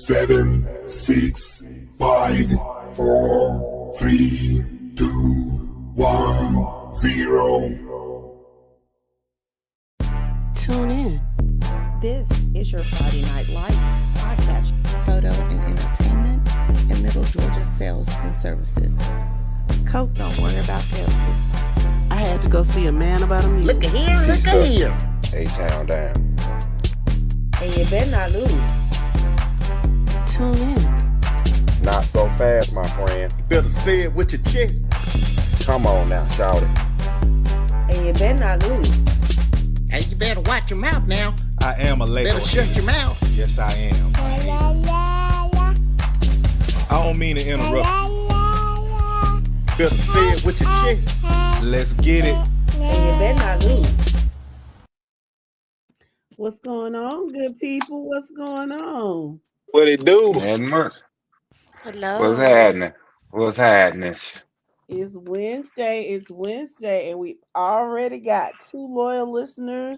7, 6, 5, 4, 3, 2, 1, 0. Tune in. This is your Friday Night Lights podcast, photo and entertainment, and Middle Georgia sales and services. Coke, don't worry about Pepsi. I had to go see a man about a mule. Look at here, look at here. A-Town down. And you better not lose. Tune in. Not so fast, my friend. You better say it with your chest. Come on now, shout it. And you better not lose. Hey, you better watch your mouth now. I am a Lego. Better shut your mouth. Yes, I am. I don't mean to interrupt. Better say it with your chest. Let's get it. And you better not lose. What's going on, good people? What's going on? What it do? And much. Hello. What's happening? What's happening? It's Wednesday, and we already got 2 loyal listeners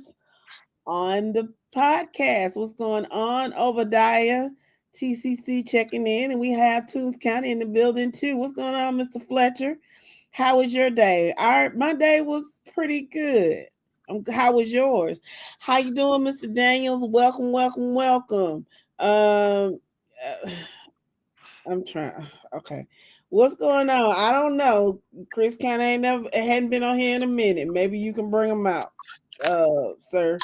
on the podcast. What's going on? Obadiah, TCC checking in, and we have Toombs County in the building too. What's going on, Mr. Fletcher? How was your day? My day was pretty good. How was yours? How you doing, Mr. Daniels? Welcome. I'm trying. Okay. What's going on? I don't know. Chris kind of hadn't been on here in a minute. Maybe you can bring him out, sir.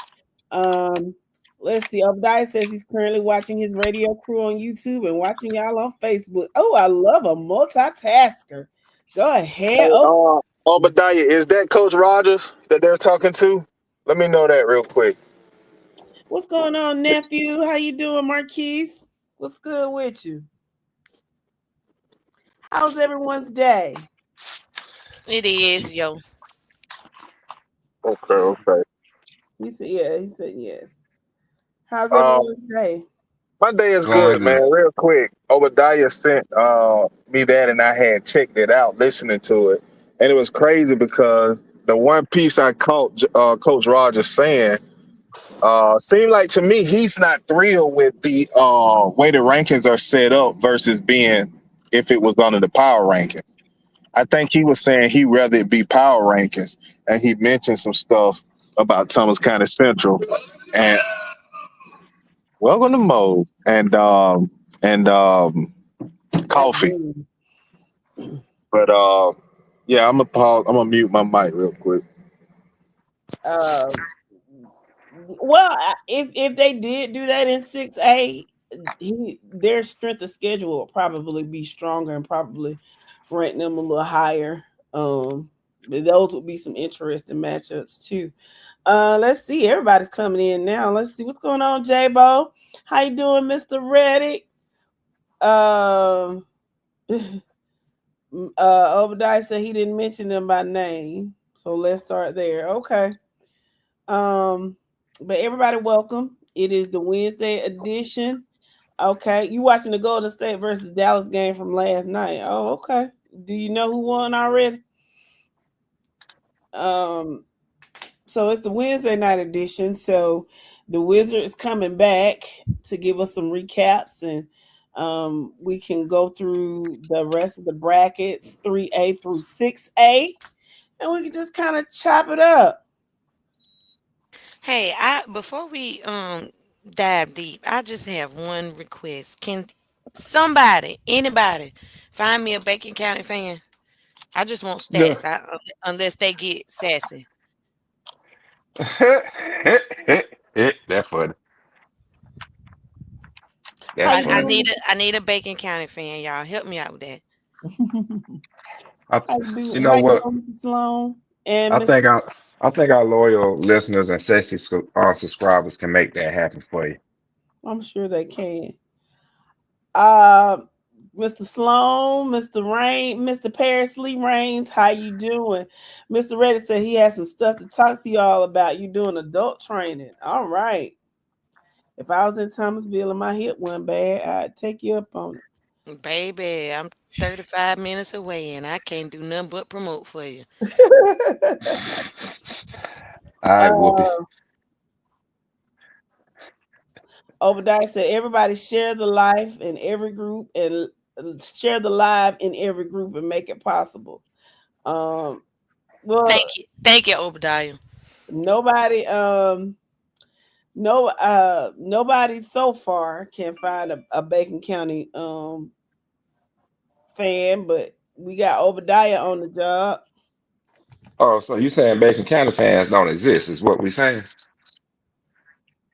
Let's see. Obadiah says he's currently watching his radio crew on YouTube and watching y'all on Facebook. Oh, I love a multitasker. Go ahead. Obadiah, is that Coach Rogers that they're talking to? Let me know that real quick. What's going on, nephew? How you doing, Marquise? What's good with you? How's everyone's day? It is, yo. Okay. He said yes. How's everyone's day? My day is good, man. Real quick, Obadiah sent me that, and I had checked it out, listening to it, and it was crazy because the one piece I caught Coach Rogers saying seemed like to me he's not thrilled with the way the rankings are set up versus being if it was under the power rankings. I think he was saying he'd rather it be power rankings, and he mentioned some stuff about Thomas County Central and welcome to Mo's and coffee. But yeah, I'm gonna mute my mic real quick. Well, if they did do that in 6A, their strength of schedule will probably be stronger and probably rank them a little higher. Those would be some interesting matchups too. Let's see. Everybody's coming in now. Let's see what's going on, J-Bo. How you doing, Mr. Reddick? Obadiah said he didn't mention them by name, so let's start there. Okay. But everybody, welcome. It is the Wednesday edition. Okay, you watching the Golden State versus Dallas game from last night? Oh, okay. Do you know who won already? So it's the Wednesday night edition. So the Wizards coming back to give us some recaps, and we can go through the rest of the brackets, 3A through 6A, and we can just kind of chop it up. Hey, before we dive deep, I just have one request. Can anybody, find me a Bacon County fan? I just want stats, unless they get sassy. That's funny. I need a Bacon County fan, y'all. Help me out with that. You know what? Sloan and I think our loyal listeners and sexy subscribers can make that happen for you. I'm sure they can. Mr. Sloan, Mr. Rain, Mr. Paris Lee Rains, how you doing? Mr. Reddy said he has some stuff to talk to y'all about. You doing adult training. All right. If I was in Thomasville and my hip went bad, I'd take you up on it. Baby, I'm 35 minutes away and I can't do nothing but promote for you. All right, Whoopi. Obadiah said, everybody share the life in every group and share the live in every group and make it possible. Um, well, Thank you, Obadiah. nobody, nobody so far can find a Bacon County fan, but we got Obadiah on the job. Oh, so you saying Bacon County fans don't exist? Is what we saying?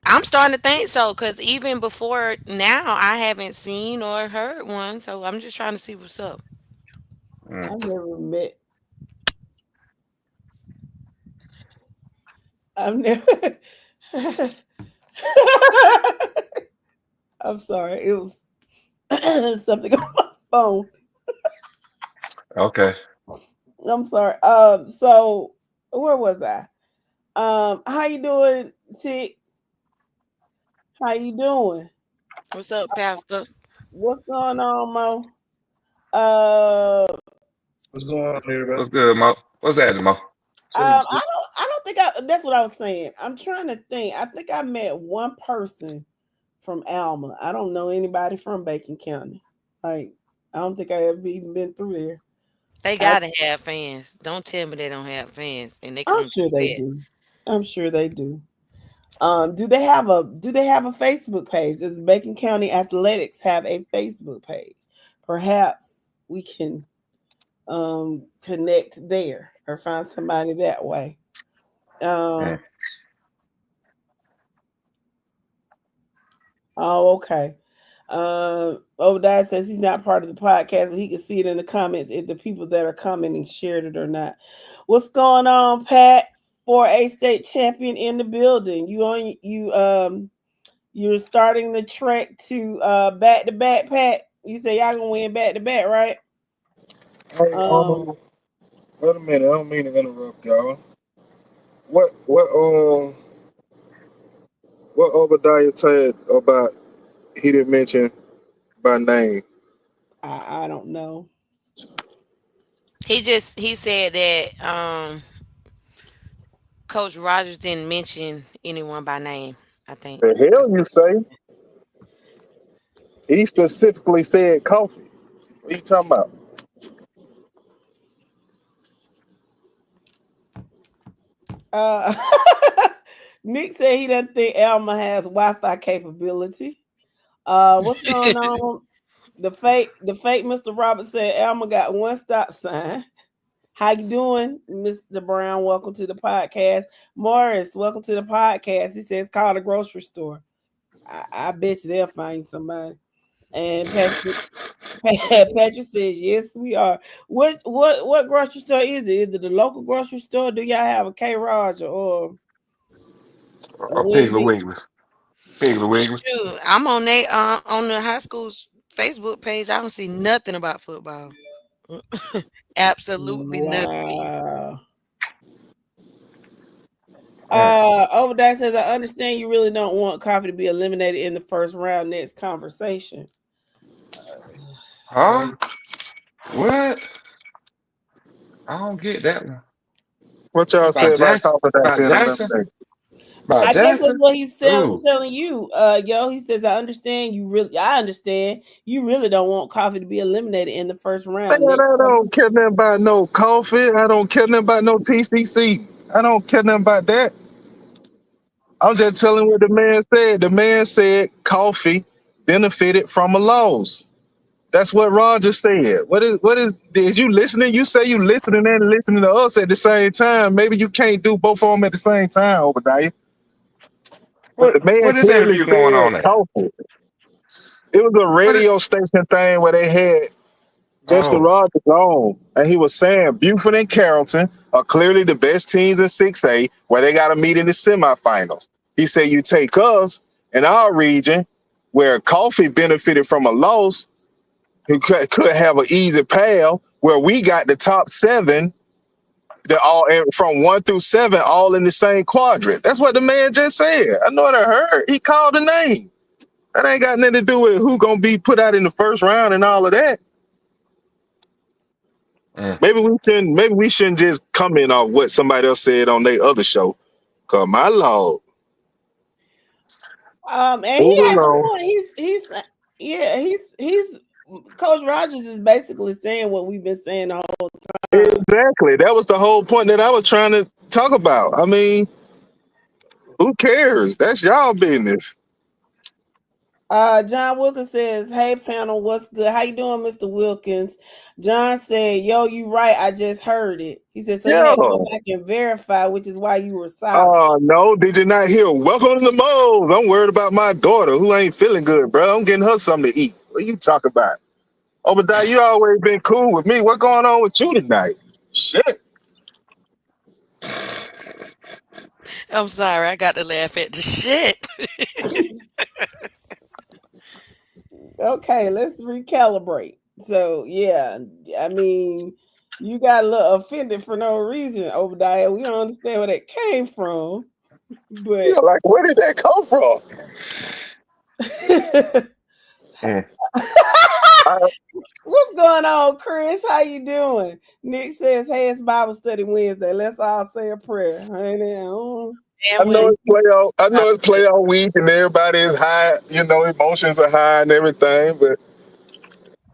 I'm starting to think so because even before now, I haven't seen or heard one. So I'm just trying to see what's up. Mm. I've never met. I've never. I'm sorry. It was something on my phone. Okay. I'm sorry. So where was I? How you doing, Tick? How you doing? What's up, Pastor? What's going on, Mo? Uh, What's going on, everybody? What's good, Mo? What's happening, Mo? I don't think that's what I was saying. I'm trying to think. I think I met one person from Alma. I don't know anybody from Bacon County. Like, I don't think I ever even been through there. They gotta have fans. Don't tell me they don't have fans and they I'm come sure too they bad. do. I'm sure they do. Do they have a Facebook page? Does Bacon County Athletics have a Facebook page? Perhaps we can connect there or find somebody that way. Mm. Oh, okay. Obadiah says he's not part of the podcast, but he can see it in the comments if the people that are commenting shared it or not. What's going on, Pat? 4A state champion in the building. You're starting the trek to back to back, Pat. You say y'all gonna win back to back, right? Hey, wait a minute. I don't mean to interrupt y'all. What Obadiah said about he didn't mention by name? I don't know. He said that Coach Rogers didn't mention anyone by name. I think. The hell you say? He specifically said coffee. What are you talking about? Uh, Nick said he doesn't think Alma has Wi-Fi capability. What's going on? The fake Mr. Robert said Alma got one stop sign. How you doing, Mr. Brown? Welcome to the podcast. Morris, welcome to the podcast. He says call the grocery store. I bet you they'll find somebody. And Patrick says yes, we are. What grocery store is it? Is it the local grocery store? Do y'all have a K Raj or A Piggly Wiggly. Piggly Wiggly. Shoot, I'm on the high school's Facebook page. I don't see nothing about football. Absolutely nothing. Obadiah says, I understand you really don't want coffee to be eliminated in the first round. Next conversation. Huh? What? I don't get that one. What y'all say about coffee By being Jackson? eliminated? I guess that's what he's Ooh. telling you. He says, I understand you really don't want coffee to be eliminated in the first round. Man, I don't care nothing about no coffee. I don't care nothing about no TCC. I don't care nothing about that. I'm just telling what the man said. The man said coffee benefited from a loss. That's what Roger said. What is you listening? You say you listening and listening to us at the same time. Maybe you can't do both of them at the same time, Obadiah. But the man What is clearly interview going on said there? coffee. It was a radio station thing where they had Justin Rogers on, and he was saying Buford and Carrollton are clearly the best teams in 6A, where they got to meet in the semifinals. He said, you take us in our region, where Coffee benefited from a loss, who could have an easy path, where we got the top 7, they're all from 1 through 7, all in the same quadrant. That's what the man just said. I know what I heard. He called the name. That ain't got nothing to do with who gonna be put out in the first round and all of that. Maybe we shouldn't just comment on what somebody else said on their other show. Cause my lord. And he Moving has a on. point. He's Coach Rogers is basically saying what we've been saying the whole time. Exactly. That was the whole point that I was trying to talk about. I mean, who cares? That's y'all business. John Wilkins says, "Hey panel, what's good? How you doing, Mr. Wilkins?" John said, "Yo, you right. I just heard it." He said, "So you Yeah. had to go back and verify, which is why you were silent." Oh, no. Did you not hear? Welcome to the Moles. I'm worried about my daughter who ain't feeling good, bro. I'm getting her something to eat. What you talking about? Obadiah, you always been cool with me. What going on with you tonight? Shit. I'm sorry, I got to laugh at the shit. Okay, let's recalibrate. So yeah, I mean, you got a little offended for no reason, Obadiah. We don't understand where that came from, but Yeah, like, where did that come from? What's going on, Chris? How you doing? Nick says, "Hey, it's Bible study Wednesday. Let's all say a prayer." I know it's playoff. I know it's playoff week and everybody is high. You know, emotions are high and everything. But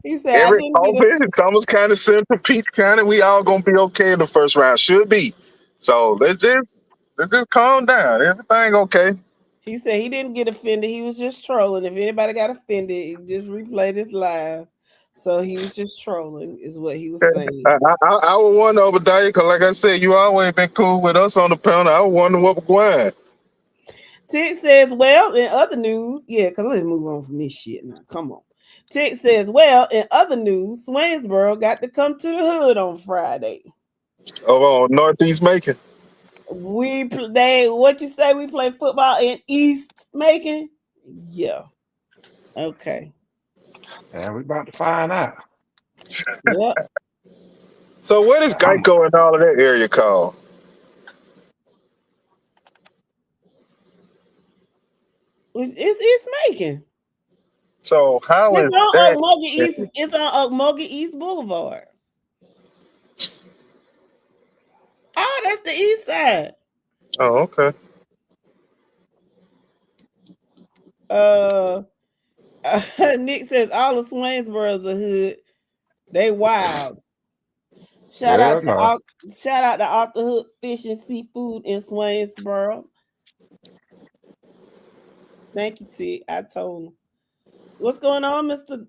he said, every offense, it's almost kind of Central Peach County. We all gonna be okay in the first round. Should be. So let's just calm down. Everything okay. He said he didn't get offended. He was just trolling. If anybody got offended, just replay this live. So he was just trolling, is what he was saying. I would wonder, Obadiah, because like I said, you always been cool with us on the panel. I would wonder what was going. Tick says, well, in other news, yeah, because let's move on from this shit now. Come on. Tick says, well, in other news, Swainsboro got to come to the hood on Friday. Oh, Northeast Macon. What you say? We play football in East Macon? Yeah. Okay. And we about to find out. Yep. So what is Geico and all of that area called? It's East Macon. So how it's is on that? Okmulgee East? It's on Okmulgee East Boulevard. Oh, that's the east side. Oh, okay. Nick says all of Swainsboro's a hood. They wild. Shout out to off the hook fish and seafood in Swainsboro. Thank you, T. I told him. What's going on, Mr.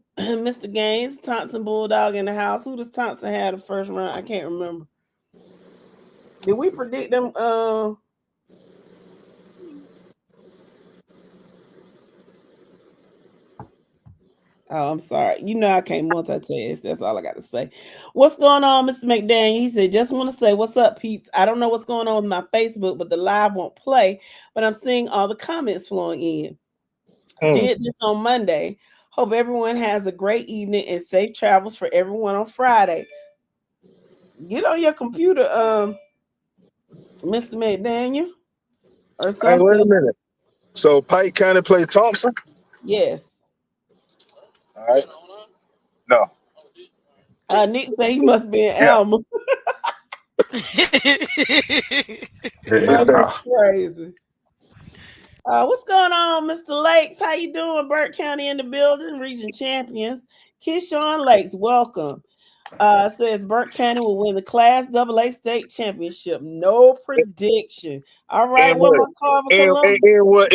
Gaines? Thompson Bulldog in the house. Who does Thompson have the first round? I can't remember. Did we predict them? Oh, I'm sorry. You know I can't multitask. That's all I got to say. What's going on, Mr. McDaniel? He said, just want to say, what's up, peeps? I don't know what's going on with my Facebook, but the live won't play. But I'm seeing all the comments flowing in. Did this on Monday. Hope everyone has a great evening and safe travels for everyone on Friday. Get on your computer, Mr. McDaniel, or something. Hey, wait a minute. So Pike County play Thompson? Yes. All right. No. Nick say he must be in Alma. Crazy. What's going on, Mr. Lakes? How you doing? Burke County in the building, region champions. Keyshawn Lakes, welcome. Says Burke County will win the Class AA state championship. No prediction. All right, what my Carver Columbus? In what?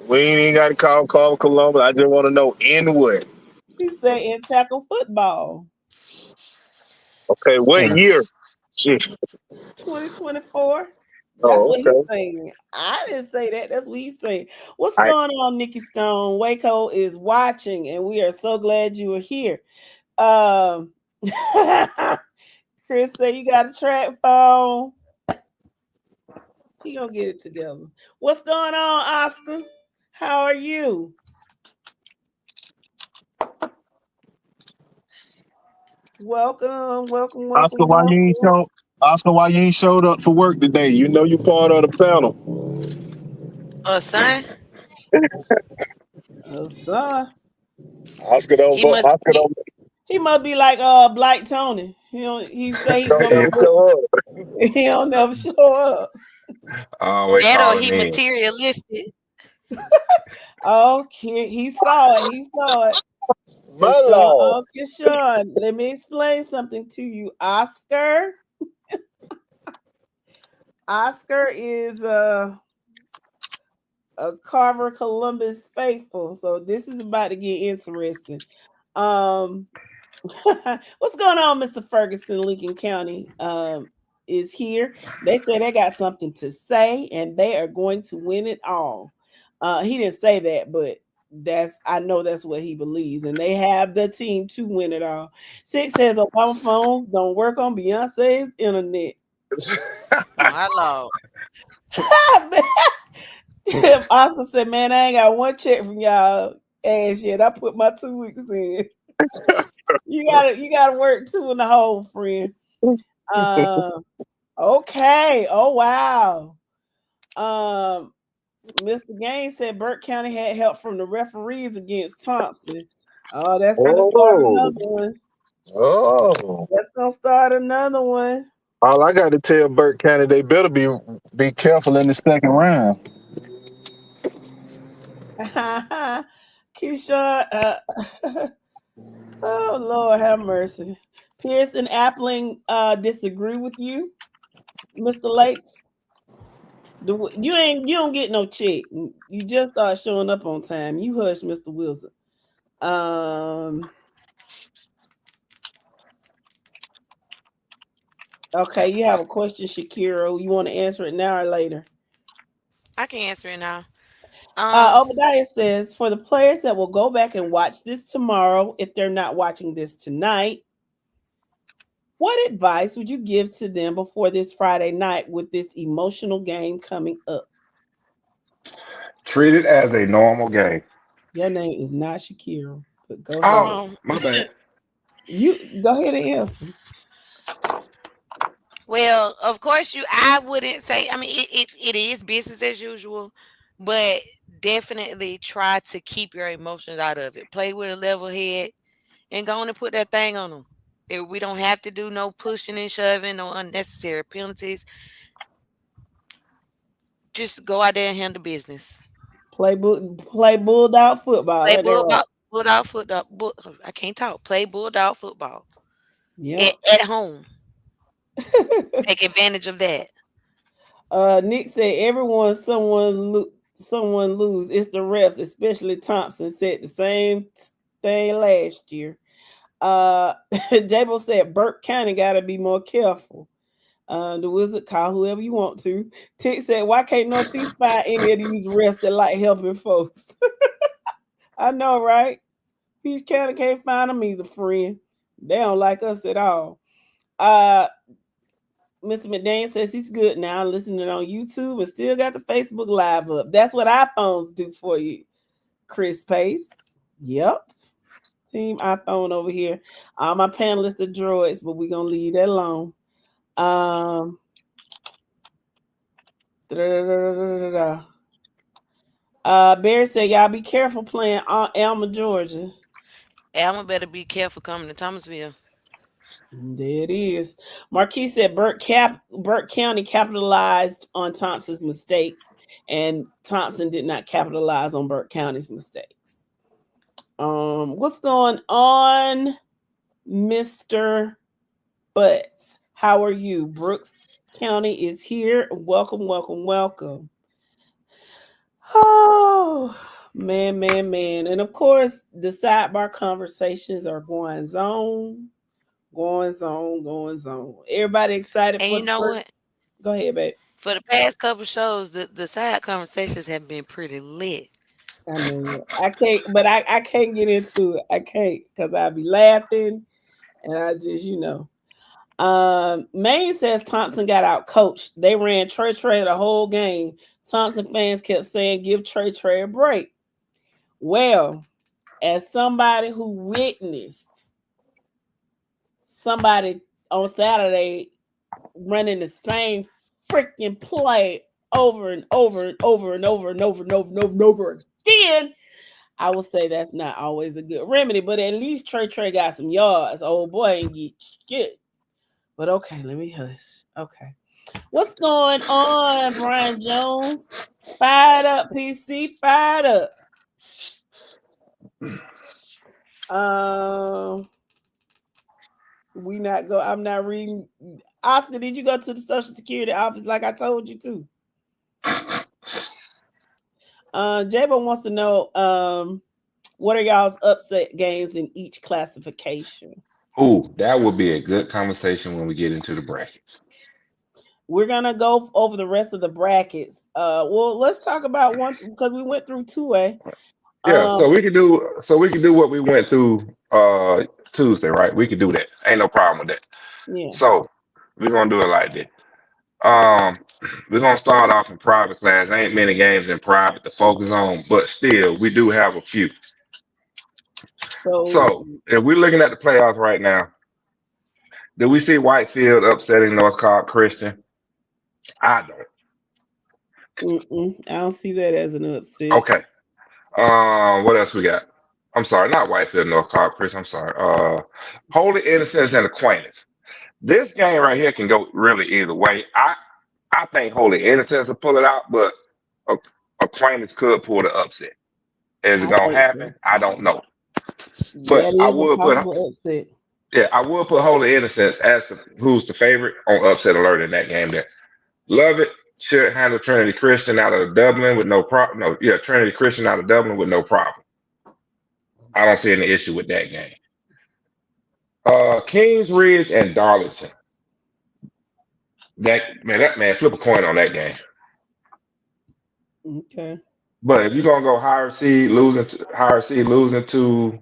We ain't even got to call Carver Columbus. I just want to know in what. He said in tackle football. Okay, what year? 2024. That's what he's saying. I didn't say that. That's what he's saying. What's going on, Nikki Stone? Waco is watching, and we are so glad you are here. Chris said you got a track phone. He gonna get it together. What's going on, Oscar? How are you? Welcome. Oscar, why you ain't showed up for work today? You know you part of the panel. Son. Son. Oscar don't. He must be like Blight Tony. He say he don't he don't never show up. Always that or he materialistic. Okay, he saw it. He saw it. My Keshawn, lord. oh, Keshawn, let me explain something to you. Oscar is a Carver Columbus faithful. So this is about to get interesting. What's going on, Mr. Ferguson? Lincoln County is here. They say they got something to say and they are going to win it all. He didn't say that, but I know that's what he believes, and they have the team to win it all. Six says Obama phones don't work on Beyonce's internet. My Lord. Oscar said, "Man, I ain't got one check from y'all ass yet. I put my 2 weeks in. You gotta work 2.5, friend." Okay. Oh wow. Mr. Gaines said Burke County had help from the referees against Thompson. Oh, that's gonna start another one. Oh. That's gonna start another one. All I got to tell Burke County, they better be careful in the second round. Keisha, oh Lord have mercy. Pierce and Appling disagree with you, Mr. Lakes. You don't get no check. You just start showing up on time. You hush, Mr. Wilson. Okay, you have a question, Shakira. You want to answer it now or later? I can answer it now. Obadiah says, for the players that will go back and watch this tomorrow, if they're not watching this tonight, what advice would you give to them before this Friday night with this emotional game coming up? Treat it as a normal game. Your name is not Shakira, but go Oh, ahead. my bad. You go ahead and answer. Well, of course, I wouldn't say. I mean, it is business as usual, but definitely try to keep your emotions out of it. Play with a level head and go on and put that thing on them. We don't have to do no pushing and shoving, no unnecessary penalties. Just go out there and handle business. Play bulldog football. Play Right? bulldog football. I can't talk. Play bulldog football. Yeah. At home. Take advantage of that. Nick said someone lose. It's the refs, especially Thompson said the same thing last year. Jabo said Burke County gotta be more careful. The Wizard, call whoever you want to. Tick said, why can't Northeast find any of these refs that like helping folks? I know, right? Peach County can't find them either, friend. They don't like us at all. Mr. McDaniel says he's good now, listening on YouTube and still got the Facebook Live up. That's what iPhones do for you, Chris Pace. Yep. Team iPhone over here. All my panelists are droids, but we're going to leave that alone. Barry said, y'all be careful playing Alma, Georgia. Alma better be careful coming to Thomasville. There it is. Marquis said Burke County capitalized on Thompson's mistakes, and Thompson did not capitalize on Burke County's mistakes. What's going on, Mr. Butts? How are you? Brooks County is here. Welcome, welcome, welcome. Oh, man. And of course, the sidebar conversations are going on. Everybody excited and for you know what? Go ahead, babe. For the past couple shows, the side conversations have been pretty lit. I know. I can't, but I can't get into it. I can't because I'll be laughing and I just, Maine says Thompson got out coached. They ran Trey the whole game. Thompson fans kept saying, give Trey a break. Well, as somebody who witnessed somebody on Saturday running the same freaking play over and over again, I would say that's not always a good remedy, but at least Trey got some yards. Old boy ain't get shit. But okay, let me hush. Okay. What's going on, Brian Jones? Fired up, PC. Fired up. I'm not reading. Oscar, did you go to the Social Security office like I told you to? Jabo wants to know what are y'all's upset games in each classification? Ooh, that would be a good conversation when we get into the brackets. We're gonna go over the rest of the brackets. Well, let's talk about one because we went through 2A. Yeah, so we can do what we went through Tuesday, right? We can do that. Ain't no problem with that. Yeah. So we're gonna do it like this. We're gonna start off in private class. Ain't many games in private to focus on, but still, we do have a few. So if we're looking at the playoffs right now, do we see Whitefield upsetting North Cobb Christian? I don't. I don't see that as an upset. Okay. What else we got? I'm sorry, not Whitefield, North Cobb Christian. I'm sorry. Holy Innocence and Acquaintance. This game right here can go really either way. I think Holy Innocence will pull it out, but Acquaintance could pull the upset. Is it gonna happen? So. I don't know. But I would put upset. Yeah, I would put Holy Innocence as who's the favorite on upset alert in that game there. Love it. Should handle Trinity Christian out of Dublin with no problem. No, yeah, Trinity Christian out of Dublin with no problem. I don't see any issue with that game. Kings Ridge and Darlington. That man, flip a coin on that game. Okay. But if you're gonna go higher seed losing to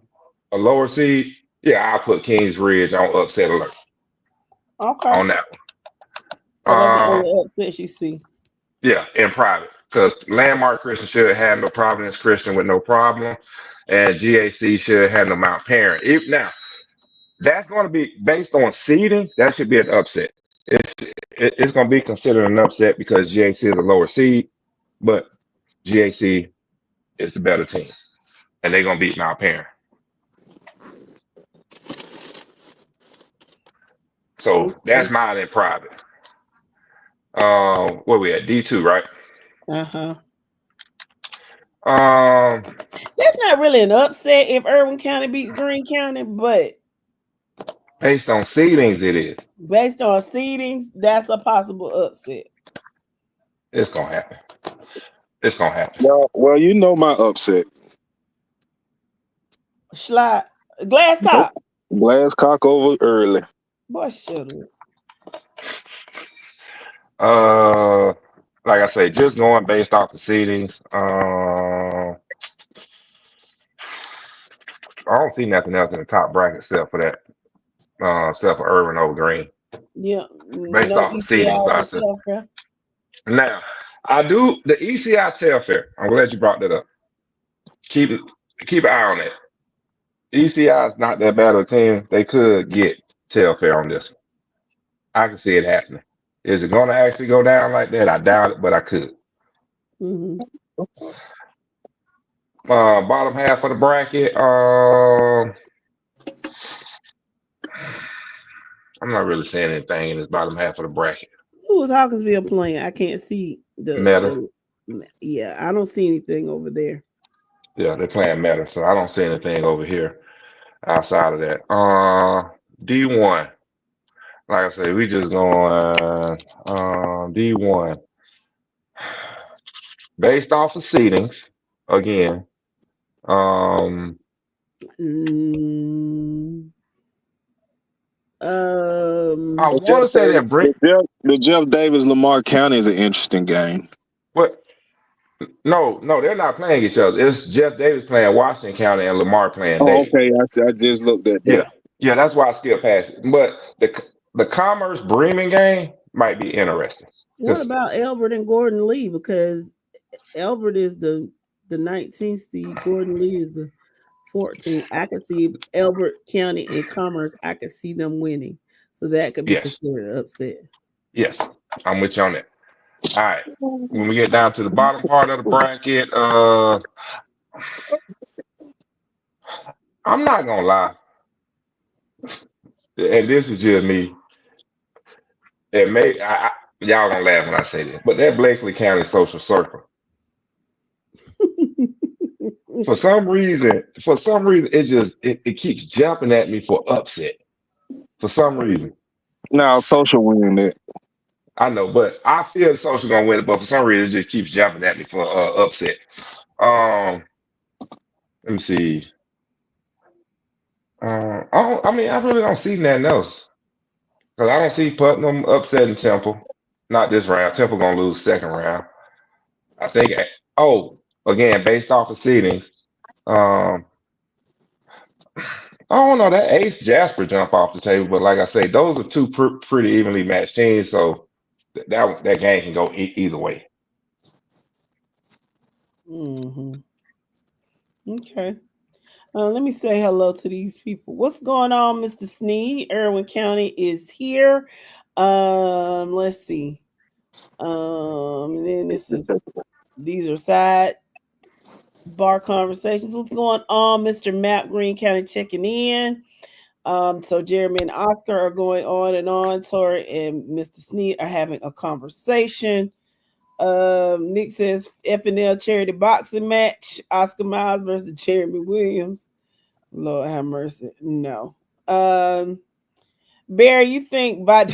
a lower seed, yeah, I'll put Kings Ridge on upset alert. Okay. On that one. So that's the only upset you see. Yeah, in private. Because Landmark Christian should handle Providence Christian with no problem. And GAC should handle Mount Parent. Now, that's going to be based on seeding. That should be an upset. It's going to be considered an upset because GAC is a lower seed, but GAC is the better team. And they're going to beat Mount Parent. So that's mine in private. Where we at? D2, right? That's not really an upset if Irwin County beats Greene County, but based on seedings, it is. Based on seedings, that's a possible upset. It's gonna happen. It's gonna happen. Well, you know my upset. Glasscock. Glasscock over early. Boy, shut up. Like I say, just going based off the seedings. I don't see nothing else in the top bracket except for that. Except for Irvin over Green. Yeah. Based off the seedings. Now, I do the ECI Telfair. I'm glad you brought that up. Keep an eye on it. ECI is not that bad of a team. They could get Telfair on this one. I can see it happening. Is it going to actually go down like that? I doubt it, but I could. Mm-hmm. Bottom half of the bracket. I'm not really saying anything in this bottom half of the bracket. Who is Hawkinsville playing? I can't see the Meta. Yeah, I don't see anything over there. Yeah, they're playing Meta, so I don't see anything over here outside of that. D1. Like I said, we just going D1. Based off of seedings, again. I want to say that the Jeff Davis Lamar County is an interesting game. What? No, they're not playing each other. It's Jeff Davis playing Washington County and Lamar playing Davis. Okay, I just looked at that. Yeah, that's why I skipped past it. But the Commerce Bremen game might be interesting. What about Elbert and Gordon Lee? Because Elbert is the 19th seed, Gordon Lee is the 14th. I could see Elbert County and Commerce. I could see them winning, so that could be considered an upset. Yes, I'm with you on that. All right, when we get down to the bottom part of the bracket, I'm not gonna lie, and this is just me. It may y'all gonna laugh when I say this, but that Blakely County Social Circle For some reason, it keeps jumping at me for upset. For some reason. Now, social winning it. I know, but I feel the social gonna win it, but for some reason it just keeps jumping at me for upset. Let me see. I mean, I really don't see nothing else because I don't see Putnam upsetting Temple. Not this round. Temple gonna lose second round. I think. Oh, again, based off of seedings. Um, I don't know that Ace Jasper jump off the table, but like I say, those are two pretty evenly matched teams, so that game can go either way. Mm-hmm. Okay. Let me say hello to these people. What's going on, Mr. Sneed? Irwin County is here. Let's see. And then these are side bar conversations. What's going on, Mr. Map Green County checking in? So Jeremy and Oscar are going on and on. Tori and Mr. Sneed are having a conversation. Nick says FNL charity boxing match. Oscar Miles versus Jeremy Williams. Lord have mercy. No. Barry, you think by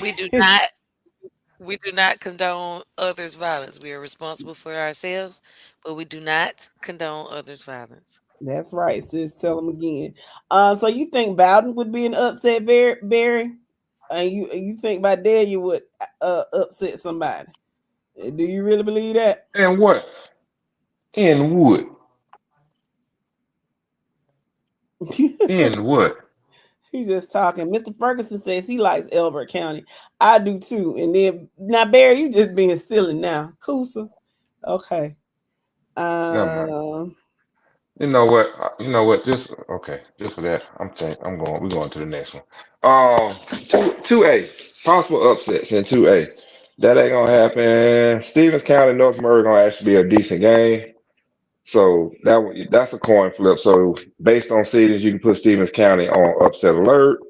we do not condone others' violence. We are responsible for ourselves, but we do not condone others' violence. That's right, sis. Tell them again. So you think Bowden would be an upset, Barry? And you think by there you would upset somebody? Do you really believe that? And what? In what? In what? He's just talking. Mr. Ferguson says he likes Elbert County. I do too. And then now, Barry, you just being silly now. Coosa. Okay. You know what? You know what? Just okay. Just for that, We're going to the next one. 2A possible upsets in 2A. That ain't gonna happen. Stevens County, North Murray gonna actually be a decent game. So that's a coin flip. So based on seedings, you can put Stevens County on upset alert.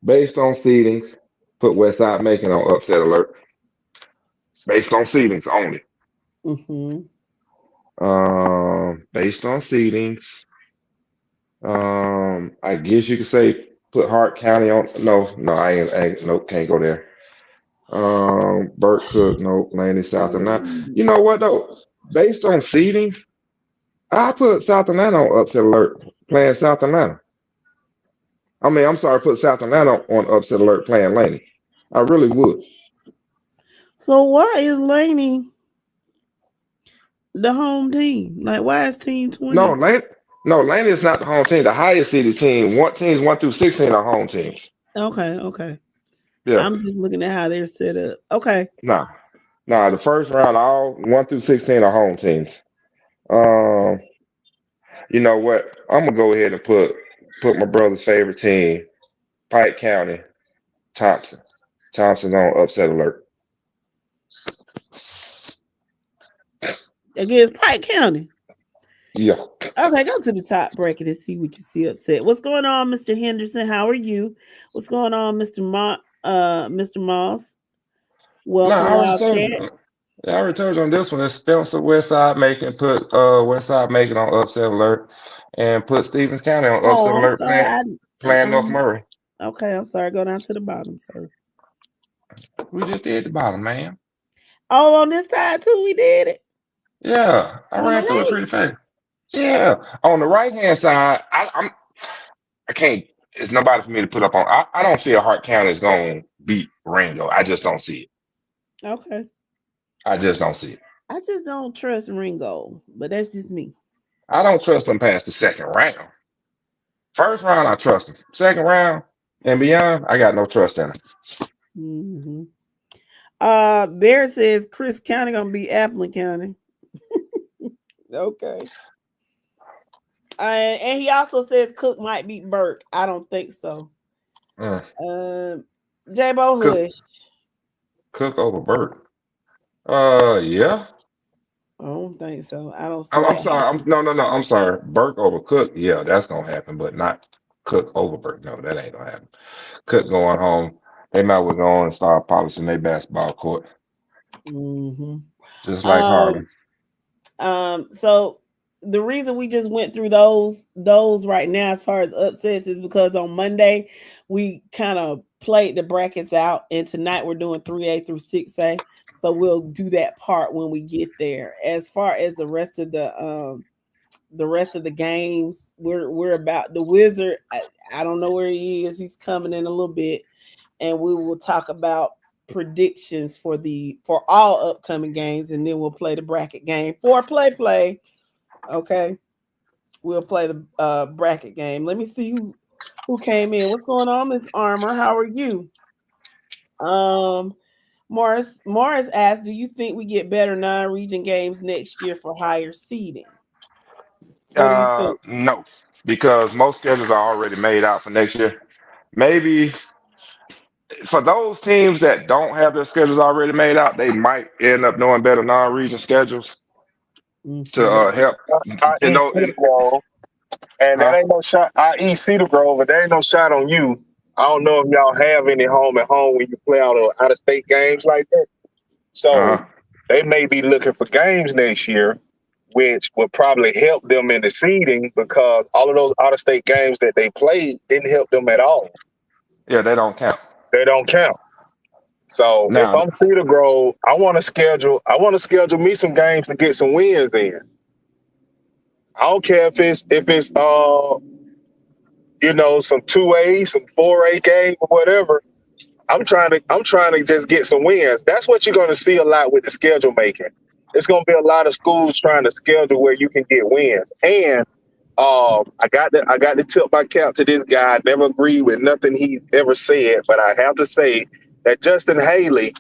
Based on seedings, put Westside Macon on upset alert. Based on seedings only. Mm-hmm. Based on seedings, I guess you could say put Hart County on. No, I ain't nope, can't go there. Burt Cook, nope, Laney, South Atlanta. You know what though? Based on seedings, I put South Atlanta on upset alert playing South Atlanta. I mean, I'm sorry, put South Atlanta on upset alert playing Laney. I really would. So why is Laney the home team? Like, why is Team 20? Laney is not the home team. The highest seeded team, teams 1 through 16 are home teams. Okay. Yeah. I'm just looking at how they're set up. Okay. Nah. The first round, all 1 through 16 are home teams. You know what? I'm gonna go ahead and put my brother's favorite team, Pike County, Thompson. Thompson's on upset alert. Against Pike County. Yeah. Okay, go to the top bracket and see what you see upset. What's going on, Mr. Henderson? How are you? What's going on, Mr. Moss? Welcome, I already told you on this one. It's Spencer Westside Macon. Put Westside Macon on upset alert, and put Stevens County on upset alert. Playing North Murray. Okay, I'm sorry. Go down to the bottom, sir. We just did the bottom, man. Oh, on this side too, we did it. Yeah, I ran through it pretty fast. Yeah, on the right hand side, I can't. It's nobody for me to put up on. I don't see a Hart County is going to beat Ringo. I just don't see it. Okay. I just don't see it. I just don't trust Ringo, but that's just me. I don't trust them past the second round. First round, I trust them. Second round and beyond, I got no trust in them. Mm-hmm. Bear says Chris County gonna be Appleton County. Okay. And he also says Cook might beat Burke. I don't think so. J-Bo Hush. Cook over Burke. Yeah. I don't think so. I don't see I'm sorry. I'm sorry. Burke over Cook. Yeah, that's gonna happen, but not Cook over Burke. No, that ain't gonna happen. Cook going home. They might well go on and start polishing their basketball court, Mm-hmm. just like Um, Harlem. so the reason we just went through those right now as far as upsets is because on Monday we kind of played the brackets out, and tonight we're doing 3A through 6A. So we'll do that part when we get there. As far as the rest of the games, we're about the Wizard. I don't know where he is. He's coming in a little bit, and we will talk about predictions for all upcoming games, and then we'll play the bracket game for play. Okay, we'll play the bracket game. Let me see who came in. What's going on, Miss Armor? How are you? Morris asked, do you think we get better non-region games next year for higher seeding? What do you think? No, because most schedules are already made out for next year. Maybe for those teams that don't have their schedules already made out, they might end up knowing better non-region schedules to Mm-hmm. help. I You eat know, Cedar Grove, and that huh? ain't no shot. I eat Cedar Grove, but there ain't no shot on you. I don't know if y'all have any home at home when you play out of state games like that. So Uh-huh. they may be looking for games next year, which will probably help them in the seeding because all of those out of state games that they played didn't help them at all. Yeah, they don't count. They don't count. So if Now, I'm Cedar Grove, I want to schedule me some games to get some wins in. I don't care if it's some 2A, some 4A games or whatever. I'm trying to just get some wins. That's what you're going to see a lot with the schedule making. It's going to be a lot of schools trying to schedule where you can get wins. And I got to tip my cap to this guy. I never agreed with nothing he ever said, but I have to say that Justin Haley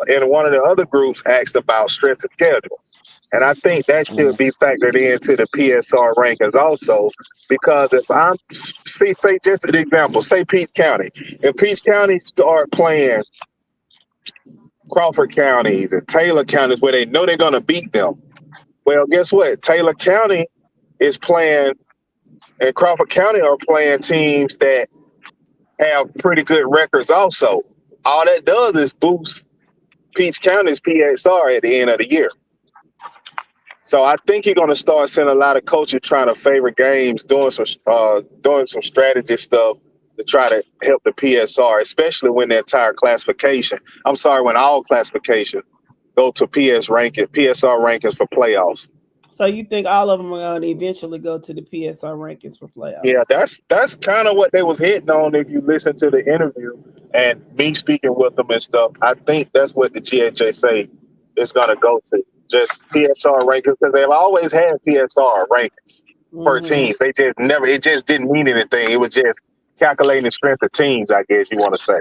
in one of the other groups asked about strength of schedule. And I think that should be factored into the PSR rankings also, because if I'm say just an example, say Peach County. If Peach County start playing Crawford counties and Taylor counties where they know they're gonna beat them, well, guess what? Taylor County is playing and Crawford County are playing teams that have pretty good records also. All that does is boost Peach County's PSR at the end of the year. So I think you're going to start seeing a lot of coaches trying to favor games, doing some strategy stuff to try to help the PSR, especially when the entire classification. I'm sorry, when all classification go to PSR rankings for playoffs. So you think all of them are going to eventually go to the PSR rankings for playoffs? Yeah, that's kind of what they was hitting on if you listen to the interview and me speaking with them and stuff. I think that's what the GHA say is going to go to. Just PSR rankings, because they've always had PSR rankings per team. They just never, it just didn't mean anything. It was just calculating the strength of teams, I guess you want to say.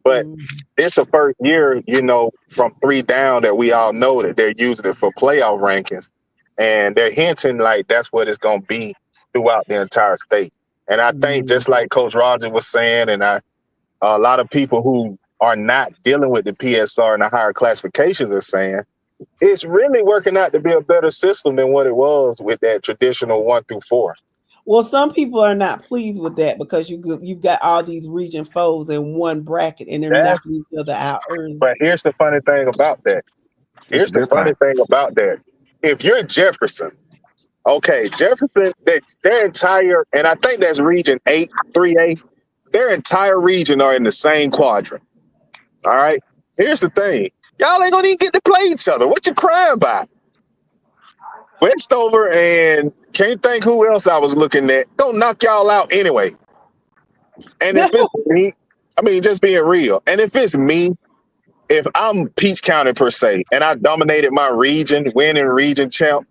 But it's the first year, from 3 down that we all know that they're using it for playoff rankings. And they're hinting like that's what it's going to be throughout the entire state. And I think just like Coach Roger was saying, and a lot of people who are not dealing with the PSR and the higher classifications are saying, it's really working out to be a better system than what it was with that traditional 1 through 4. Well, some people are not pleased with that because you've got all these region foes in one bracket and they're knocking each other out early. But here's the funny thing about that. If you're Jefferson, Jefferson, their entire, and I think that's region 8, 3A, their entire region are in the same quadrant. All right. Here's the thing. Y'all ain't gonna even get to play each other. What you crying about? Westover and can't think who else I was looking at. Don't knock y'all out anyway. And if it's me, I mean, just being real. And if it's me, if I'm Peach County per se, and I dominated my region, winning region champ,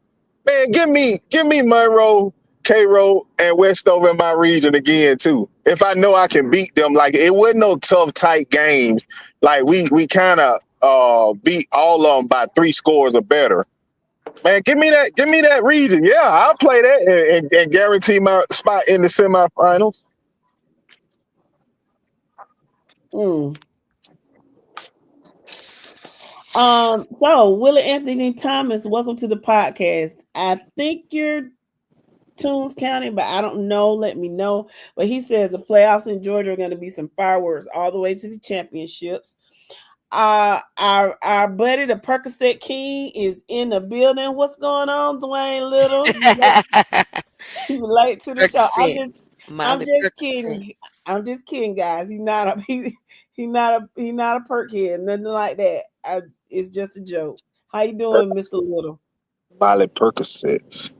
man, give me Monroe, Cairo, and Westover in my region again too. If I know I can beat them, like it wasn't no tough, tight games. Like we kind of beat all of them by 3 scores or better. Man, give me that region. Yeah, I'll play that and guarantee my spot in the semifinals. So Willie Anthony Thomas, welcome to the podcast. I think you're Toombs County, but I don't know. Let me know. But he says the playoffs in Georgia are going to be some fireworks all the way to the championships. Our buddy, the Percocet King, is in the building. What's going on, Dwayne Little? You late to the show. Percocet. I'm Molly just Percocet. kidding. I'm just kidding, guys. He's not a he not a perk head, nothing like that. It's just a joke. How you doing, Mr. Little? Molly Percocets.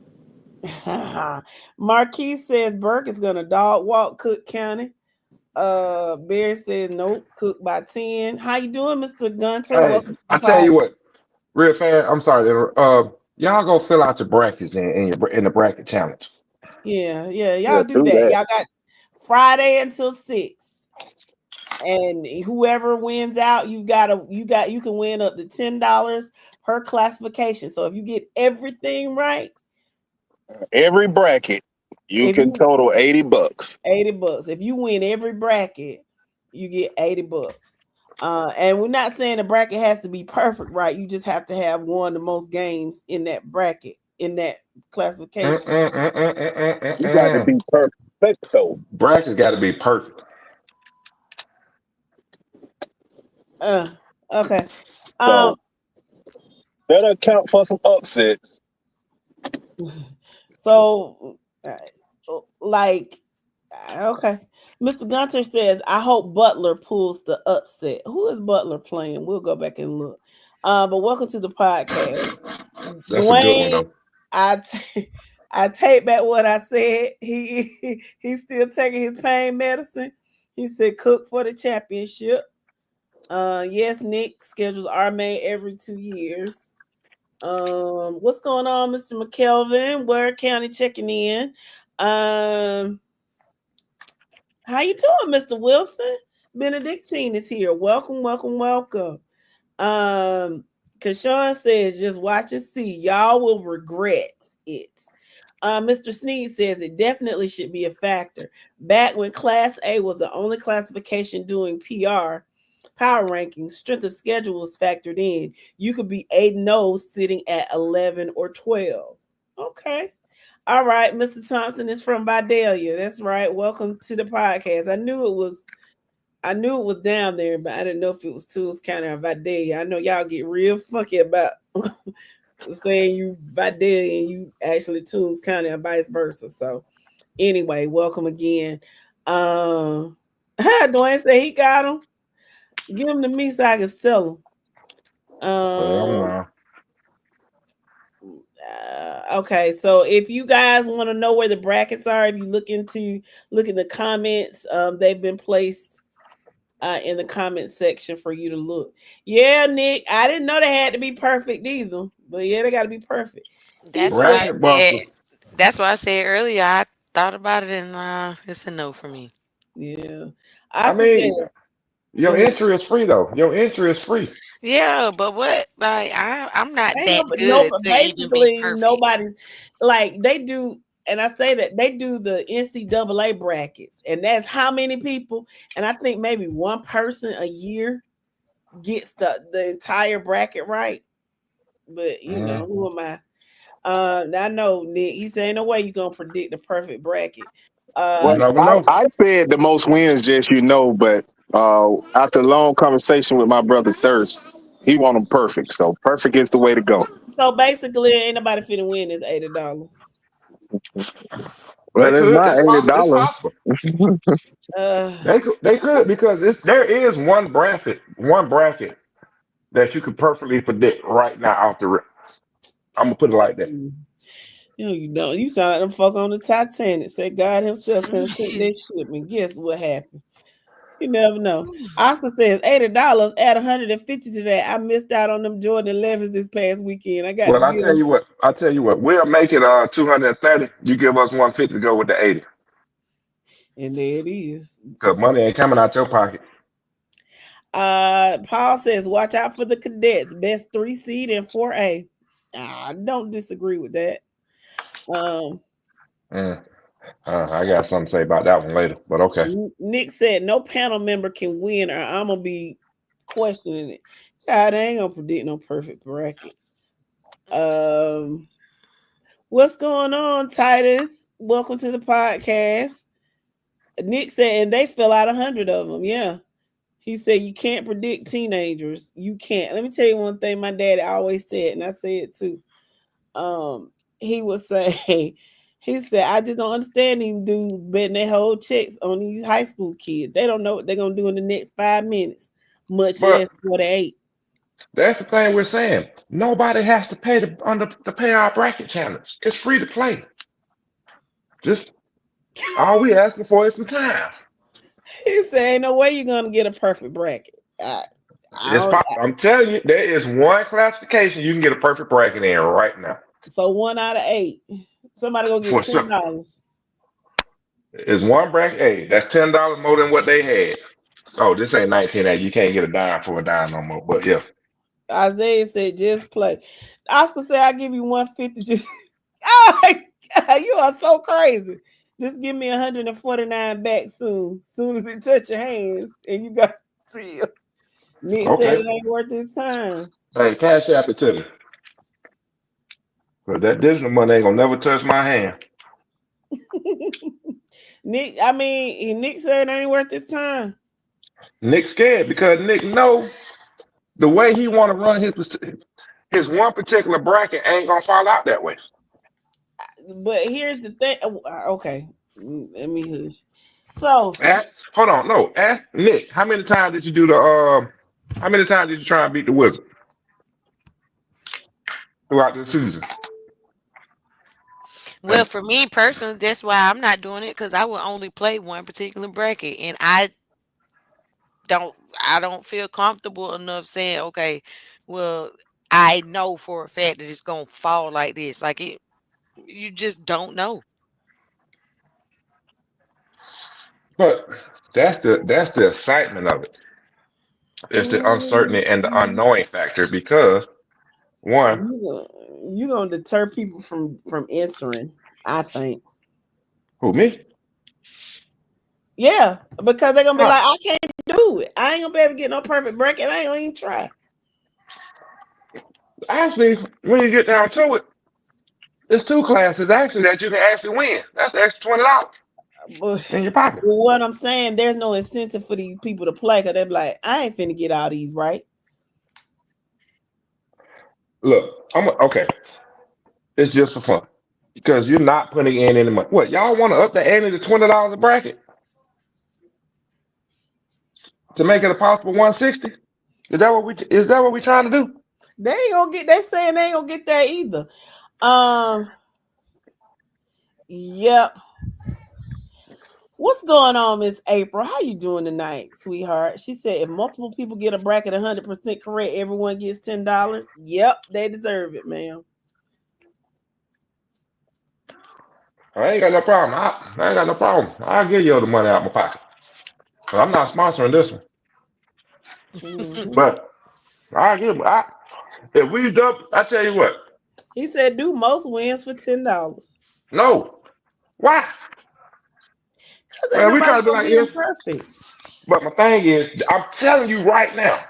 Marquis says Burke is gonna dog walk Cook County. Barry says nope, Cook by 10. How you doing, Mr. Gunter? Hey, Welcome to the I tell pod. you what, real fan. I'm sorry. Y'all go fill out your brackets in the bracket challenge. Yeah, Yeah, y'all do do that. that. Y'all got Friday until 6. And whoever wins out, you can win up to $10 per classification. So if you get everything right, Every bracket, you if can you total $80. $80. If you win every bracket, you get $80. And we're not saying the bracket has to be perfect, right? You just have to have won the most games in that bracket, in that classification. You got to be perfecto. Brackets got to be perfect. Okay. So that'll account for some upsets. So, like, okay. Mr. Gunter says, I hope Butler pulls the upset. Who is Butler playing? We'll go back and look. But welcome to the podcast. That's a good one, Dwayne, though. I take back what I said. He's still taking his pain medicine. He said cook for the championship. Yes, Nick, schedules are made every 2 years. What's going on, Mr. McKelvin? Ware County checking in. How you doing, Mr. Wilson? Benedictine is here. Welcome. Kashawn says, just watch and see. Y'all will regret it. Mr. Sneed says it definitely should be a factor. Back when Class A was the only classification doing PR, power rankings, strength of schedule was factored in. You could be 8-0 sitting at 11 or 12. Okay. All right. Mr. Thompson is from Vidalia. That's right. Welcome to the podcast. I knew it was down there, but I didn't know if it was Tools County or Vidalia. I know y'all get real funky about saying you Vidalia and you actually Tools County or vice versa. So anyway, welcome again. Dwayne say he got them. Give them to me so I can sell them. Okay, so if you guys want to know where the brackets are, if you look in the comments, they've been placed in the comment section for you to look. Yeah, Nick, I didn't know they had to be perfect either, but yeah, they got to be perfect. That's why I said earlier. I thought about it, and it's a no for me. Yeah, I mean, your entry is free though. Your entry is free. Yeah, but what? Like, I'm not that but good to even be basically perfect. nobody's like they do. And I say that they do the NCAA brackets, and that's how many people. And I think maybe one person a year gets the entire bracket right. But you know, who am I? I know Nick. He said, "Ain't no way you gonna predict the perfect bracket." Well, I said the most wins, just but after a long conversation with my brother Thirst, he want them perfect. So perfect is the way to go. So basically, ain't nobody finna win this $80. Well, it's not $80. They could because there is one bracket that you could perfectly predict right now off the rip. I'm gonna put it like that. You don't. You sound like them fuck on the Titanic. Said God himself couldn't sink that ship, and guess what happened? You never know. Oscar says $80, add 150 to that. I missed out on them Jordan 11s this past weekend. I got. Well, I tell you what. We'll make it 230. You give us 150 to go with the 80. And there it is. Cause money ain't coming out your pocket. Paul says, watch out for the cadets. Best 3 seed and 4A. I don't disagree with that. I got something to say about that one later, but okay. Nick said no panel member can win, or I'm gonna be questioning it. Child, I ain't gonna predict no perfect bracket. What's going on, Titus? welcome to the podcast. Nick said, and they fill out 100 of them. Yeah. He said, you can't predict teenagers. You can't. Let me tell you one thing my daddy always said, and I say it too. He would say, he said, I just don't understand these dudes betting their whole checks on these high school kids. They don't know what they're going to do in the next 5 minutes, much But less 48. that's the thing we're saying. Nobody has to pay to pay our bracket challenge. It's free to play. Just all we asking for is some time. He said, ain't no way you're going to get a perfect bracket. I'm telling you, there is one classification you can get a perfect bracket in right now. So 1 out of 8. Somebody go get For sure. $10. It's one bracket. Hey, that's $10 more than what they had. Oh, this ain't 19. You can't get a dime for a dime no more. But yeah. Isaiah said, just play. Oscar said, I'll give you 150. Just oh my God, you are so crazy. Just give me 149 back soon. Soon as it touch your hands and you got to see it. Nick said it ain't worth his time. Hey, cash app it to me. But that digital money ain't gonna never touch my hand. Nick said it ain't worth his time. Nick's scared because Nick know the way he want to run his one particular bracket ain't gonna fall out that way. But here's the thing. Okay, let me hush. So hold on, no. Ask Nick, how many times did you do how many times did you try and beat the Wizard throughout the season? Well, for me personally, that's why I'm not doing it, because I will only play one particular bracket, and I don't feel comfortable enough saying, okay, well, I know for a fact that it's gonna fall like this. Like you just don't know. But that's the excitement of it. It's the uncertainty and the unknowing factor because one, you're gonna deter people from entering, I think. Who, me? Yeah, because they're gonna be like, I can't do it. I ain't gonna be able to get no perfect bracket. I ain't gonna even try. Actually, when you get down to it, there's 2 classes actually that you can actually win. That's the extra $20 in your pocket. What I'm saying, there's no incentive for these people to play because they're like, I ain't finna get all these right. Look, okay. It's just for fun because you're not putting in any money. What, y'all want to up the ante to $20 a bracket to make it a possible 160? Is that what we trying to do? They ain't gonna get. They saying they ain't gonna get that either. Yep. What's going on, Miss April? How you doing tonight, sweetheart? She said if multiple people get a bracket 100% correct, everyone gets $10. Yep, they deserve it, ma'am. I ain't got no problem. I ain't got no problem. I'll give you all the money out of my pocket. But I'm not sponsoring this one. Mm-hmm. But if we double, I tell you what. He said do most wins for $10. No. Why? Because we try to be like this. Perfect. But my thing is, I'm telling you right now,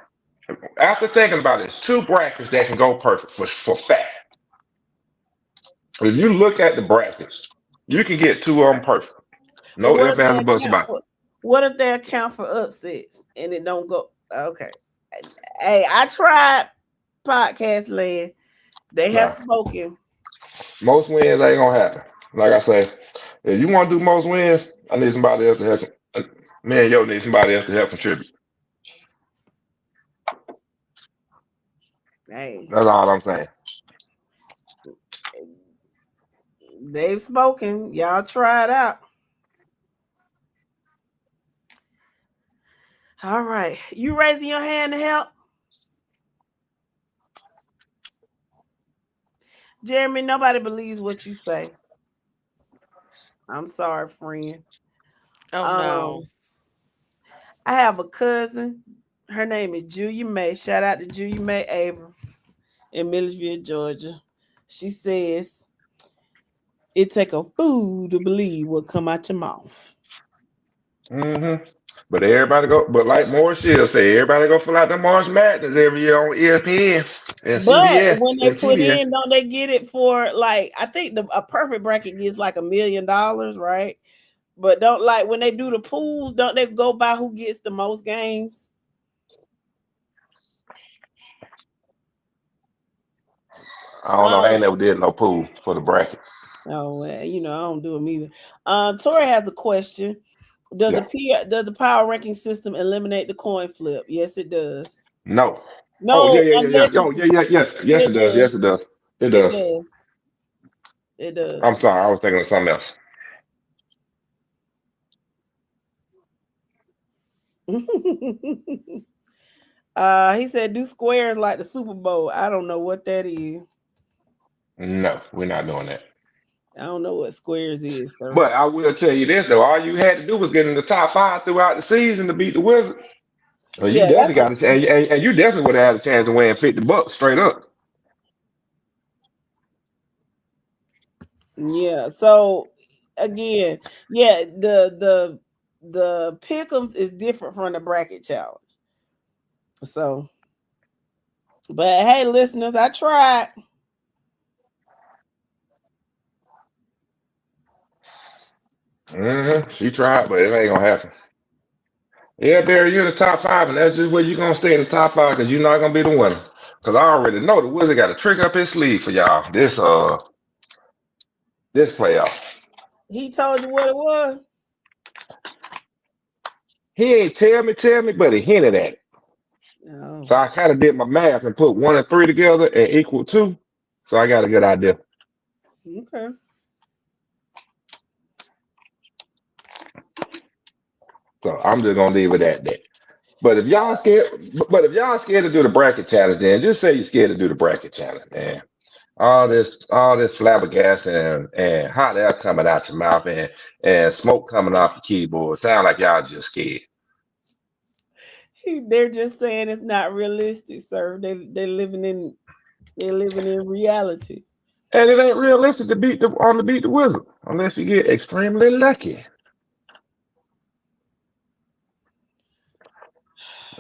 after thinking about it, it's 2 brackets that can go perfect for fact. If you look at the brackets, you can get 2 of them perfect. No ifs, ands, or buts about it. What if they account for upsets and it don't go? Okay. Hey, I tried podcast land. They have spoken. Most wins ain't gonna happen. Like I say, if you want to do most wins, I need somebody else to help. Me and yo need somebody else to help contribute. Hey, that's all I'm saying. They've spoken. Y'all try it out. All right. You raising your hand to help? Jeremy, nobody believes what you say. I'm sorry, friend. Oh, no. I have a cousin. Her name is Julia May. Shout out to Julia May Abrams in Millersville, Georgia. She says, it take a fool to believe what come out your mouth. Mm-hmm. But everybody go, but like Morris Shield say, everybody go fill out the March Madness every year on ESPN and But when CBS they and put TBS. in, don't they get it for like I think a perfect bracket gets like $1 million, right? But don't like when they do the pools, don't they go by who gets the most games? I don't know. I ain't never did no pool for the bracket. Oh, well, you know, I don't do them either. Tori has a question. Does Yeah. the power ranking system eliminate the coin flip? Yes, it does. No. Oh No, unless Oh yeah. Yes, it it does. does. Yes, it does. It It does. does. It does. I'm sorry. I was thinking of something else. He said do squares like the Super Bowl. I don't know what that is. No, we're not doing that. I don't know what squares is, sir. But I will tell you this though: all you had to do was get in the top 5 throughout the season to beat the Wizards. Well, you Yeah, definitely that's what. got a chance, and you definitely would have had a chance to win $50 straight up. Yeah. So again, yeah, the pick'ems is different from the bracket challenge. So, but hey, listeners, I tried. She tried, but it ain't gonna happen. Yeah, Barry, you're in the top 5, and that's just where you're gonna stay in the top 5 because you're not gonna be the winner. Because I already know the Wizard got a trick up his sleeve for y'all. This playoff. He told you what it was. He ain't tell me, but he hinted at it. Oh, So I kind of did my math and put 1 and 3 together and equal 2. So I got a good idea. okay. So I'm just gonna leave it at that. But if y'all scared to do the bracket challenge, then just say you're scared to do the bracket challenge, man. All this flabbergasting and hot air coming out your mouth and smoke coming off your keyboard. Sound like y'all just scared. They're just saying it's not realistic, sir. They're living in reality. And it ain't realistic to beat the Wizard unless you get extremely lucky.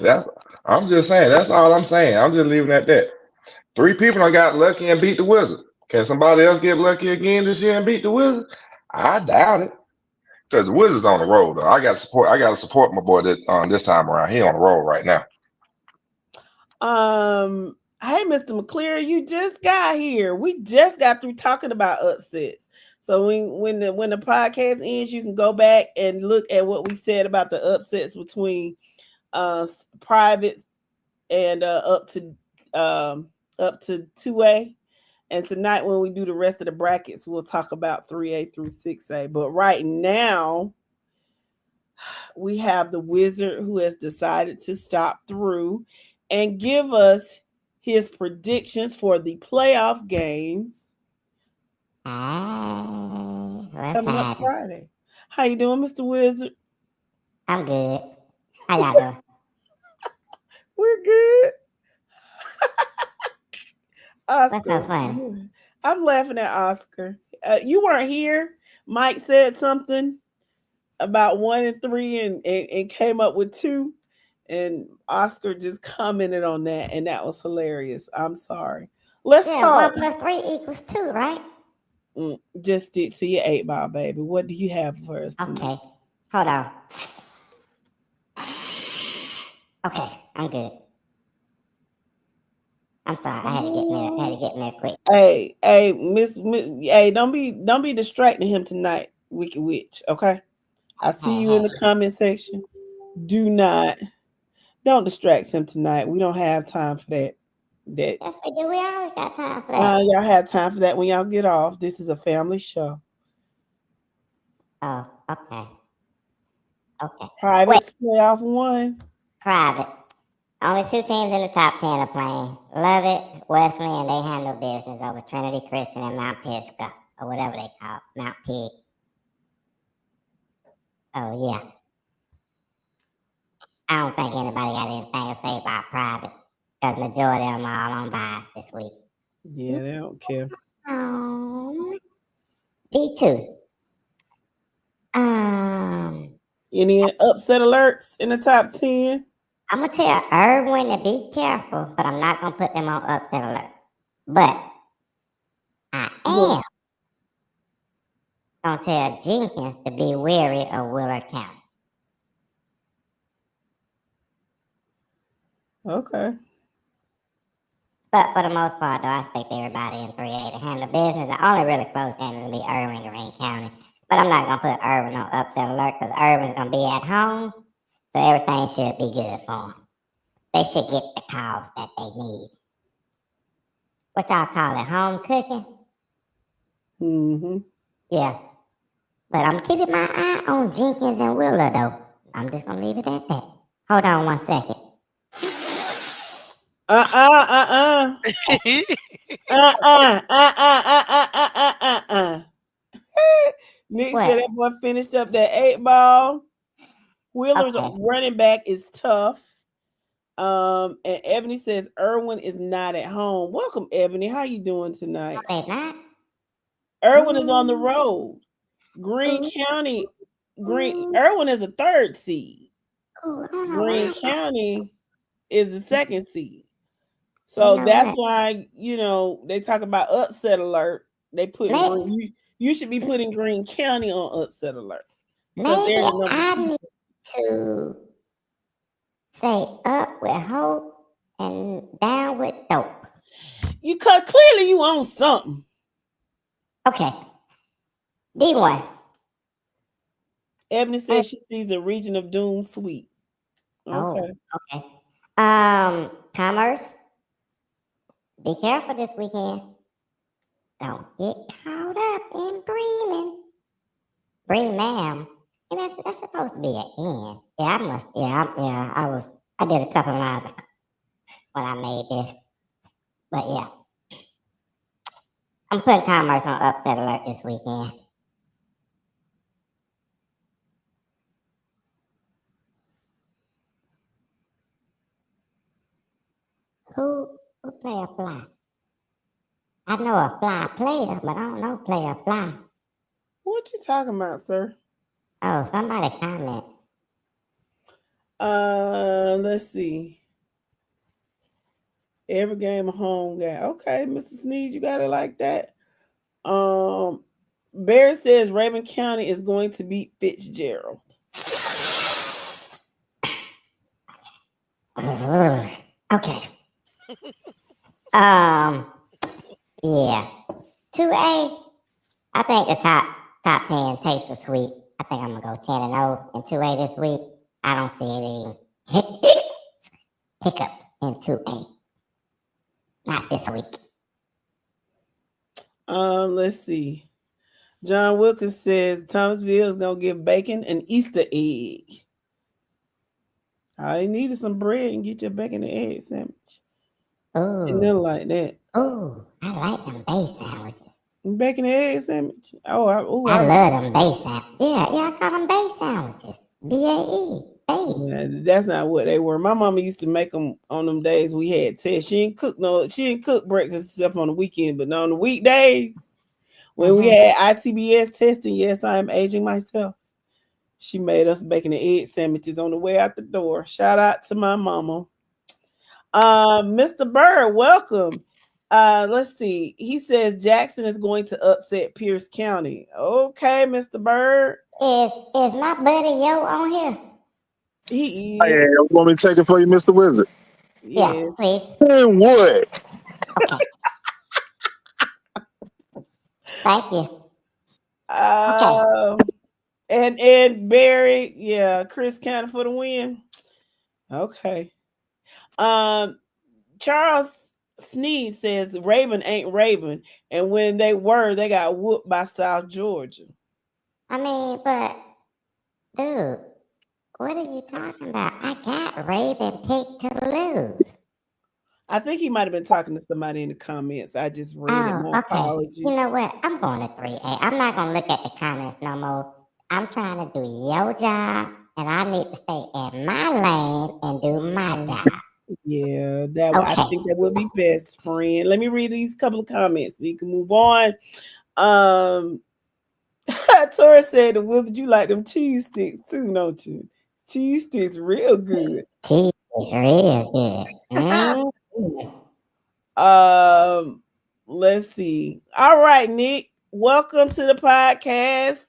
That's I'm just saying. That's all I'm saying. I'm just leaving it at that. 3 people I got lucky and beat the Wizard. Can somebody else get lucky again this year and beat the Wizard? I doubt it. Because the Wizards on the road though. I gotta support my boy this time around. He on the road right now. Hey, Mr. McClear, you just got here. We just got through talking about upsets. So when the podcast ends, you can go back and look at what we said about the upsets between privates and up to 2A. And tonight when we do the rest of the brackets, we'll talk about 3A through 6A. But right now, we have the Wizard who has decided to stop through and give us his predictions for the playoff games coming up Friday. How you doing, Mr. Wizard? I'm good. How y'all doing? We're good. What's so Oscar, funny? I'm laughing at Oscar. You weren't here. Mike said something about 1 and 3 and came up with 2. And Oscar just commented on that, and that was hilarious. I'm sorry. Let's talk. 1 plus 3 equals 2, right? Just stick to your 8-ball, baby. What do you have for us tonight? Okay. Hold on. Okay, I'm good. I'm sorry. I had to get me quick. Hey, Miss, hey, don't be distracting him tonight, Wicked Witch. Okay. I see you in the comment section. Don't distract him tonight. We don't have time for that. Yes, we do. We always got time for that. Y'all have time for that when y'all get off. This is a family show. Oh, okay. Okay. Privates playoff 1. Private. Only 2 teams in the top 10 are playing. Love it, Wesley, and they handle business over Trinity Christian and Mount Pisgah, or whatever they call it, Mount Pig. Oh, yeah. I don't think anybody got anything to say about private, because majority of them are all on buys this week. Yeah, they don't care. D2. Any upset alerts in the top 10? I'm gonna tell Irwin to be careful, but I'm not gonna put them on upset alert. But I am gonna tell Jenkins to be wary of Willard County. Okay. But for the most part, though, I expect everybody in 3A to handle business. The only really close game is gonna be Irwin, Green County. But I'm not gonna put Irwin on upset alert because Irwin's gonna be at home, so everything should be good for them. They should get the calls that they need. What y'all call it? Home cooking? Mm-hmm. Yeah. But I'm keeping my eye on Jenkins and Willer, though. I'm just gonna leave it at that. Hold on 1 second. Nick What? said that boy finished up that 8 ball. Wheeler's running back is tough. And Ebony says Irwin is not at home. Welcome, Ebony. How you doing tonight? They not? Irwin is on the road. Green County. Irwin is a 3rd seed. Green County is the 2nd seed. So that's why, they talk about upset alert. They put you should be putting Green County on upset alert. Maybe I need to say up with hope and down with dope. Because clearly you own something. Okay. D1. Ebony says she sees a Region of Doom sweep. Okay. Okay. Commerce. Be careful this weekend. Don't get caught up in Bremen. Bremen. And that's supposed to be an N. I did a couple lines when I made this. But yeah. I'm putting Commerce on upset alert this weekend. Who play a fly? I know a fly player, but I don't know play a fly. What you talking about, sir? Oh, somebody comment. Let's see. Every game a home game. Okay, Mr. Sneed, you got it like that. Barrett says Raven County is going to beat Fitzgerald. Okay. Yeah. 2A, I think the top 10 takes the sweep. I think I'm gonna go 10-0 in 2A this week. I don't see any hiccups in 2A. Not this week. Let's see. John Wilkins says Thomasville is gonna give bacon an Easter egg. All you need is some bread and get your bacon and egg sandwich. Oh, and nothing like that. Oh, I like them base sandwiches. Bacon and egg sandwich. I love them base sandwiches. Yeah, I call them base sandwiches. BAE. Base. Yeah, that's not what they were. My mama used to make them on them days we had tests. She didn't cook breakfast except on the weekend, but on the weekdays when we had ITBS testing, yes, I am aging myself. She made us bacon and egg sandwiches on the way out the door. Shout out to my mama. Mr. Bird, welcome. Let's see. He says Jackson is going to upset Pierce County. Okay, Mr. Bird. Is my buddy Yo on here? He is. Hey, you want me to take it for you, Mr. Wizard? Yes. Yeah, please. Then what? Okay. Thank you. And Barry, yeah, Chris County for the win. Okay. Charles Sneed says Raven ain't Raven, and when they were, they got whooped by South Georgia. I mean, but dude, what are you talking about? I got Raven picked to lose. I think he might have been talking to somebody in the comments. I just read it. My apologies. You know what? I'm going to 3A. I'm not going to look at the comments no more. I'm trying to do your job, and I need to stay in my lane and do my job. Yeah, I think that would be best, friend. Let me read these couple of comments so you can move on. Tori said the Wizard, you like them cheese sticks too, don't you? Cheese sticks real good. Cheese is real good. Let's see. All right, Nick. Welcome to the podcast.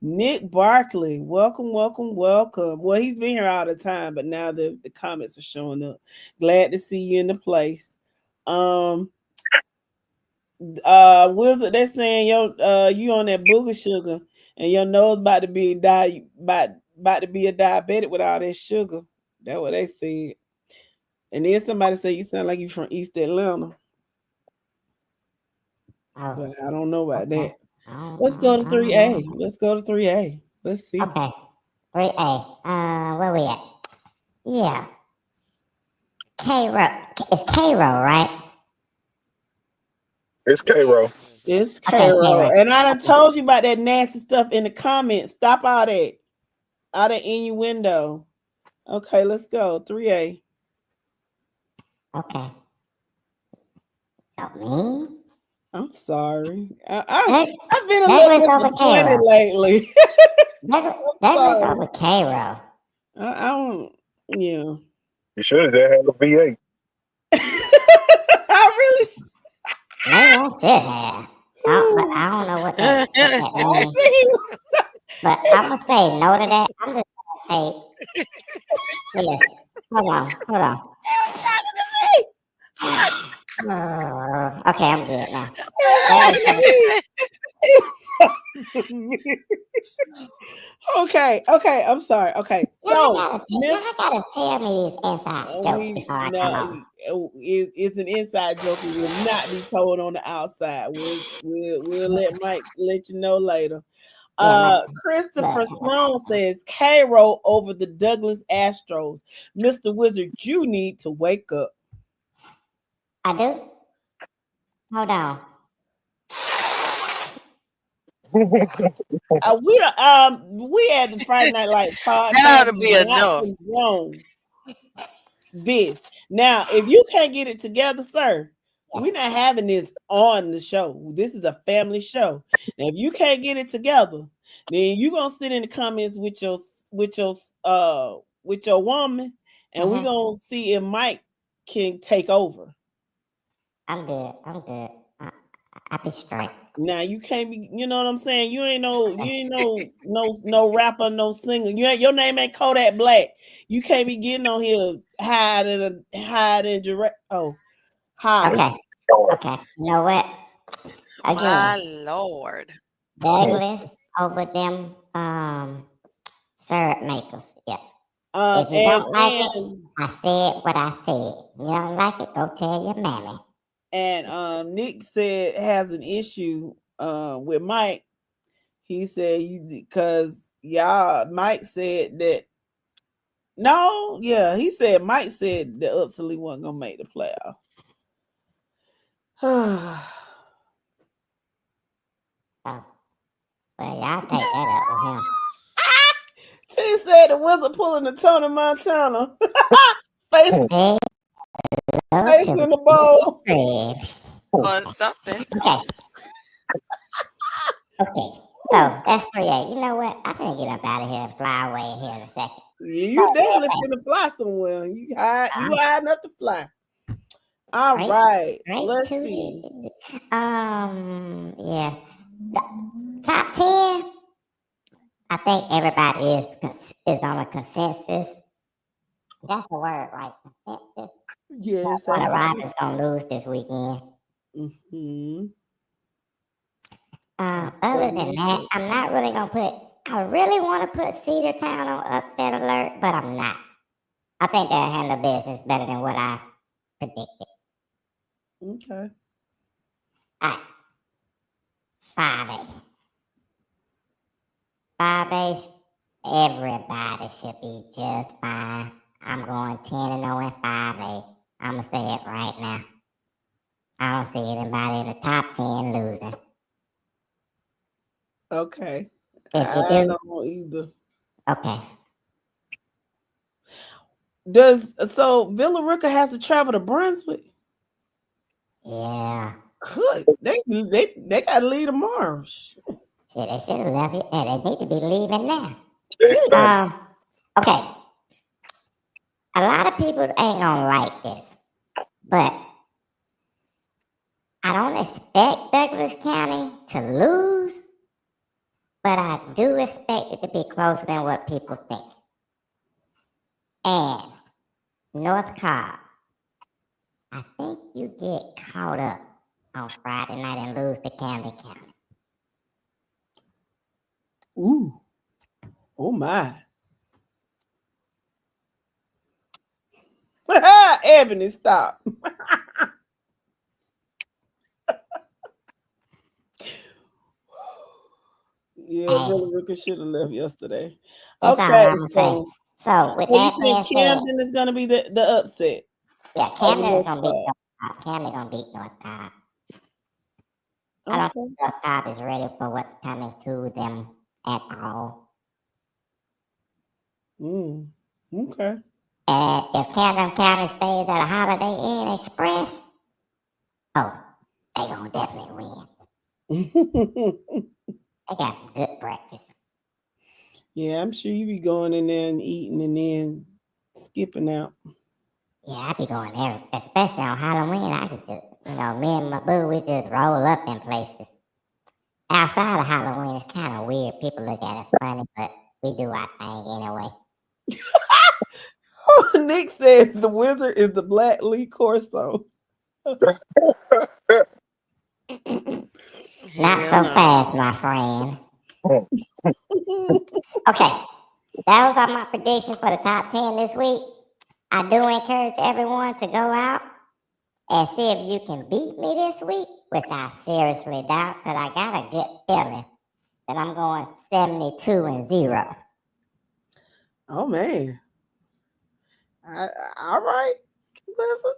Nick Barkley. Welcome. Well, he's been here all the time, but now the comments are showing up. Glad to see you in the place. Wizard, they're saying you on that booger sugar and your nose about to be about to be a diabetic with all that sugar. That's what they said. And then somebody said you sound like you from East Atlanta. Oh, But I don't know about okay. that. Let's go to 3A. Let's go to 3A. Let's see. Okay. 3A. Where we at? Yeah. K-Ro. It's K-Ro, right? It's K-Ro. It's Okay, K-Ro. K-Ro. And I done told you about that nasty stuff in the comments. Stop all that. All that innuendo. Okay, let's go. 3A. Okay. So me? I'm sorry. That- I've been a that little was over disappointed K-Ro. lately. That was sorry. over K-Ro. I don't, yeah. You should have had a VA. I really Maybe I should have. But I don't know what that means. But I'm going to say no to that. I'm just going to say, yes. Hold on. Okay, I'm good now. Okay, I'm sorry. Okay, so Y'all gotta tell me these inside jokes before I come on. It's an inside joke. It will not be told on the outside. We'll let Mike let you know later. Christopher Sloan says K-Ro over the Douglas Astros. Mr. Wizard, you need to wake up. I do? Hold on. We had the Friday Night Lights podcast. That ought to be enough. This now, if you can't get it together, sir, we're not having this on the show. This is a family show. Now, if you can't get it together, then you're gonna sit in the comments with your woman, and we're gonna see if Mike can take over. I'm good. I'll be straight. Now you can't be, you know what I'm saying? You ain't no rapper, no singer. Your name ain't Kodak Black. You can't be getting on here hiding direct. Oh, hi. Okay. You know what? Again, My Lord. Douglas over them syrup makers. Yeah. If you don't like it, I said what I said. You don't like it, go tell your mammy. And Nick said has an issue with Mike. He said because Mike said that he said Mike said that Upsley wasn't gonna make the playoff. Oh. Well, y'all take that up with him. T said the Wizard pulling the Tony Montana. Face in the bowl. Or something. Okay. So that's 3A. You know what? I'm gonna get up out of here and fly away here in a second. Yeah, you definitely finna fly somewhere. You high enough to fly. All right. Let's see. Yeah. Top 10. I think everybody is on a consensus. That's the word, right? Consensus. Yes. The Riders gonna lose this weekend. Mm-hmm. Other than that, I'm not really gonna put. I really want to put Cedartown on upset alert, but I'm not. I think they'll handle business better than what I predicted. Okay. All right. 5A. 5A. Everybody should be just fine. I'm going 10-0 in 5A. I'm gonna say it right now. I don't see anybody in the top 10 losing. Okay. If you I do, don't either. okay. So Villa Rica has to travel to Brunswick? Yeah. Good. They gotta leave tomorrow. Shit, they should have left it, and they need to be leaving now. Exactly. Okay. A lot of people ain't gonna like this, but I don't expect Douglas County to lose, but I do expect it to be closer than what people think. And North Cobb, I think you get caught up on Friday night and lose to Camden County. Ooh. Oh my. Ebony, stop. Yeah, Hey. Billy Ricker should have left yesterday. That's all Okay, I'm saying. So with so you that being think said, Camden is gonna be the upset? yeah, Camden is North gonna beat Cobb. North Cobb. Camden gonna beat North Cobb. I don't Okay. think North Cobb is ready for what's coming to them at all. Okay. And if Camden County stays at a Holiday Inn Express, oh, they gonna definitely win. They got some good breakfast. Yeah, I'm sure you be going in there and eating and then skipping out. Yeah, I be going there, especially on Halloween. I could just, me and my boo, we just roll up in places. Outside of Halloween, it's kind of weird. People look at us funny, but we do our thing anyway. Nick says the wizard is the Black Lee Corso. Not so fast, my friend. Okay, that was all my predictions for the top 10 this week. I do encourage everyone to go out and see if you can beat me this week, which I seriously doubt, because I got a good feeling that I'm going 72-0. Oh man. All right, wizard.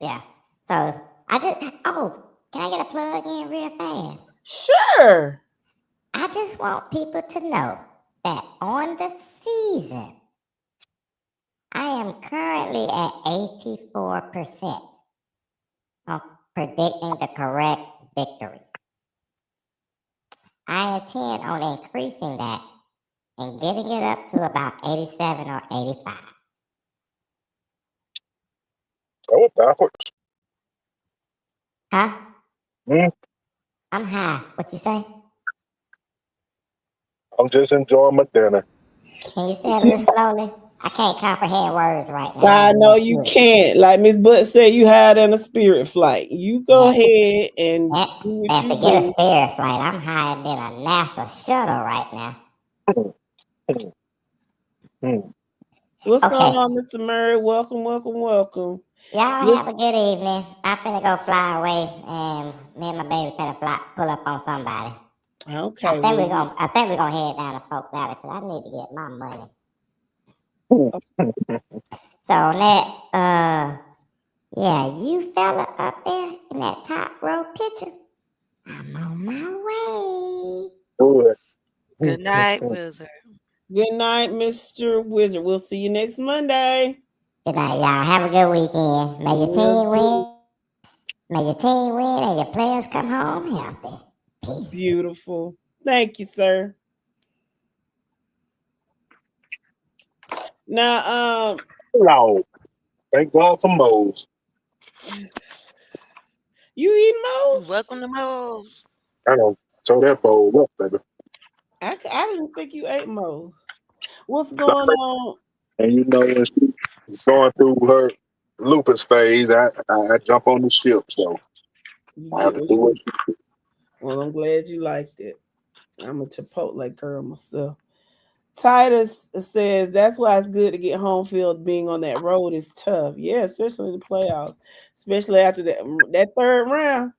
Yeah. So can I get a plug in real fast? Sure. I just want people to know that on the season, I am currently at 84% of predicting the correct victory. I intend on increasing that and getting it up to about 87 or 85. Oh, backwards. Huh? Mm. I'm high. What you say? I'm just enjoying my dinner. Can you say it a little slowly? I can't comprehend words right now. I know you can't. Like Miss Butt said, you had in a spirit flight. You go ahead and do what Man, you forget a do. spirit flight. I'm higher than a NASA shuttle right now. What's Okay. going on, Mr. Murray? Welcome. Y'all have a good evening. I'm finna go fly away, and me and my baby finna pull up on somebody. Okay. I think we're gonna head down to Polk Valley because I need to get my money. So on that, yeah, you fella up there in that top row picture, I'm on my way. Good night, Wizard. Good night, Mr. Wizard. We'll see you next Monday. Good night, y'all. Have a good weekend. May your team win. May your team win and your players come home healthy. Peace. Beautiful. Thank you, sir. Now, Hello. Thank God for Moe's. You eat Moe's? Welcome to Moe's. I don't throw that bowl up, baby. I didn't think you ate Moe's. What's going on? And when she's going through her lupus phase, I jump on the ship. So I have to do it. Well, I'm glad you liked it. I'm a Chipotle girl myself. Titus says that's why it's good to get home field. Being on that road is tough. Yeah, especially in the playoffs, especially after that third round.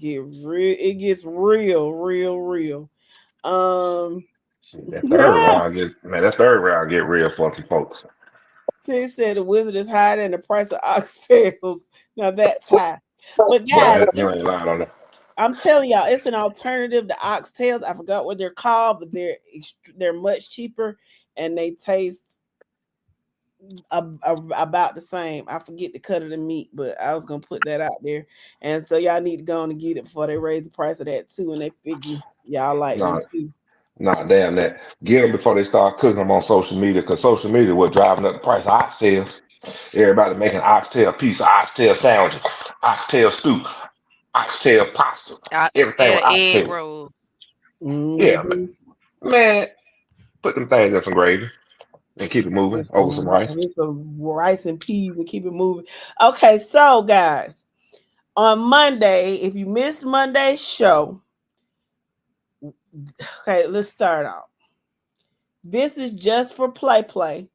It gets real. That third round get real for some folks. They said the Wizard is higher than the price of oxtails. Now that's high. But guys, you ain't lying on that. I'm telling y'all, it's an alternative to oxtails. I forgot what they're called, but they're much cheaper and they taste about the same. I forget the cut of the meat, but I was gonna put that out there. And so y'all need to go on and get it before they raise the price of that too. And they figure Y'all like them Nah, too. nah, damn that. Get them before they start cooking them on social media, because social media was driving up the price of oxtail. Everybody making oxtail pizza, oxtail sandwiches, oxtail stew, oxtail pasta, everything Oxtail with egg oxtail. roll. Yeah, man. Mm-hmm. Man, put them things in some gravy and keep it moving over some rice. With some rice and peas and keep it moving. Okay, so guys, on Monday, if you missed Monday's show, okay, let's start off. This is just for play,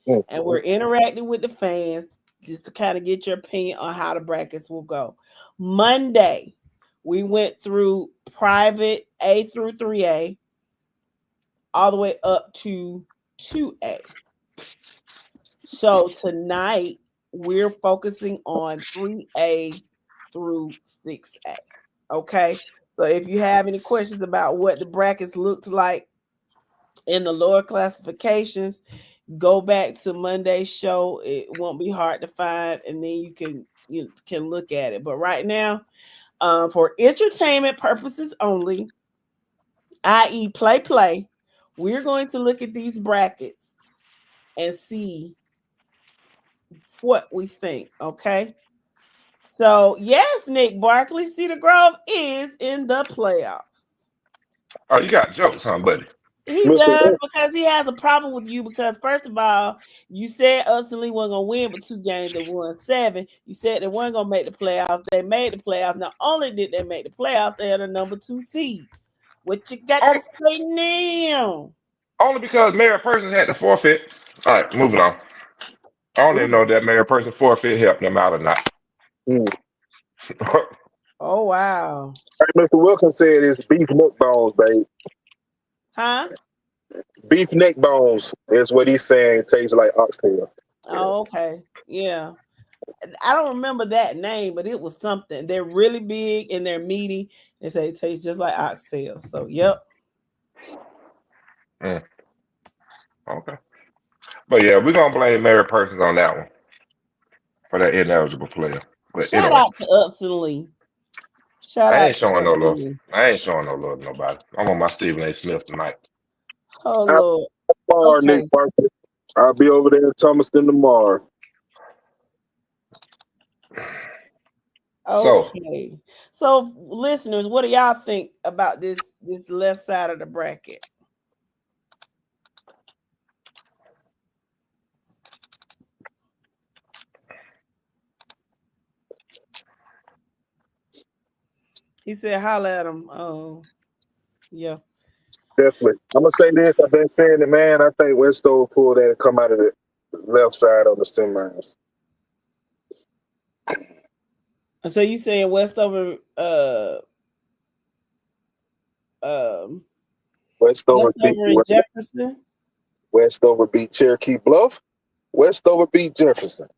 and we're interacting with the fans just to kind of get your opinion on how the brackets will go. Monday, we went through private A through 3A, all the way up to 2A. So tonight, we're focusing on 3A through 6A. Okay. So if you have any questions about what the brackets looked like in the lower classifications, go back to Monday's show. It won't be hard to find, and then you can look at it. But right now, for entertainment purposes only, i.e., play, we're going to look at these brackets and see what we think. Okay. So yes, Nick Barkley, Cedar Grove is in the playoffs. Oh, you got jokes, huh, buddy? He Mr. does Will, because he has a problem with you because first of all, you said us and Lee weren't gonna win but 2 games. They won 7. You said they weren't gonna make the playoffs. They made the playoffs. Not only did they make the playoffs, they had a number 2 seed. What you got to Only, say now? only because married person had to forfeit. All right, moving on. I don't even know if that married person forfeit helped them out or not. Oh wow. like Mr. Wilkins said, it's beef neck bones, babe. Huh? Beef neck bones is what he's saying. It tastes like oxtail. Oh, okay. Yeah. I don't remember that name, but it was something. They're really big and they're meaty. They say it tastes just like oxtail. So, yep. Mm, okay. But yeah, we're gonna blame married persons on that one for that ineligible player. But Shout anyway, out to Upson Lee. Shout I out ain't to showing no Upson love. Lee. I ain't showing no love to nobody. I'm on my Stephen A. Smith tonight. Oh, Lord. Tomorrow, Nick Okay. Barkley. I'll be over there in Thomaston tomorrow. So Okay. So, listeners, what do y'all think about this left side of the bracket? He said, holla at him. Oh, yeah. Definitely. I'm gonna say this. I've been saying it, man. I think Westover pulled that and come out of the left side on the semis. So you saying Westover Westover beat Westover and Jefferson? Westover beat Cherokee Bluff. Westover beat Jefferson.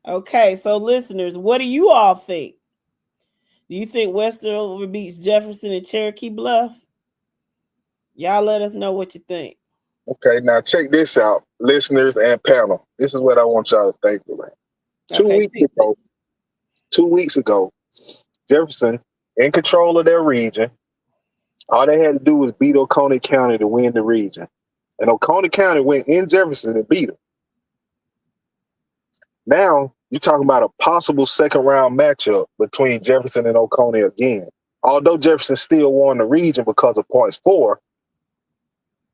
Okay, so listeners, what do you all think? Do you think Westover beats Jefferson and Cherokee Bluff? Y'all let us know what you think. Okay, now check this out, listeners and panel. This is what I want y'all to think about. Okay, 2 weeks ago, Jefferson in control of their region. All they had to do was beat Oconee County to win the region. And Oconee County went in Jefferson and beat them. Now, you're talking about a possible second round matchup between Jefferson and Oconee again. Although Jefferson still won the region because of points 4,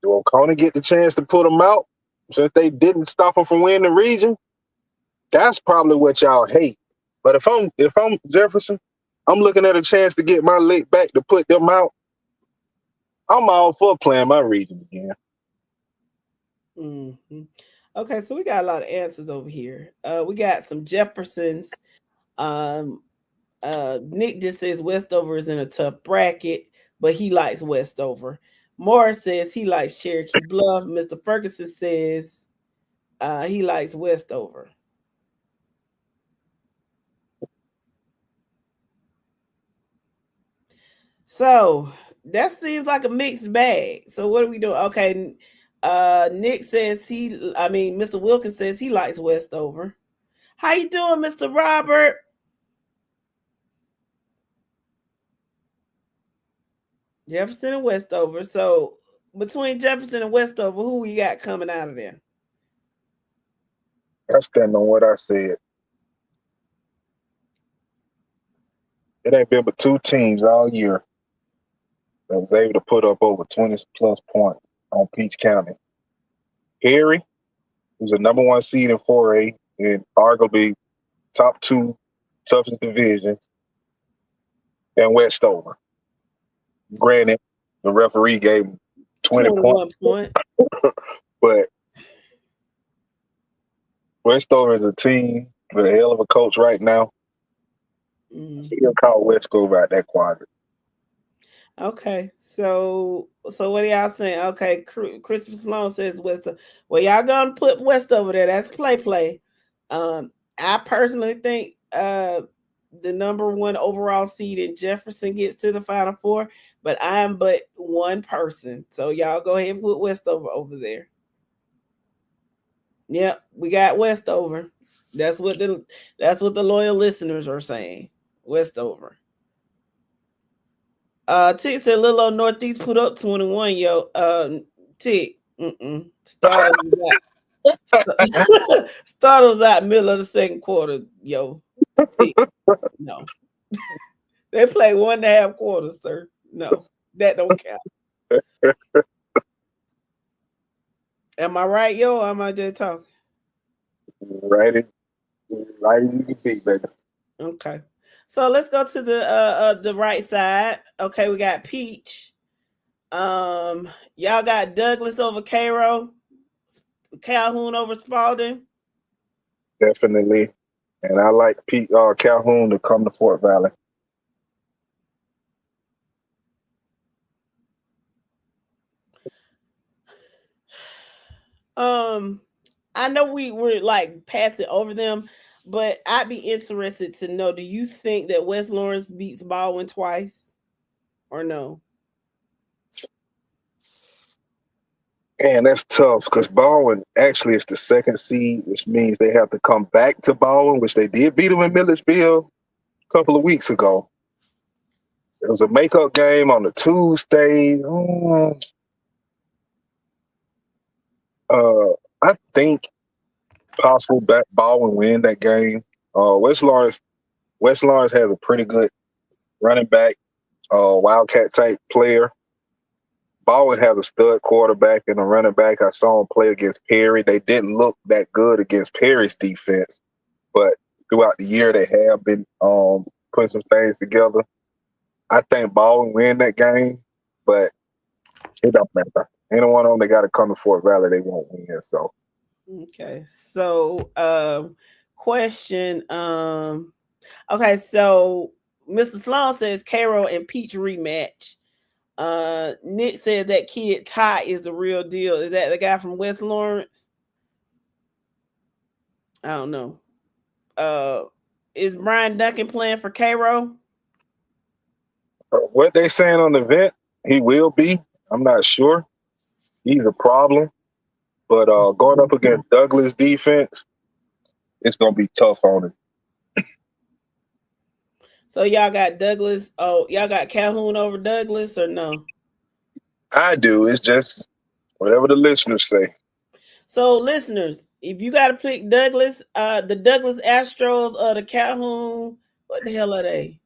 do Oconee get the chance to put them out since they didn't stop them from winning the region? That's probably what y'all hate. But if I'm Jefferson, I'm looking at a chance to get my lick back to put them out. I'm all for playing my region again. Mm-hmm. Okay, so we got a lot of answers over here. We got some Jeffersons. Nick just says Westover is in a tough bracket, but he likes Westover. Morris says he likes Cherokee Bluff. Mr. Ferguson says he likes Westover. So that seems like a mixed bag. So what are we doing? Okay, Nick says Mr. Wilkins says he likes Westover. How you doing, Mr. Robert? Jefferson and Westover. So between Jefferson and Westover, who we got coming out of there? I stand on what I said. It ain't been but two teams all year that was able to put up over 20 plus points on Peach County. Perry, who's the number one seed in 4A and arguably top two toughest divisions, and Westover. Granted, the referee gave him 21 points. But Westover is a team with a hell of a coach right now. He'll call Westover out that quadrant. Okay, so what are y'all saying? Okay, Christopher Sloan says Westover. Well, y'all gonna put Westover there. That's play. I personally think the number one overall seed in Jefferson gets to the Final Four, but I am but one person. So y'all go ahead and put Westover over there. Yep, we got Westover. That's what the loyal listeners are saying. Westover. Tick said Little Old Northeast put up 21, yo. Tick. Starters out middle of the second quarter, yo. Tick. No. They play 1.5 quarters, sir. No, that don't count. Am I right, yo, or am I just talking? Right as you can be, baby. Okay. So let's go to the right side. Okay, we got Peach. Y'all got Douglas over Cairo, Calhoun over Spalding. Definitely. And I like Calhoun to come to Fort Valley. I know we were like passing over them, but I'd be interested to know, do you think that West Lawrence beats Baldwin twice or no? And that's tough because Baldwin actually is the second seed, which means they have to come back to Baldwin, which they did beat them in Milledgeville a couple of weeks ago. It was a makeup game on the Tuesday. I think possible Baldwin win that game. West Lawrence has a pretty good running back, Wildcat type player. Baldwin has a stud quarterback and a running back. I saw him play against Perry. They didn't look that good against Perry's defense, but throughout the year they have been putting some things together. I think Baldwin win that game, but it don't matter. Any one of them, they got to come to Fort Valley. They won't win. So, okay. So, question. Okay. So, Mr. Sloan says Cairo and Peach rematch. Nick says that kid Ty is the real deal. Is that the guy from West Lawrence? I don't know. Is Brian Duncan playing for Cairo? What they saying on the event, he will be. I'm not sure. He's a problem. But going up against Douglas defense, it's going to be tough on him. So y'all got Douglas. Oh, y'all got Calhoun over Douglas or no? I do. It's just whatever the listeners say. So listeners, if you got to pick Douglas, the Douglas Astros or the Calhoun, what the hell are they?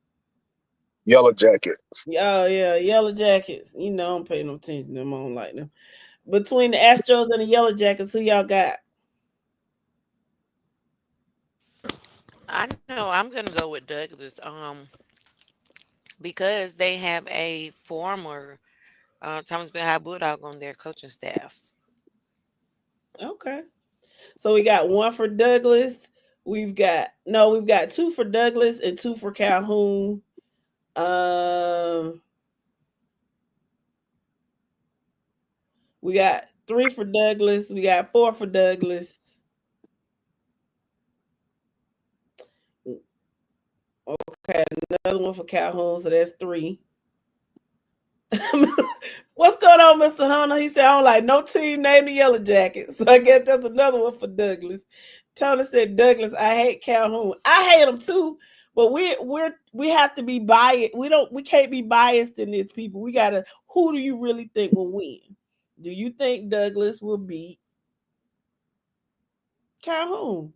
Yellow Jackets. Oh yeah, Yellow Jackets. You know, I'm paying no attention to them. I don't like them. Between the Astros and the Yellow Jackets, who y'all got? I know I'm gonna go with Douglas. Because they have a former Thomasville High Bulldog on their coaching staff. Okay. So we got one for Douglas. We've got two for Douglas and two for Calhoun. We got 3 for Douglas. We got 4 for Douglas. Okay, another one for Calhoun. So that's 3. What's going on, Mr. Hunter? He said, I don't like no team named the Yellow Jackets. So I guess that's another one for Douglas. Tony said, Douglas, I hate Calhoun. I hate him too, But we have to be biased. We can't be biased in this, people. We gotta. Who do you really think will win? Do you think Douglas will beat Calhoun?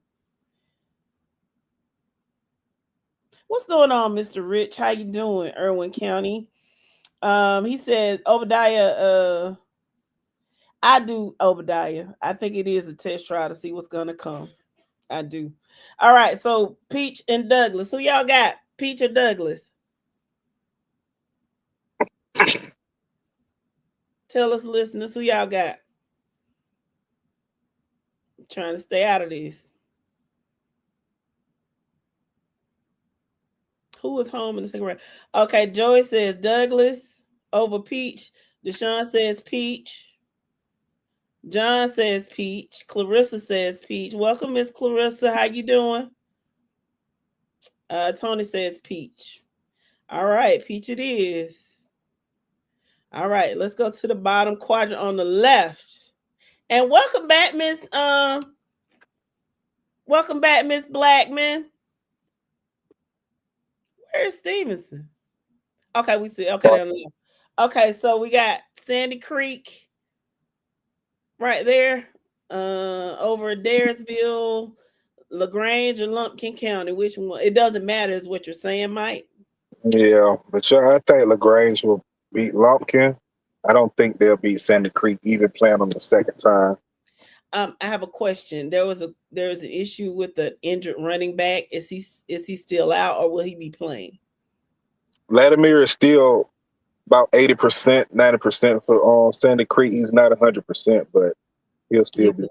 What's going on, Mr. Rich? How you doing, Irwin County? He says Obadiah. I do, Obadiah. I think it is a test trial to see what's gonna come. I do. All right, so Peach and Douglas. Who y'all got? Peach or Douglas? Tell us, listeners, who y'all got? I'm trying to stay out of this. Who is home in the second round? Okay, Joey says Douglas over Peach. Deshaun says Peach. John says Peach. Clarissa says Peach. Welcome, Miss Clarissa. How you doing? Tony says Peach. All right, Peach it is. All right, let's go to the bottom quadrant on the left. And welcome back, Miss Blackman. Where's Stevenson? Okay, we see. Okay, down the left. Okay, so we got Sandy Creek right there, over Daresville, LaGrange, or Lumpkin County. Which one? It doesn't matter, is what you're saying, Mike. Yeah, but I think LaGrange will beat Lumpkin. I don't think they'll beat Sandy Creek even playing them the second time. I have a question. There was an issue with the injured running back. Is he still out, or will he be playing? Latimer is still about 80%, 90% for Sandy Creek. He's not 100%, but he'll still be.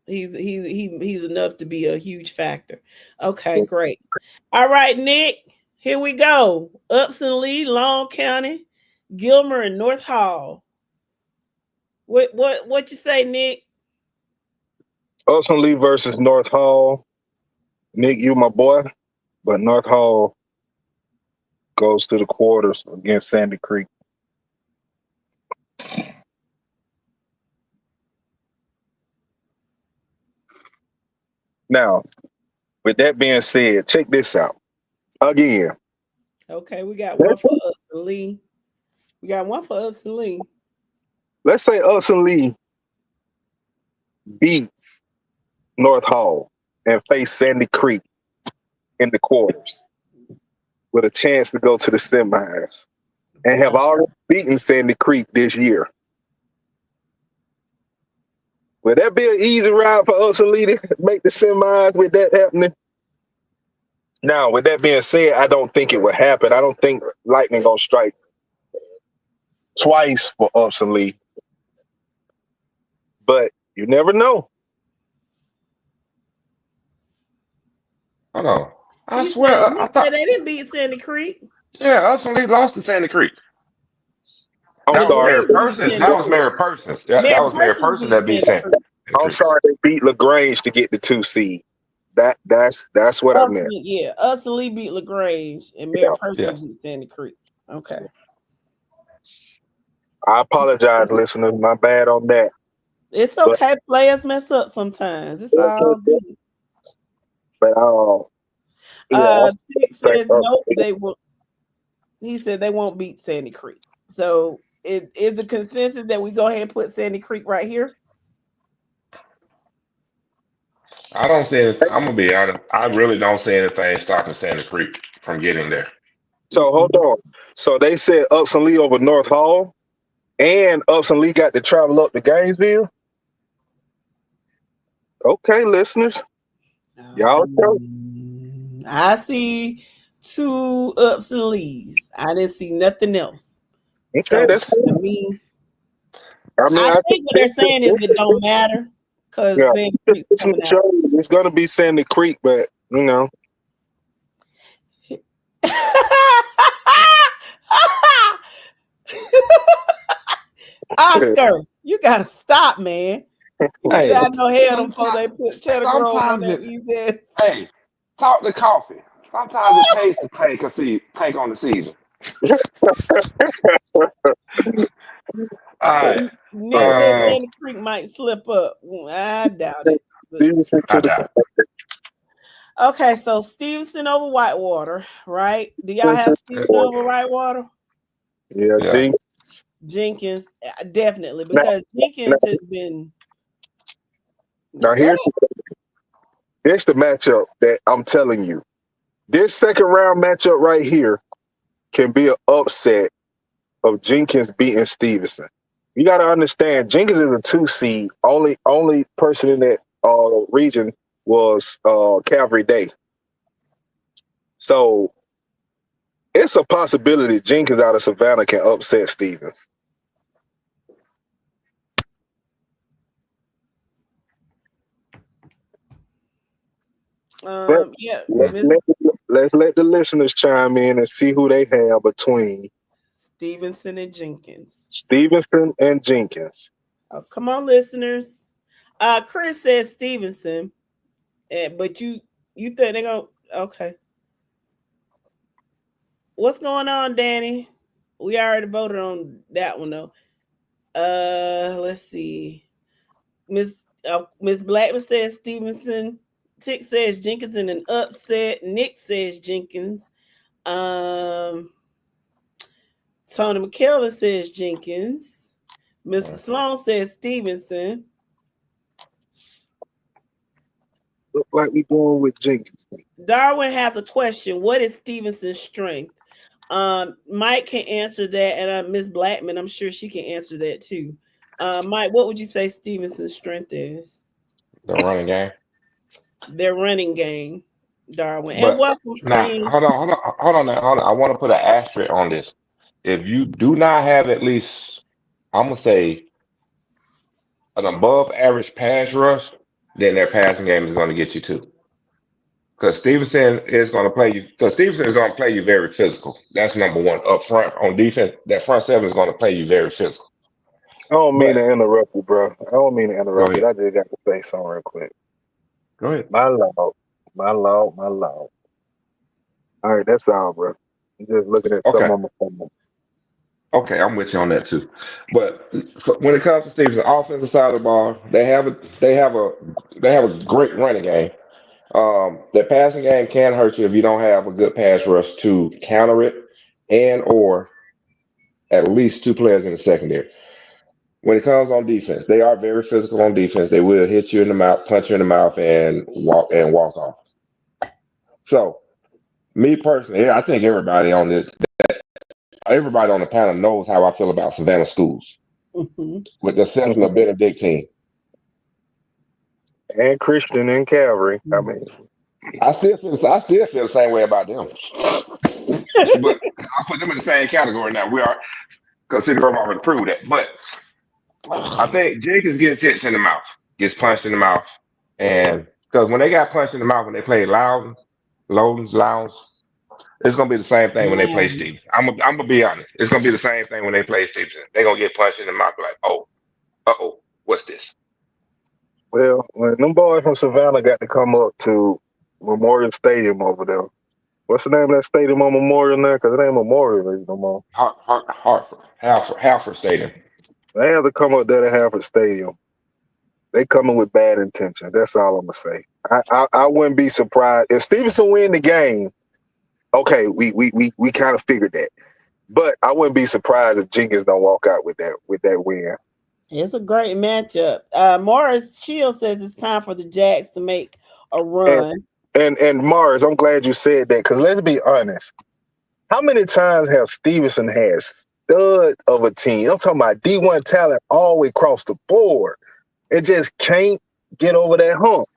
He's enough to be a huge factor. Okay, great. All right, Nick. Here we go. Upson Lee, Long County, Gilmer, and North Hall. What you say, Nick? Upson Lee versus North Hall. Nick, you my boy, but North Hall goes to the quarters against Sandy Creek. Now, with that being said, check this out. Again. Okay, we got one for Upson Lee. Let's say Upson Lee beats North Hall and face Sandy Creek in the quarters with a chance to go to the semis and have already beaten Sandy Creek this year. Would that be an easy ride for Upson Lee to make the semis with that happening? Now, with that being said, I don't think it would happen. I don't think lightning gonna strike twice for Upson Lee. But you never know. Hold on. I swear, I thought they didn't beat Sandy Creek. Yeah, Upson Lee lost to Sandy Creek. I'm sorry. That was Mary Persons. Yeah, that was Mary Persons that beat Sandy Creek. I'm sorry, they beat LaGrange to get the 2 seed. That's what I meant. Yeah, Upson Lee beat LaGrange and Mary Persons beat Sandy Creek. Okay. I apologize, listeners. My bad on that. It's okay. Players mess up sometimes. It's all good. But Tick says nope, they will. He said they won't beat Sandy Creek. So is the consensus that we go ahead and put Sandy Creek right here? I don't see it. I'm gonna be honest. I really don't see anything stopping Sandy Creek from getting there. So hold on. So they said Upson Lee over North Hall, and Upson Lee got to travel up to Gainesville. Okay, listeners. Y'all know. I see 2 Upson Lees. I didn't see nothing else. Okay, so, that's cool. I think what they're saying is it don't matter because Sandy Creek's coming out. It's going to be Sandy Creek, but you know. Oscar, you gotta stop, man. Hey, I know hell before they put cheddar grove on that easy. Hey, talk to coffee. Sometimes it takes to take on the season. All right. Nick said Sandy Creek might slip up. I doubt it. Okay, so Stevenson over Whitewater, right? Do y'all have Stevenson over Whitewater? Yeah, Yeah. Jenkins, definitely, because Jenkins has been. Now here's the matchup that I'm telling you. This second round matchup right here can be an upset of Jenkins beating Stevenson. You got to understand, Jenkins is a 2 seed. Only person in that region was Calvary Day. So it's a possibility Jenkins out of Savannah can upset Stevens. Yeah. Let's let the listeners chime in and see who they have between Stevenson and Jenkins. Stevenson and Jenkins. Oh, come on, listeners. Chris says Stevenson, but you think they're gonna okay. What's going on, Danny? We already voted on that one though. Let's see. Miss Blackman says Stevenson. Tick says Jenkins in an upset. Nick says Jenkins. Tony McKelvin says Jenkins. Mr. Sloan says Stevenson. Look like we going with Jenkins. Darwin has a question. What is Stevenson's strength? Mike can answer that, and Miss Blackman, I'm sure she can answer that too. Mike, what would you say Stevenson's strength is? The running game. Their running game, Darwin. But and welcome, now, friend. hold on. I want to put an asterisk on this. If you do not have at least, I'm gonna say, an above average pass rush, then their passing game is going to get you too. Because Stevenson is going to play you. Because Stevenson is going to play you very physical. That's number one up front on defense. That front seven is going to play you very physical. I don't mean to interrupt you, bro. I don't mean to interrupt you. ahead. I just got to say something real quick. Go ahead. My lord. All right, that's all, bro. I'm just looking at Okay. some of my phone. Okay, I'm with you on that too. But when it comes to Stevenson, offensive side of the ball, they have a great running game. Their passing game can hurt you if you don't have a good pass rush to counter it, and or at least two players in the secondary. When it comes on defense, they are very physical on defense. They will hit you in the mouth, punch you in the mouth, and walk off. So, me personally, I think everybody on the panel knows how I feel about Savannah schools, with the exception of Benedictine. And Christian and Calvary. I mean, I still feel the same way about them. But I put them in the same category now. We are considering already to prove that. But I think Jenkins gets hits in the mouth, gets punched in the mouth. And because when they got punched in the mouth when they played Loudons, it's gonna be the same thing when they play Stevenson. I'm gonna be honest. It's gonna be the same thing when they play Stevenson. They're gonna get punched in the mouth, like, what's this? well, when them boys from Savannah got to come up to Memorial Stadium over there, what's the name of that stadium on Memorial now? Because it ain't Memorial no more. Halford Stadium. They have to come up there to Halford Stadium. They coming with bad intentions. That's all I'm gonna say. I wouldn't be surprised if Stevenson win the game. Okay, we kind of figured that, but I wouldn't be surprised if Jenkins don't walk out with that win. It's a great matchup. Morris Shield says it's time for the Jags to make a run. And Morris, I'm glad you said that, because let's be honest. How many times have Stevenson had stud of a team? I'm talking about D1 talent all the way across the board. It just can't get over that hump.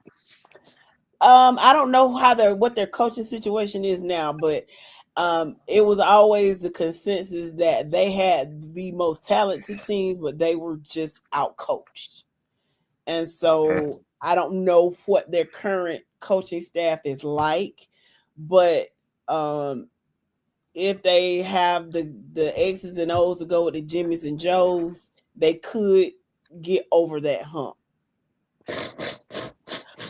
I don't know what their coaching situation is now, but it was always the consensus that they had the most talented teams, but they were just outcoached. And so I don't know what their current coaching staff is like, but if they have the X's and O's to go with the Jimmys and Joes, they could get over that hump.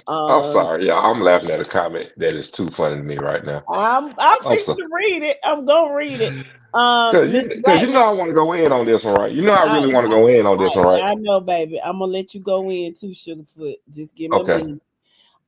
I'm sorry, y'all. I'm laughing at a comment that is too funny to me right now. I'm fixing to read it. I'm gonna read it. Because you know I want to go in on this one, right? You know I really want to go in on this one, right? I know, baby. I'm gonna let you go in too, Sugarfoot. Just give me a minute.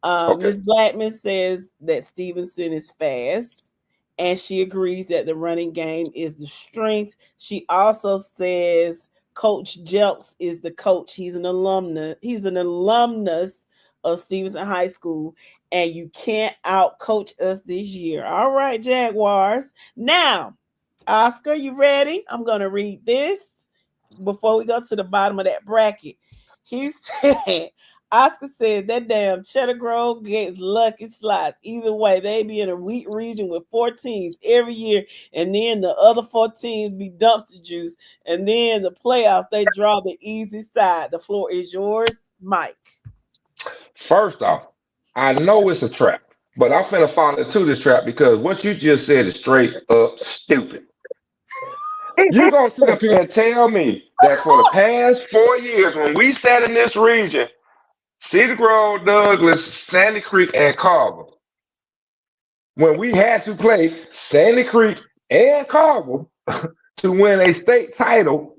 Okay. Ms. Blackman says that Stevenson is fast, and she agrees that the running game is the strength. She also says Coach Jelks is the coach. He's an alumnus. He's an alumnus of Stevenson High School, and you can't out coach us this year. All right, Jaguars. Now, Oscar, you ready? I'm gonna read this before we go to the bottom of that bracket. He said, Oscar said that damn Cheddar Grove gets lucky slots. Either way, they be in a wheat region with 4 teams every year, and then the other 4 teams be dumpster juice. And then the playoffs, they draw the easy side. The floor is yours, Mike. First off, I know it's a trap, but I'm finna fall into this trap because what you just said is straight up stupid. You gonna sit up here and tell me that for the past 4 years, when we sat in this region, Cedar Grove, Douglas, Sandy Creek, and Carver, when we had to play Sandy Creek and Carver to win a state title,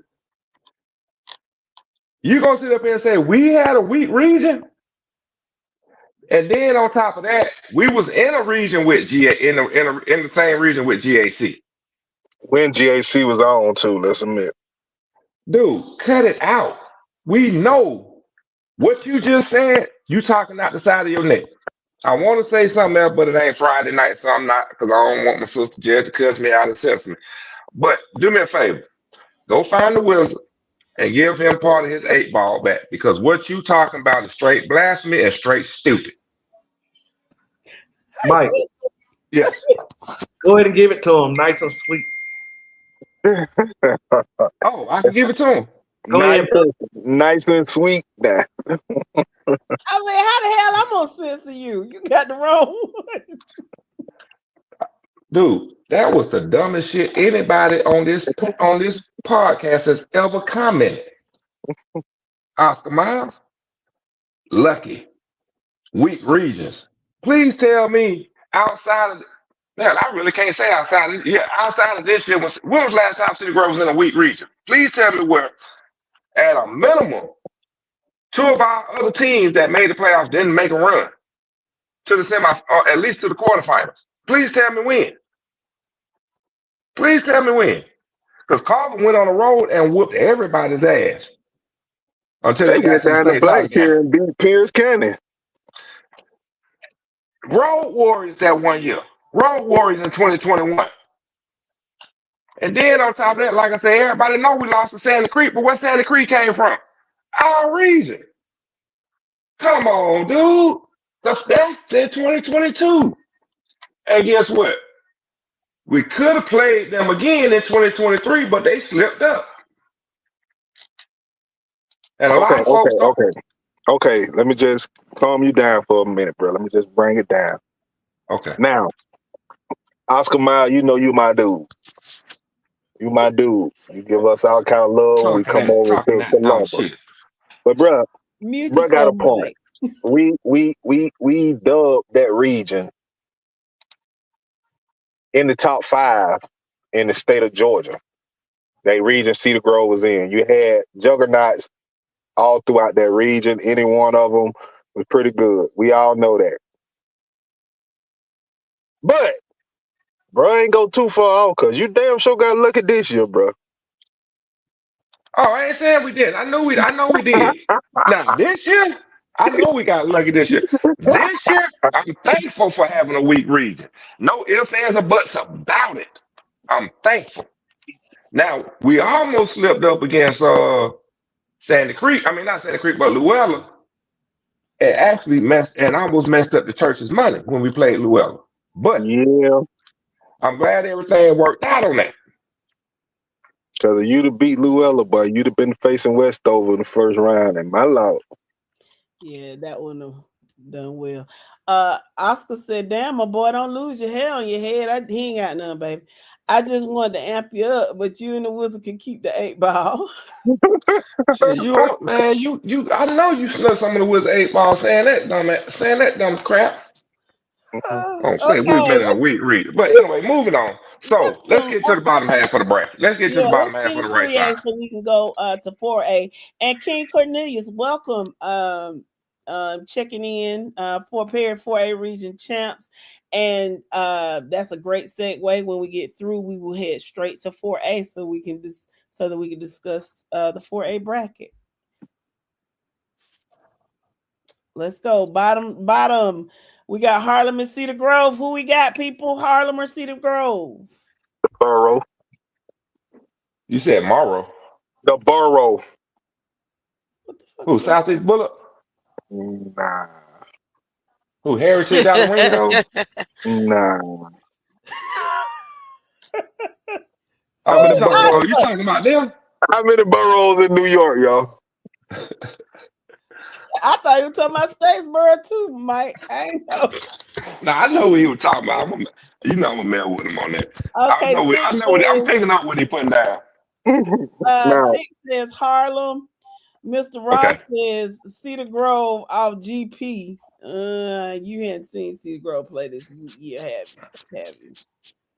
you gonna sit up here and say we had a weak region? And then on top of that, we was in a region with in the same region with GAC. When GAC was on too, let's admit. Dude, cut it out. We know what you just said. You talking out the side of your neck. I want to say something else, but it ain't Friday night, so I'm not, because I don't want my sister Jed to cuss me out and censor me. But do me a favor. Go find the wizard and give him part of his 8-ball back, because what you talking about is straight blasphemy and straight stupid. Mike, Yes. go ahead and give it to him, nice and sweet. Oh, I can give it to him. Go ahead. Nice and sweet. Nah. I mean, how the hell I'm gonna censor you? You got the wrong one. Dude, that was the dumbest shit anybody on this podcast has ever commented. Oscar Miles, lucky, weak regions. Please tell me outside of man, I really can't say outside of this year. When was last time City Grove was in a weak region? Please tell me where, at a minimum, 2 of our other teams that made the playoffs didn't make a run to the semi, or at least to the quarterfinals. Please tell me when. Please tell me when. Because Carver went on the road and whooped everybody's ass until they got to the down the state blacks title game. here and beat Pierce County. Road Warriors that 1 year. Road Warriors in 2021. And then on top of that, like I said, everybody know we lost to Sandy Creek, but where Sandy Creek came from? Our region. Come on, dude. That's in 2022. And guess what? We could have played them again in 2023, but they slipped up. And a lot of folks Okay, let me just calm you down for a minute, bro. Let me just bring it down. Okay. Now, Oscar Miles, you know you my dude. You my dude. You give us all kind of love. We come over to lumber. But bro got a point. We dubbed that region in the top 5 in the state of Georgia. That region Cedar Grove was in. You had juggernauts all throughout that region. Any one of them was pretty good. We all know that. But bro, ain't go too far off because you damn sure got lucky this year, bro. Oh, I ain't saying we did. I know we did. Now this year, I know we got lucky this year. This year, I'm thankful for having a weak region. No ifs, ands, or buts about it. I'm thankful. Now we almost slipped up against Sandy Creek. I mean, not Sandy Creek, but Luella. And actually almost messed up the church's money when we played Luella. But yeah, I'm glad everything worked out on that. Because if you'd have beat Luella, boy, you'd have been facing Westover in the first round. And my lord. Yeah, that wouldn't have done well. Oscar said, damn, my boy, don't lose your hair on your head. He ain't got none, baby. I just wanted to amp you up, but you and the wizard can keep the 8-ball. I know you snuck some of the wizard 8-ball saying that dumb crap. We was in a weak reader. But anyway, moving on. So let's get to the bottom half of the bracket. Let's get to the bottom half of the right side. So we can go to 4A. And King Cornelius, welcome. checking in for paired 4A region champs. And that's a great segue. When we get through, we will head straight to 4A so we can discuss the 4A bracket. Let's go. Bottom. We got Harlem and Cedar Grove. Who we got, people? Harlem or Cedar Grove? The Borough. You said Morrow. The Borough. Who, Southeast Bullock? Nah. Who, Heritage out of Ringo? Nah. You talking about them? How many boroughs in New York, y'all? I thought you were talking about Statesboro too, Mike. I ain't know. Nah, I know what he was talking about. I'm a mail with him on that. Okay, I know what I'm picking up what he putting down. Tick says Harlem. Mr. Ross says Cedar Grove off GP. You hadn't seen Cedar Grove play this year, have you?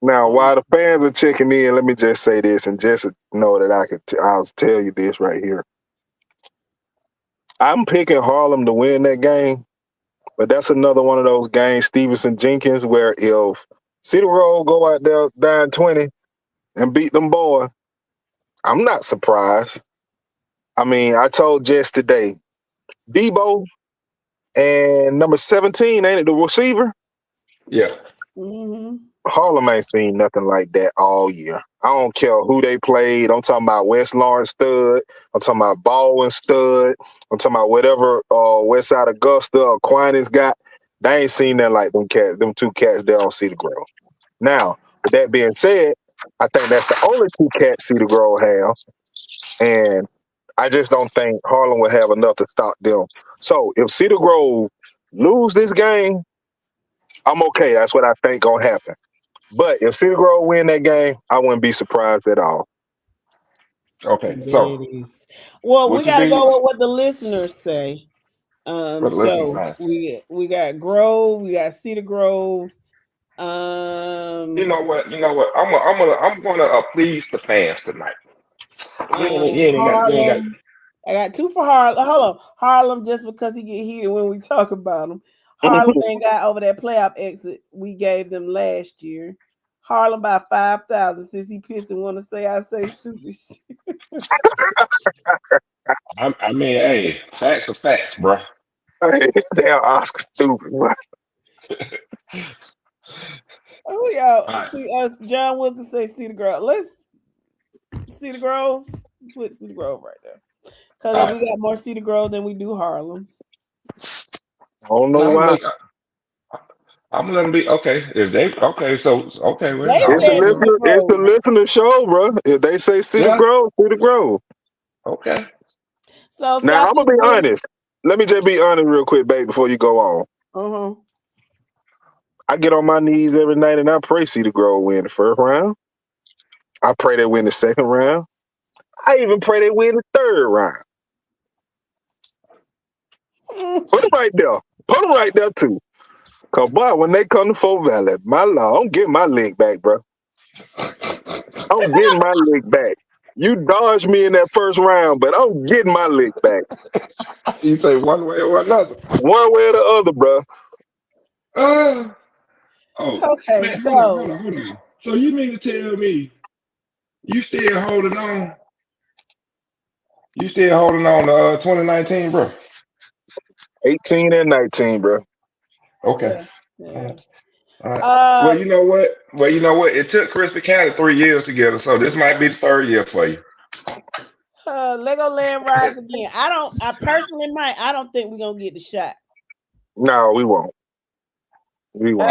Now, while the fans are checking in, let me just say this, and just know that I'll tell you this right here. I'm picking Harlem to win that game, but that's another one of those games, Stevenson Jenkins, where if Cedar Grove go out there down 20 and beat them boys, I'm not surprised. I mean, I told Jess today, Debo and number 17, ain't it, the receiver? Yeah. Mm-hmm. Harlem ain't seen nothing like that all year. I don't care who they played. I'm talking about West Lawrence stud. I'm talking about Baldwin stud. I'm talking about whatever West Side Augusta or Aquinas got. They ain't seen that like them two cats there on Cedar Grove. Now, with that being said, I think that's the only two cats Cedar Grove have. And I just don't think Harlem will have enough to stop them. So if Cedar Grove lose this game, I'm okay. That's what I think gonna happen. But if Cedar Grove win that game, I wouldn't be surprised at all. Okay, so well, we gotta go with what the listeners say. So we got Grove, we got Cedar Grove. You know what? I'm gonna please the fans tonight. Harlem. I got two for Harlem. Hold on, Harlem, just because he get heated when we talk about him. Harlem ain't got over that playoff exit we gave them last year. Harlem by 5,000 since he pissed and want to say I say stupid shit. I mean, hey, facts are facts, bro. Hey, damn Oscar stupid, bro. Oh, y'all see us. John Wilkins say Cedar Grove. Let's Cedar Grove. Put Cedar Grove right there. Because we got more Cedar Grove than we do Harlem. I don't know why. I'm gonna let them be okay. If they okay, so okay. Well, it's the listener show, bro. If they say Cedar Grove, Cedar Grove. Okay. So now I'm gonna be honest. Let me just be honest real quick, babe, before you go on. I get on my knees every night and I pray Cedar Grove win the first round. I pray they win the second round. I even pray they win the third round. Put them right there. Put them right there too. Cause boy, when they come to Fort Valley, my law, I'm getting my leg back, bro. I'm getting my leg back. You dodged me in that first round, but I'm getting my leg back. You say one way or another. One way or the other, bro. Okay, man, hold on. So you mean to tell me you still holding on? You still holding on to 2019, bro? 18 and 19, bro. Okay. Yeah. All right. Well, you know what? It took Crispy County 3 years to get it, so this might be the third year for you. Legoland rise again. I personally I don't think we're gonna get the shot. No, we won't. We won't.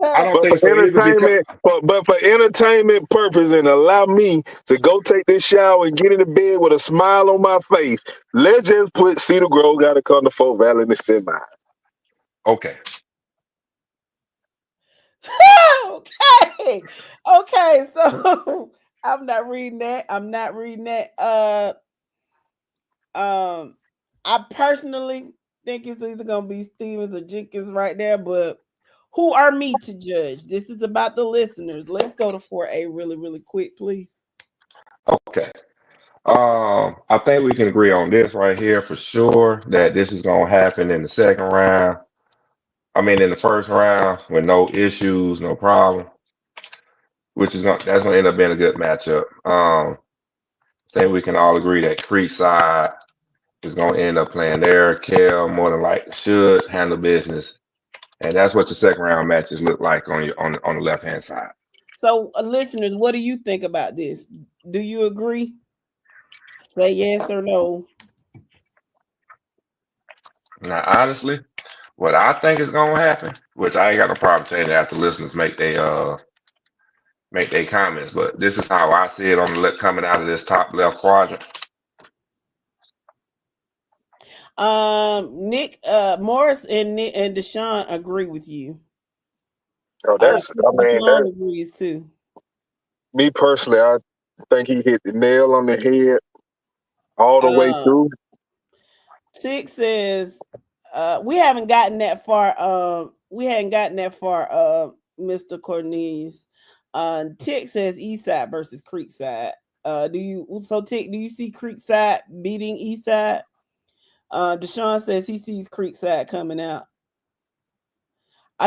I don't think for so entertainment, but for entertainment purpose, and allow me to go take this shower and get into bed with a smile on my face. Let's just put Cedar Grove got to come to Fort Valley in the semi. Okay. Okay. So I'm not reading that. I personally think it's either gonna be Stevens or Jenkins right there, but who are me to judge? This is about the listeners. Let's go to 4A really, really quick, please. Okay. I think we can agree on this right here for sure that this is gonna happen in the second round. I mean, in the first round with no issues, no problem, which is gonna that's gonna end up being a good matchup. I think we can all agree that Creekside is gonna end up playing there. Kel more than likely should handle business, and that's what the second round matches look like on your on the left hand side. So, listeners, what do you think about this? Do you agree? Say yes or no. Now, honestly, what I think is gonna happen, which I ain't got no problem saying that after listeners make their comments, but this is how I see it on the coming out of this top left quadrant. Nick, Morris and Nick and Deshaun agree with you. Oh, Deshaun agrees too. Me personally, I think he hit the nail on the head all the way through. Tick says, we haven't gotten that far. Mr. Cornelius. Tick says Eastside versus Creekside. Tick, do you see Creekside beating Eastside? Deshaun says he sees Creekside coming out.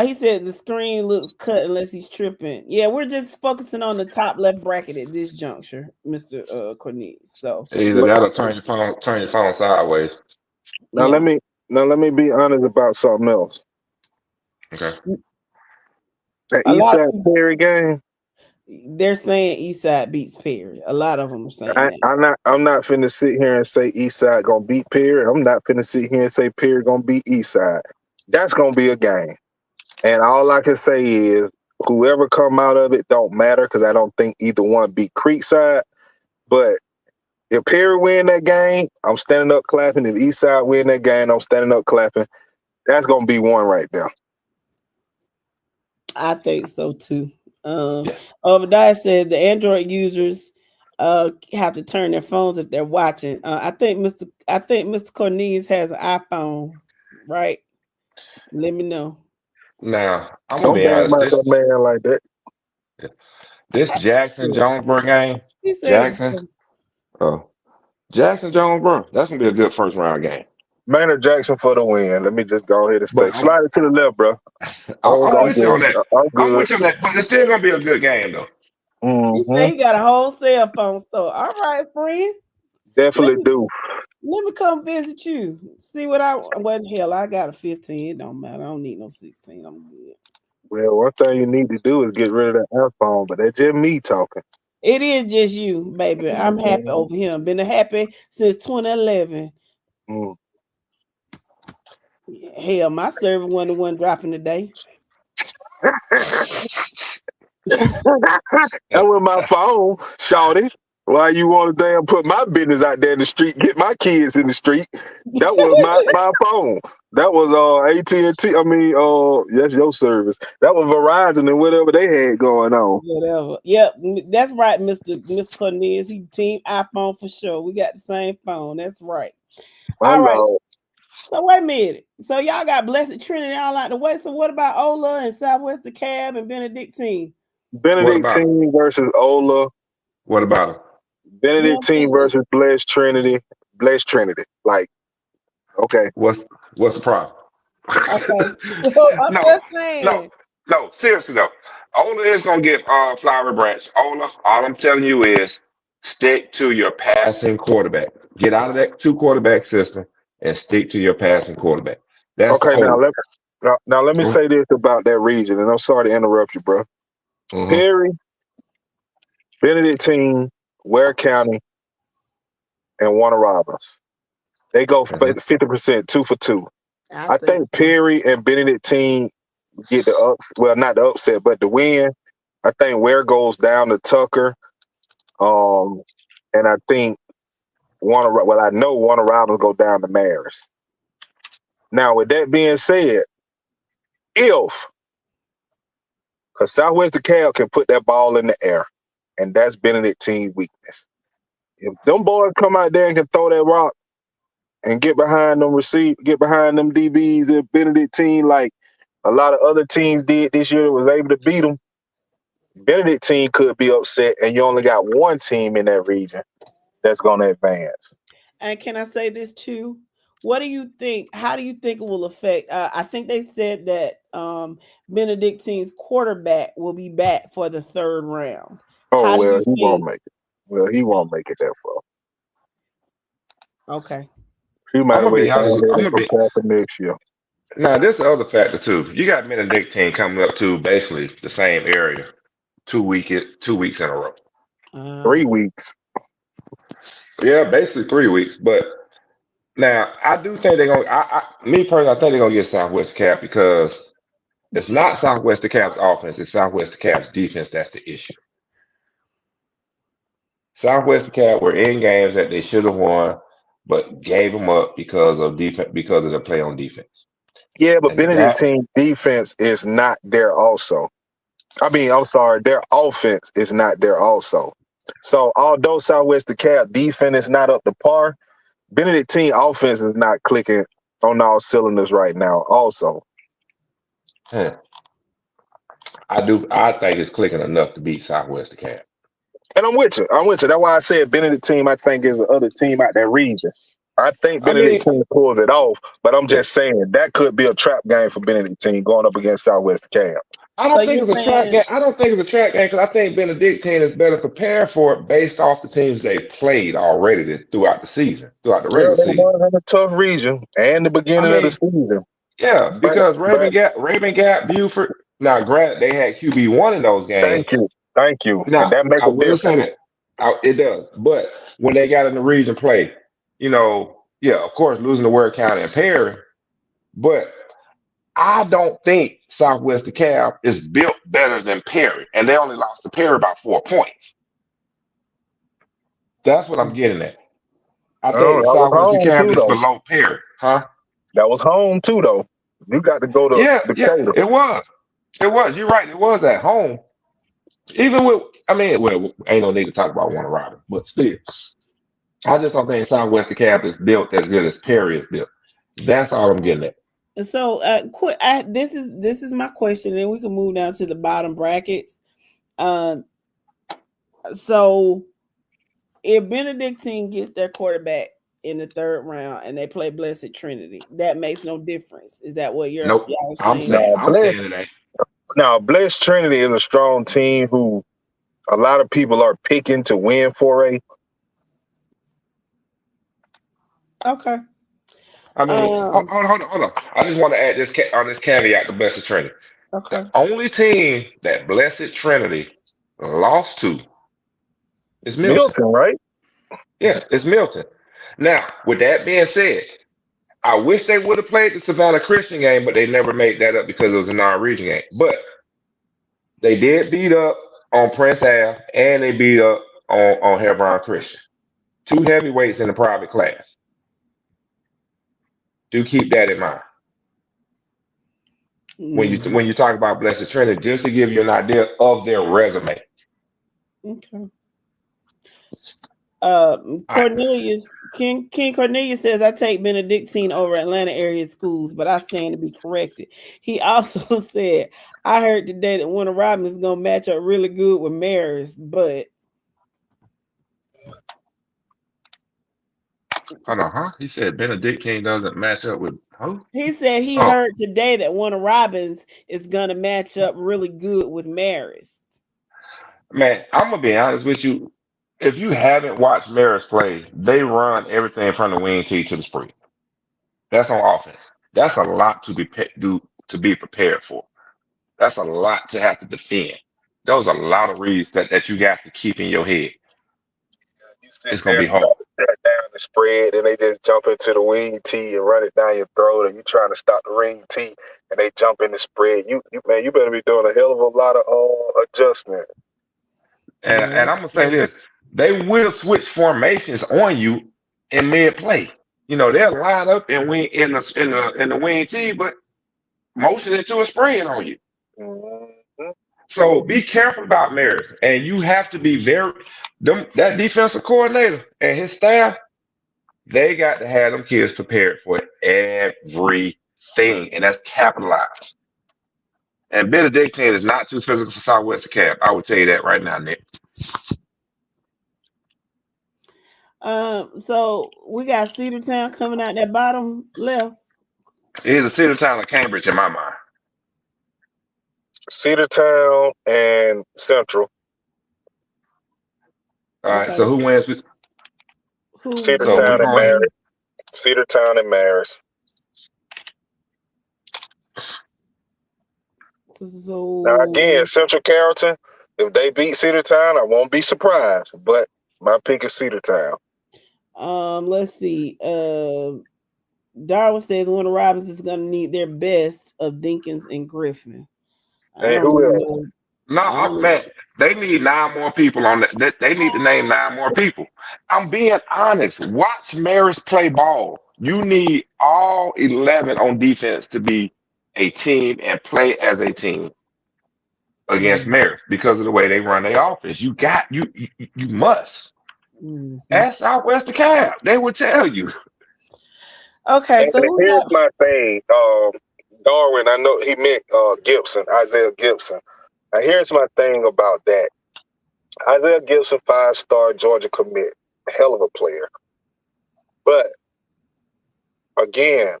He said the screen looks cut unless he's tripping. Yeah, we're just focusing on the top left bracket at this juncture, Mr. Cornelius. So either that or turn your phone sideways. Now let me be honest about something else. Okay. That Eastside Perry game. They're saying Eastside beats Perry. A lot of them are saying that. I'm not finna sit here and say Eastside gonna beat Perry. I'm not finna sit here and say Perry gonna beat Eastside. That's gonna be a game. And all I can say is whoever come out of it don't matter because I don't think either one beat Creekside. But if Perry win that game, I'm standing up clapping. If Eastside win that game, I'm standing up clapping. That's gonna be one right there. I think so too. Obadiah said the Android users have to turn their phones if they're watching. I think Mr. Cornelius has an iPhone, right? Let me know. Now, I'm gonna be honest. Don't that man like that. This Jackson Jonesboro game, Jackson Jonesboro, that's gonna be a good first round game. Maynard Jackson for the win. Let me just go ahead and say, slide it to the left, bro. I'm with you on that. I'm with you on that, but it's still gonna be a good game though. He said he got a whole cell phone store. All right, friend. Definitely do. Let me come visit you. See what hell, I got a 15. It don't matter. I don't need no 16. I'm good. Well, one thing you need to do is get rid of that iPhone, but that's just me talking. It is just you, baby. I'm happy over here. Been happy since 2011. Hell, my server wasn't the one dropping today. That was my phone, shawty. Why you want to damn put my business out there in the street, get my kids in the street? That was my phone. That was AT&T. I mean, that's your service. That was Verizon and whatever they had going on. Whatever. Yep, that's right, Mr. Cornelius. He team iPhone for sure. We got the same phone. That's right. All right. So wait a minute. So y'all got Blessed Trinity all out the way. So what about Ola and Southwest DeKalb and Benedictine? Benedictine versus Ola. What about him? Benedictine versus Blessed Trinity. Blessed Trinity. Like, okay. What's the problem? Okay. I'm just saying. No, seriously though. Ola is gonna get Flowery Branch. Ola, all I'm telling you is stick to your passing quarterback. Get out of that 2-quarterback system and stick to your passing quarterback. That's okay. Now let me say this about that region, and I'm sorry to interrupt you, bro. Perry, Benedictine, Ware County, and Warner Robins. They go 50%, 2 for 2. I think Perry and Benedictine get the not the upset, but the win. I think Ware goes down to Tucker. And I think I know Warner Robins go down to Marist. Now, with that being said, because Southwest DeKalb can put that ball in the air, and that's Benedictine's weakness. If them boys come out there and can throw that rock and get behind them DBs and Benedictine like a lot of other teams did this year that was able to beat them, Benedictine could be upset, and you only got one team in that region that's going to advance. And can I say this too? What do you think? How do you think it will affect? I think they said that Benedictine's quarterback will be back for the third round. Oh, How do well, you he won't think? make it. Well, he won't make it that far. Okay. He might I'm have gonna be waited honest. down there I'm and gonna be prepare for next year. now. This is the other factor too. You got Benedictine coming up to basically the same area, 2 weeks in a row. 3 weeks. Yeah, basically 3 weeks. But now I do think they're gonna. Me personally, I think they're gonna get Southwest Cap because it's not Southwest Cap's offense. It's Southwest Cap's defense that's the issue. Southwest Cap were in games that they should have won, but gave them up because of defense because of the play on defense. Yeah, but And that Benedictine defense is not there also. I mean, I'm sorry, their offense is not there also. So although Southwest DeKalb defense is not up to par, Benedictine offense is not clicking on all cylinders right now also. hmm, I think it's clicking enough to beat Southwest Cap. And I'm with you. That's why I said Benedictine, I think, is the other team out that region. I think I mean, Benedictine pulls it off, but I'm yeah. just saying that could be a trap game for Benedictine going up against Southwest DeKalb. I So don't think you're it's a trap game. saying I don't think it's a trap game because I think Benedictine is better prepared for it based off the teams they played already throughout the season, throughout the Well, regular they season. won in a tough region and the I beginning of the mean, season. yeah, But because Raven Gap, Buford. Now, granted, they had QB1 in those games. thank you. And Now, that make I a will say difference. that it does. But when they got in the region play, yeah, of course, losing to Ware County and Perry, but I don't think Southwest DeKalb is built better than Perry, and they only lost to Perry by 4 points. That's what I'm getting at. I Oh, think that was Southwest home DeKalb too, is though. below Perry, huh? That was home too, though. You got to go to Yeah, Decatur. it was. It was. You're right. It was at home. Even with, I mean, well, ain't no need to talk about Warner Robin, but still, I just don't think Southwest DeKalb is built as good as Perry is built. That's all I'm getting at. so. This is my question, and we can move down to the bottom brackets. So if Benedictine gets their quarterback in the third round and they play Blessed Trinity, that makes no difference. Is that what y'all Nope. are I'm saying? saying, Now, I'm saying it ain't. Blessed Trinity is a strong team who a lot of people are picking to win 4A. Okay. I mean, hold on. I just want to add this on this caveat to Blessed Trinity. Okay. The only team that Blessed Trinity lost to is Milton. Milton, right? Yes, it's Milton. Now, with that being said, I wish they would have played the Savannah Christian game, but they never made that up because it was a non-region game. But they did beat up on Prince Ave and they beat up on Hebron Christian. Two heavyweights in the private class. Do keep that in mind. When you talk about Blessed Trinity, just to give you an idea of their resume. Okay. Cornelius King Cornelius says I take Benedictine over Atlanta area schools, but I stand to be corrected. He also said I heard today that Warner Robin is gonna match up really good with Marist, but Hold on, huh? He said Benedictine doesn't match up with who? he said he heard today that Warner Robins is gonna match up really good with Marist. Man, I'm gonna be honest with you. If you haven't watched Marist play, they run everything from the wing tee to the spree. That's on offense. That's a lot to be prepared for. That's a lot to have to defend. Those are a lot of reads that you got to keep in your head. You sit It's gonna there be hard. down the spread, and they just jump into the wing tee and run it down your throat, and you trying to stop the ring tee, and they jump in the spread. You better be doing a hell of a lot of adjustment. And I'm gonna say this: they will switch formations on you in mid play. They'll line up and win in the wing tee, but motion into a spread on you. Mm-hmm. So be careful about Marist, and you have to be that defensive coordinator and his staff. They got to have them kids prepared for everything, and that's capitalized. And Benedictine is not too physical for Southwest Cap. I would tell you that right now, Nick. So we got Cedartown coming out that bottom left. He's a Cedartown of Cambridge in my mind. Cedartown and Central. All right, Okay. so who wins? So Cedartown and Marist. Cedartown and Marist. So now again, Central Carrollton, if they beat Cedartown, I won't be surprised. But my pick is Cedartown. Let's see. Darwin says Warner Robins is going to need their best of Dinkins and Griffin. And who else? No, man, they need 9 more people on that. They need to name 9 more people. I'm being honest. Watch Marist play ball. You need all 11 on defense to be a team and play as a team against Marist because of the way they run their offense. You must. Ask Southwest DeKalb. They will tell you. Okay, so here's my thing. Darwin, I know he meant Gibson, Isaiah Gibson. Now here's my thing about that. Isaiah Gibson, 5-star Georgia commit, hell of a player. But again,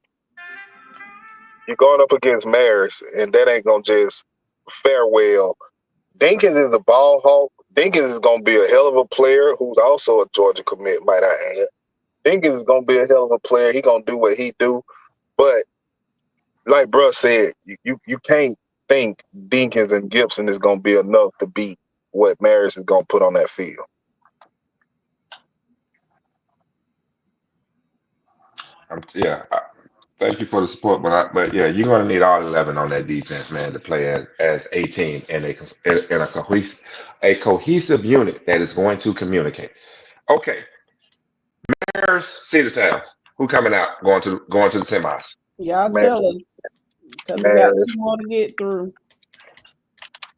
you're going up against Marist, and that ain't gonna just fare well. Dinkins is a ball hawk. Dinkins is gonna be a hell of a player who's also a Georgia commit, might I add. Dinkins is gonna be a hell of a player. He gonna do what he do. But like bruh said, you can't think Dinkins and Gibson is gonna be enough to beat what Marist is gonna put on that field. Thank you for the support, but yeah, you're gonna need all 11 on that defense, man, to play as a team and a cohesive unit that is going to communicate. Okay, Marist, Cedartown, who coming out going to the semis? Y'all tell us, because we got 2 more to get through.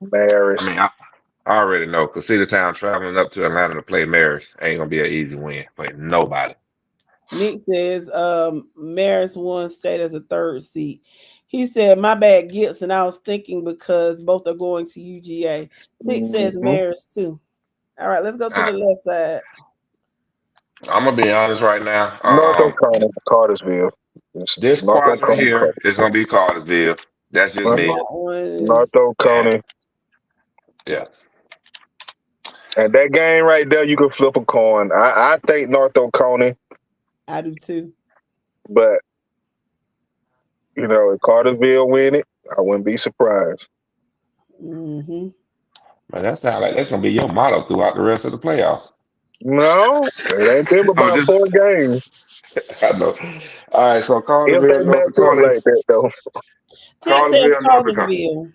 Marist. I mean, I already know because Cedartown traveling up to Atlanta to play Marist ain't gonna be an easy win for nobody. Nick says Marist won state as a 3rd seed. He said, my bad, Gibson. I was thinking because both are going to UGA. Nick says Marist too. All right, let's go to the left side. I'm gonna be honest right now. North O'Connor, Cartersville. This quadrant here is gonna be Cartersville. That's just me. North O'Connor. Yeah. And that game right there, you can flip a coin. I think North O'Connor. I do too. But, if Cartersville win it, I wouldn't be surprised. Mm-hmm. Man, that sounds like that's going to be your motto throughout the rest of the playoffs. No, it ain't them about 4 games. I know. All right, so Cartersville, North Dakota. Like that, though. Cartersville.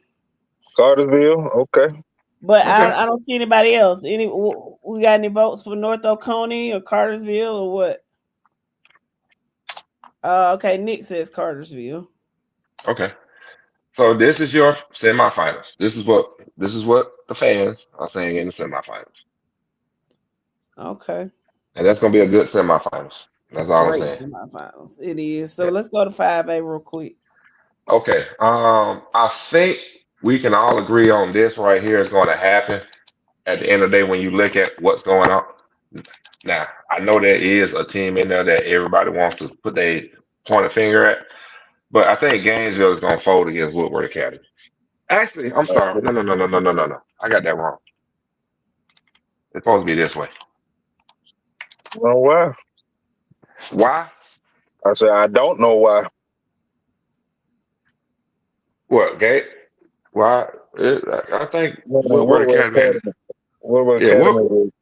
Cartersville, okay. But I don't see anybody else. We got any votes for North Oconee or Cartersville or what? Okay, Nick says Cartersville. Okay, so this is your semifinals. This is what the fans are saying in the semifinals. Okay, and that's gonna be a good semifinals. That's all I'm saying. Semifinals, it is. So let's go to 5A real quick. Okay, I think we can all agree on this right here is going to happen at the end of the day when you look at what's going on. Now, I know there is a team in there that everybody wants to put their pointed finger at, but I think Gainesville is going to fold against Woodward Academy. Actually, I'm sorry. No. I got that wrong. It's supposed to be this way. Well, why? Why? I said, I don't know why. What, Gate? Why? I think Woodward Academy. Woodward Academy.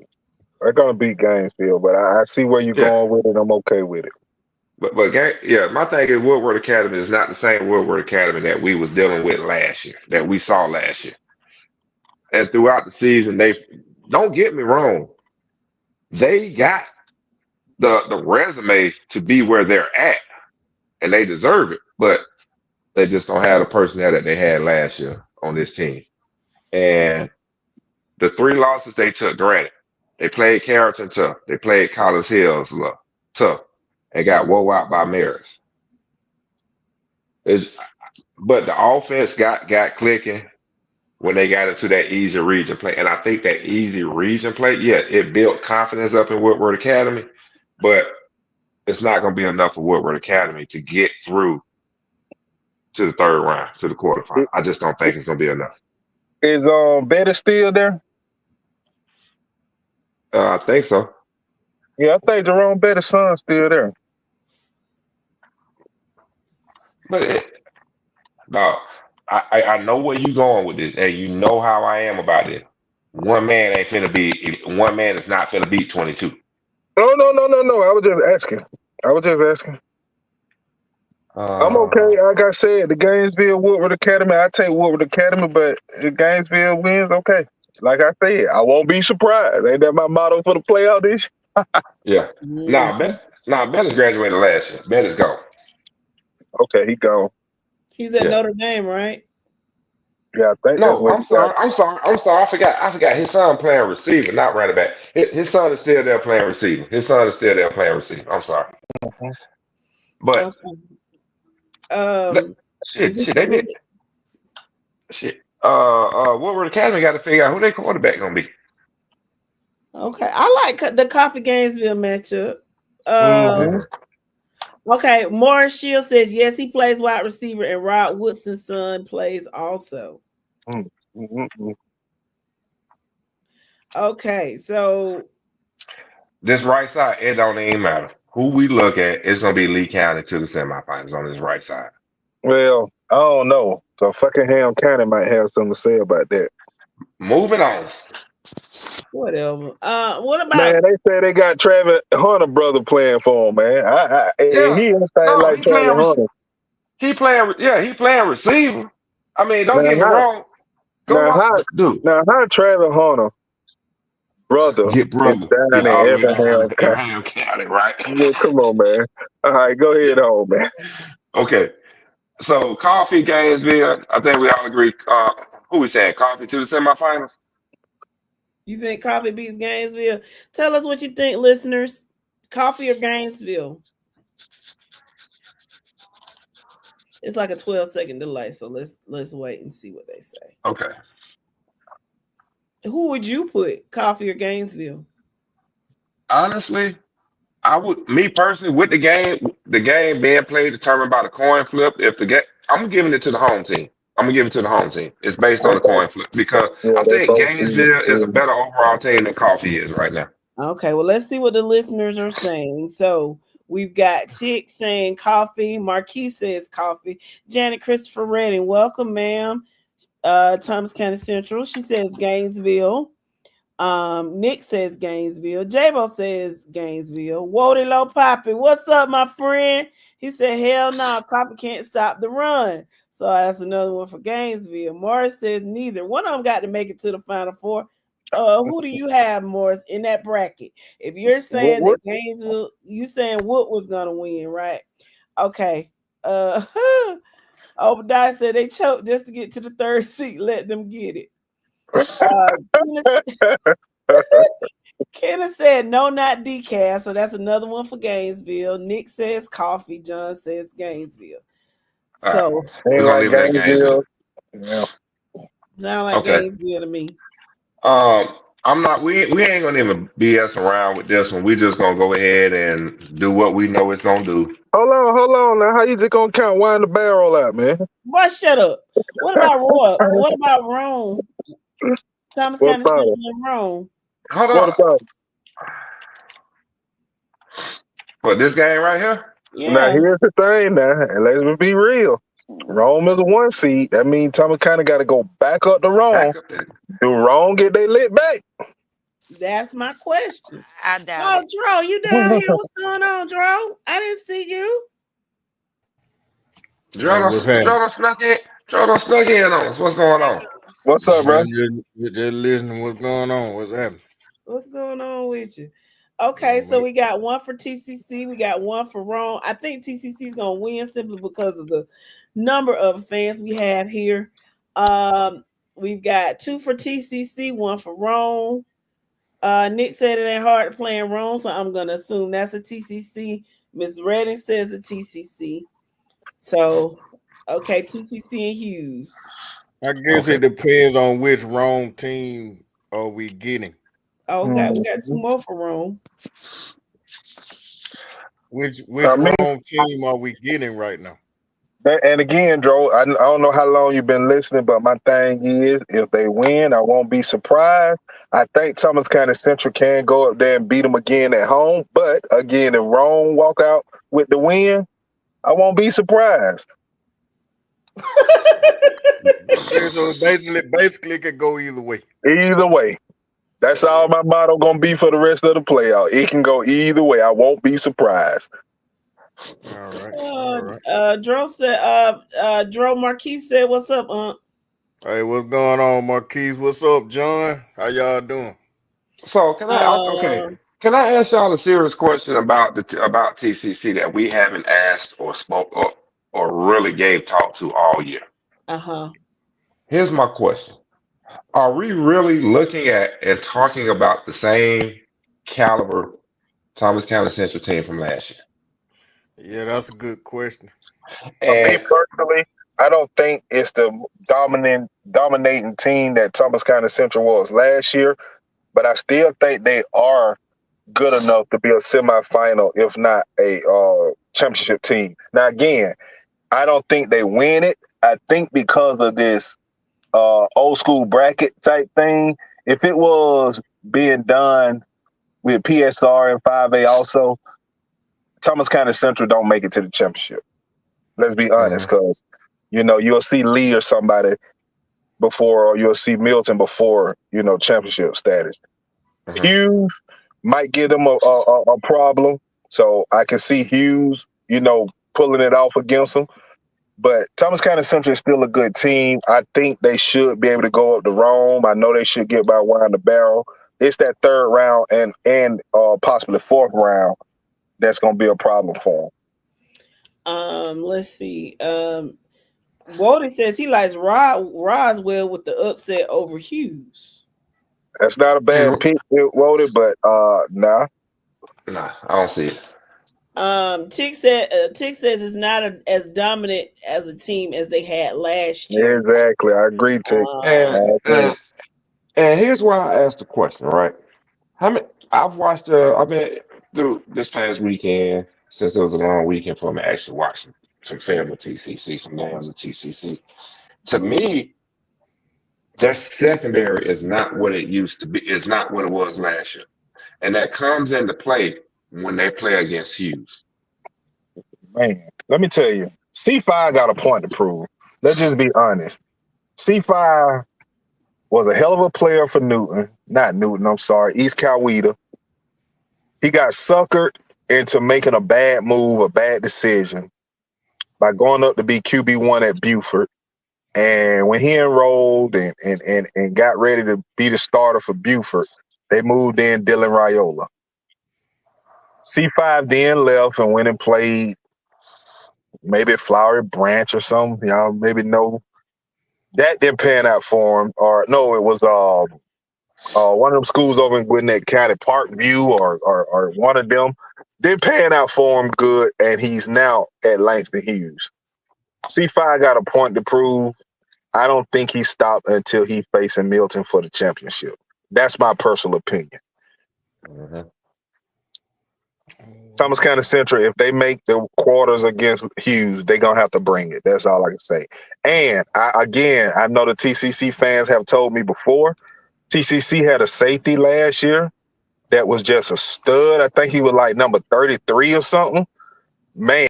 They're going to beat Gainesville, but I see where you're going with it. I'm okay with it. But my thing is Woodward Academy is not the same Woodward Academy that we was dealing with last year, that we saw last year. And throughout the season, don't get me wrong, they got the resume to be where they're at, and they deserve it, but they just don't have the personnel that they had last year on this team. And the 3 losses they took, granted, they played Carrollton tough. They played Collins Hills tough and got wore out by Marist. But the offense got clicking when they got into that easy region play. And I think that easy region play, it built confidence up in Woodward Academy. but it's not going to be enough for Woodward Academy to get through to the third round, to the quarterfinal. I just don't think it's going to be enough. Is Betty still there? I think so. Yeah, I think Jerome Betty's son's still there. But no, I know where you going with this, and you know how I am about it. One man is not finna beat 22. No. I was just asking. I'm okay. Like I said, the Gainesville Woodward Academy, I take Woodward Academy, but if Gainesville wins, okay. Like I said, I won't be surprised. Ain't that my motto for the playoff this year? Yeah. Ben is graduated last year. Ben is gone. Okay, he gone. He's at Notre Dame, right? Yeah, I think that's what I'm sorry. I forgot. His son playing receiver, not running back. His son is still there playing receiver. I'm sorry. Mm-hmm. But Okay. they did. Woodward Academy got to figure out who their quarterback gonna be. Okay, I like the Coffee Gainesville matchup. Okay, Morris Shield says yes, he plays wide receiver, and Rod Woodson's son plays also. Okay, so this right side, it don't even matter who we look at. It's gonna be Lee County to the semifinals on this right side. Well, I don't know. So fucking Ham County might have something to say about that. Moving on. Whatever. What about? Man, they say they got Travis Hunter brother playing for him, man. He playing receiver. I mean, don't get me wrong. How Travis Hunter brother is down in Effingham County, right? Yeah, come on, man. All right, go ahead on, man. Okay. So Coffee Gainesville, I think we all agree. Who we saying? Coffee to the semifinals? You think Coffee beats Gainesville? Tell us what you think, listeners. Coffee or Gainesville? It's like a 12-second delay, so let's wait and see what they say. Okay. Who would you put, Coffee or Gainesville? Honestly, me personally, with the game being played determined by the coin flip. I'm giving it to the home team. It's based on the coin flip because I think Gainesville is a better overall team than Coffee is right now. Okay, well, let's see what the listeners are saying. So we've got Chick saying Coffee. Marquis says Coffee. Janet Christopher Redding, welcome, ma'am. Thomas County Central, she says Gainesville. Nick says Gainesville. J-Bo says Gainesville. Wody Low Poppy, what's up, my friend? He said, hell no, Coffee can't stop the run. So that's another one for Gainesville. Morris says neither. One of them got to make it to the Final Four. Who do you have, Morris, in that bracket? If you're saying that Gainesville, you saying Wood was gonna win, right? Okay. Obadiah said they choked just to get to the third seat. Let them get it. Kenneth said no, not decaf. So that's another one for Gainesville. Nick says Coffee. John says Gainesville. So we're gonna leave it at Gainesville. Yeah. Sound like Gainesville to me. We ain't gonna even BS around with this one. We just gonna go ahead and do what we know it's gonna do. Hold on. Now, how you just gonna count wind the barrel out, man? Boy, shut up. What about Roy? What about Rome? Thomas County Central and Rome. Hold on. What, this game right here? Yeah. Now here's the thing now, and let's be real. Rome is a 1 seed. That means Thomas kind of got to go back up to Rome. Do Rome get they lit back? That's my question. I doubt it. Dro, you down here? What's going on, Dro? I didn't see you. Dro snuck in on us. What's going on? What's up, bro? Just listening. What's going on? What's happening? What's going on with you? Okay, so we got one for TCC. We got one for Rome. I think TCC is going to win simply because of the number of fans we have here. We've got 2 for TCC, 1 for Rome. Nick said it ain't hard to play in Rome, so I'm going to assume that's a TCC. Miss Redding says a TCC. So, okay, TCC and Hughes. I guess it depends on which Rome team are we getting. Okay, we got 2 more for Rome. Which I mean, wrong team are we getting right now? and again, Dro, I don't know how long you've been listening, but my thing is, if they win, I won't be surprised. I think Thomas County Central can go up there and beat them again at home. But again, if Rome walk out with the win, I won't be surprised. Okay, so basically, it could go either way. Either way. That's all my motto going to be for the rest of the playoff. It can go either way. I won't be surprised. All right. Dro said, Dro Marquis said, what's up, Hey, what's going on, Marquise? What's up, John? How y'all doing? So can I ask y'all a serious question about about TCC that we haven't asked or spoke or really gave talk to all year? Here's my question. Are we really looking at and talking about the same caliber Thomas County Central team from last year? Yeah, that's a good question. Me personally, I don't think it's the dominating team that Thomas County Central was last year, but I still think they are good enough to be a semifinal, if not a championship team. Now, again, I don't think they win it. I think because of this old school bracket type thing, if it was being done with PSR and 5A also, Thomas County Central don't make it to the championship. Let's be honest, because you'll see Lee or somebody before, or you'll see Milton before championship status. Hughes might give them a problem, so I can see Hughes pulling it off against them. But Thomas County Central is still a good team. I think they should be able to go up to Rome. I know they should get by Wind the Barrel. It's that third round and possibly fourth round that's going to be a problem for them. Let's see. Wody says he likes Roswell with the upset over Hughes. That's not a bad pick, Wody, but nah. Nah, I don't see it. Tick says it's not as dominant as a team as they had last year. Exactly, I agree, Tick. And here's why I asked the question, right? I've been through this past weekend, since it was a long weekend for me, actually watched some film of TCC, some games of TCC. To me, their secondary is not what it used to be. It's not what it was last year, and that comes into play when they play against Hughes. Man, let me tell you, C5 got a point to prove. Let's just be honest. C5 was a hell of a player for East Coweta. He got suckered into making a bad move, a bad decision by going up to be QB1 at Buford. And when he enrolled and got ready to be the starter for Buford, they moved in Dylan Raiola. C5 then left and went and played maybe Flowery Branch or something. Y'all maybe know. That didn't pan out for him. Or no, it was one of them schools over in Gwinnett County, Parkview or one of them. Didn't pan out for him good, and he's now at Langston Hughes. C5 got a point to prove. I don't think he stopped until he facing Milton for the championship. That's my personal opinion. Thomas County Central, if they make the quarters against Hughes, they're going to have to bring it. That's all I can say. And, I know the TCC fans have told me before, TCC had a safety last year that was just a stud. I think he was like number 33 or something. Man,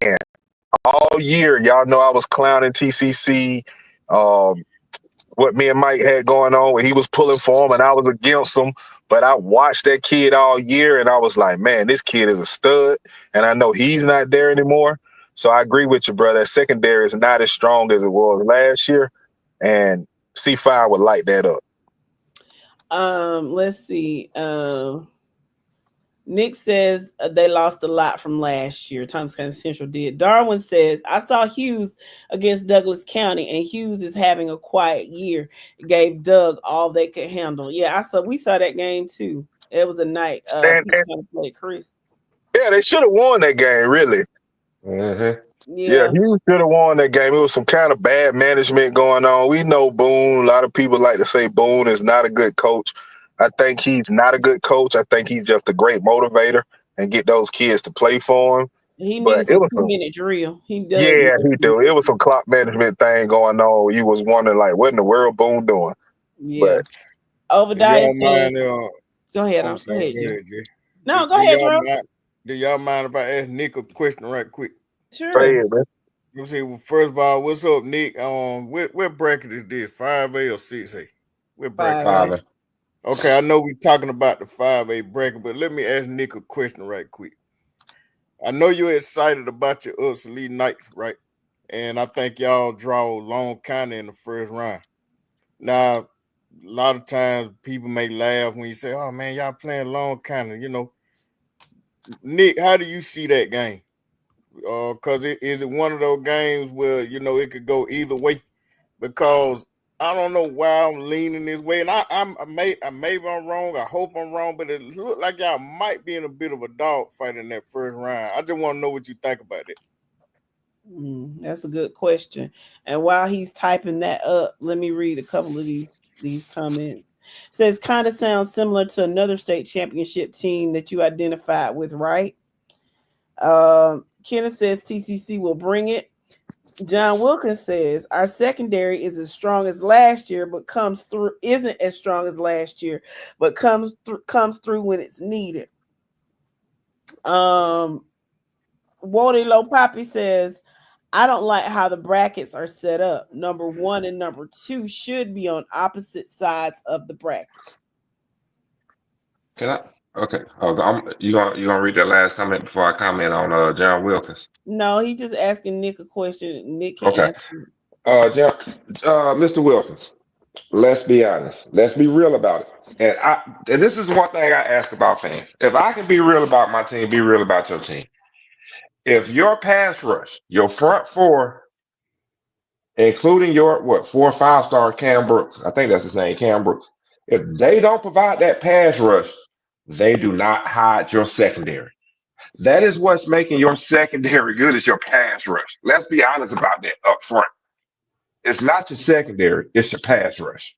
all year, y'all know I was clowning TCC, what me and Mike had going on, and he was pulling for him, and I was against him. But I watched that kid all year, and I was like, man, this kid is a stud, and I know he's not there anymore. So I agree with you, brother. That secondary is not as strong as it was last year, and C5 would light that up. Let's see. Nick says they lost a lot from last year. Thomas County Central did. Darwin says, I saw Hughes against Douglas County, and Hughes is having a quiet year. It gave Doug all they could handle. Yeah, we saw that game too. It was a night. Played Chris. Yeah, they should have won that game, really. Yeah, Hughes should have won that game. It was some kind of bad management going on. We know Boone. A lot of people like to say Boone is not a good coach. I think he's not a good coach. I think he's just a great motivator and get those kids to play for him. He But needs it a was 2-minute drill. He does. yeah, he do. It was some clock management thing going on. You was wondering like, what in the world Boone doing? Yeah. But Obadiah y'all says, mind? go ahead. I'm Go sorry. ahead, Go Jay. ahead, Jay. No, go Do ahead, y'all Drew. mind? Do y'all mind if I ask Nick a question right quick? Sure. go ahead, man. Let me see. Well, first of all, what's up, Nick? What bracket is this? 5A or 6A? What bracket? 5A. Okay, I know we're talking about the 5A bracket, but let me ask Nick a question right quick. I know you're excited about your Upsilete Knights, right? And I think y'all draw Long County in the first round. Now, a lot of times people may laugh when you say, "Oh man, y'all playing Long County." You know, Nick, how do you see that game? Because is it one of those games where it could go either way? Because I don't know why I'm leaning this way, and maybe I'm wrong. I hope I'm wrong, but it looks like y'all might be in a bit of a dog fight in that first round. I just want to know what you think about it. That's a good question. And while he's typing that up, let me read a couple of these comments. It says kind of sounds similar to another state championship team that you identified with, right? Kenneth says TCC will bring it. John Wilkins says our secondary is as strong as last year, but isn't as strong as last year, but comes through when it's needed. Wody Low Poppy says, I don't like how the brackets are set up. Number 1 and number 2 should be on opposite sides of the bracket. Can I? Okay. You gonna read that last comment before I comment on John Wilkins? No, he's just asking Nick a question. Nick can Okay. answer. Mr. Wilkins, let's be honest. Let's be real about it. And this is one thing I ask about fans. If I can be real about my team, be real about your team. If your pass rush, your front four, including your 4 or 5-star Cam Brooks, I think that's his name, Cam Brooks. If they don't provide that pass rush, they do not hide your secondary. That is what's making your secondary good is your pass rush. Let's be honest about that up front. It's not your secondary, it's your pass rush.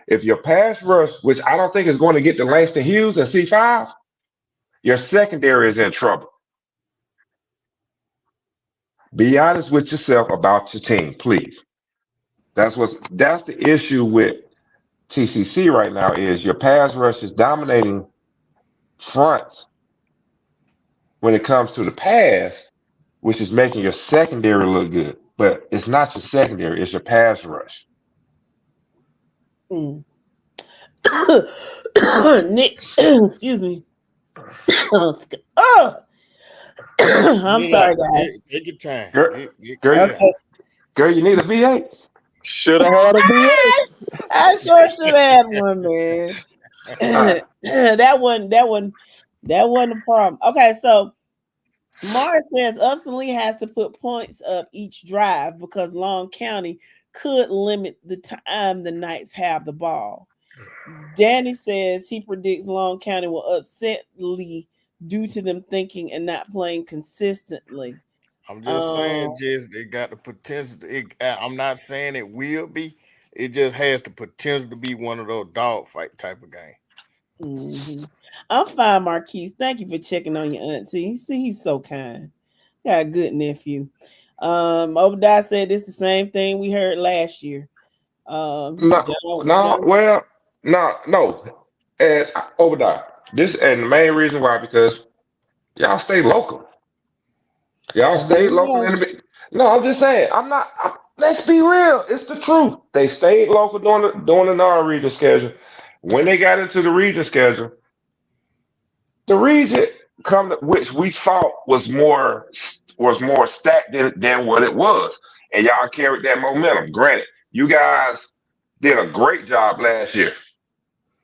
If your pass rush, which I don't think is going to get to Langston Hughes and C5, your secondary is in trouble. Be honest with yourself about your team, please. That's the issue with TCC right now is your pass rush is dominating fronts when it comes to the pass, which is making your secondary look good. But it's not your secondary, it's your pass rush. Nick, excuse me. I'm sorry, guys. Take your time. Girl, you need a V8? Should have had a V8. I sure should have had one, man. That wasn't a problem. Okay, so Mars says Upsilete has to put points up each drive because Long County could limit the time the Knights have the ball. Danny says he predicts Long County will upset Lee due to them thinking and not playing consistently. I'm just saying, Jess, they got the potential. I'm not saying it will be. It just has the potential to be one of those dogfight type of games. Mm-hmm. I'm fine, Marquise. Thank you for checking on your auntie. See, he's so kind. Got a good nephew. Obadiah said this is the same thing we heard last year. No. And Obadiah. And the main reason why, because y'all stay local. Y'all stayed local in the bit. No, I'm just saying. Let's be real. It's the truth. They stayed local during the non-region schedule. When they got into the region schedule, the region which we thought was more stacked than what it was, and y'all carried that momentum. Granted, you guys did a great job last year,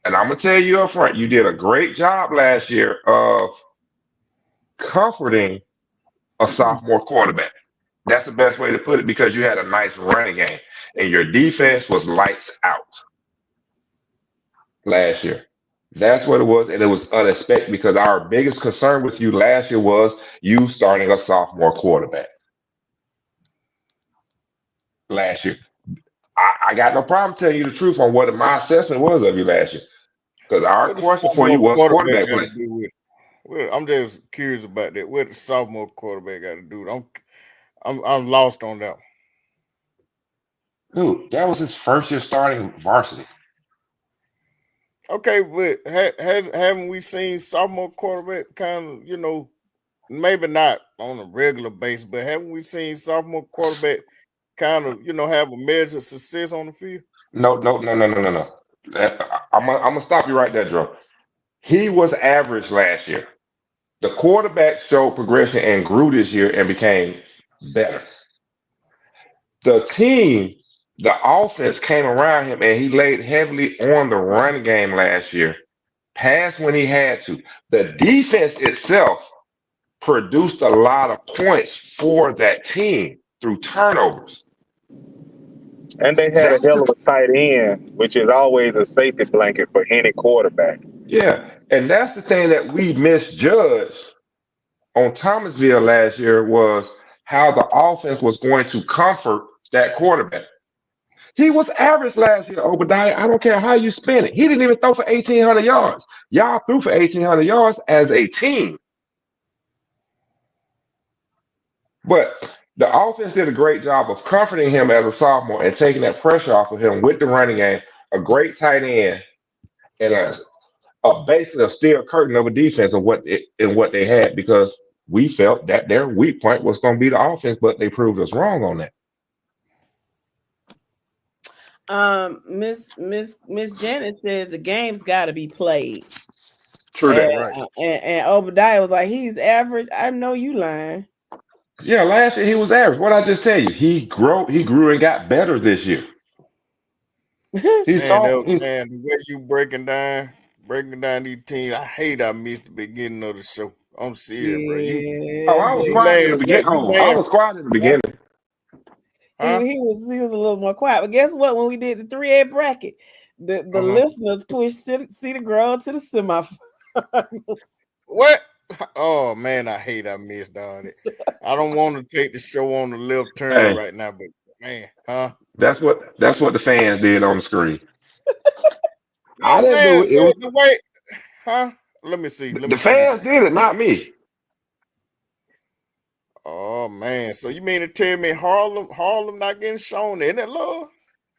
and I'm gonna tell you up front, you did a great job last year of comforting a sophomore quarterback. That's the best way to put it because you had a nice running game and your defense was lights out last year. That's what it was, and it was unexpected because our biggest concern with you last year was you starting a sophomore quarterback. Last year, I got no problem telling you the truth on what my assessment was of you last year because our question for you was quarterback play. Well, I'm just curious about that. What the sophomore quarterback got to do? I'm lost on that one. Dude, that was his first year starting varsity. Okay, but haven't we seen sophomore quarterback kind of, maybe not on a regular basis, but haven't we seen sophomore quarterback kind of, have a measure of success on the field? No. I'm gonna stop you right there, Joe. He was average last year. The quarterback showed progression and grew this year and became better. The offense came around him and he laid heavily on the run game last year, passed when he had to. The defense itself produced a lot of points for that team through turnovers. And they had a hell of a tight end, which is always a safety blanket for any quarterback. Yeah, and that's the thing that we misjudged on Thomasville last year was how the offense was going to comfort that quarterback. He was average last year, Obadiah. I don't care how you spin it. He didn't even throw for 1,800 yards. Y'all threw for 1,800 yards as a team. But the offense did a great job of comforting him as a sophomore and taking that pressure off of him with the running game, a great tight end, and basically a steel curtain of a defense of what they had because we felt that their weak point was going to be the offense, but they proved us wrong on that. Miss Janet says the game's got to be played. True that, right? And Obadiah was like, he's average. I know you lying. Yeah, last year he was average. What I just tell you, he grew and got better this year. The way you breaking down these teams, I missed the beginning of the show. I'm serious, bro. I was quiet in the beginning. I was quiet in the beginning. Huh? He was a little more quiet. But guess what? When we did the 3A bracket, the listeners pushed Cedar Grove to the semifinals. What? Oh man, I missed on it. I don't want to take the show on the left turn right now, but man, That's what the fans did on the screen. I didn't do it. The way, Let me see. The fans did it, not me. Oh man, so you mean to tell me Harlem not getting shown in it, love?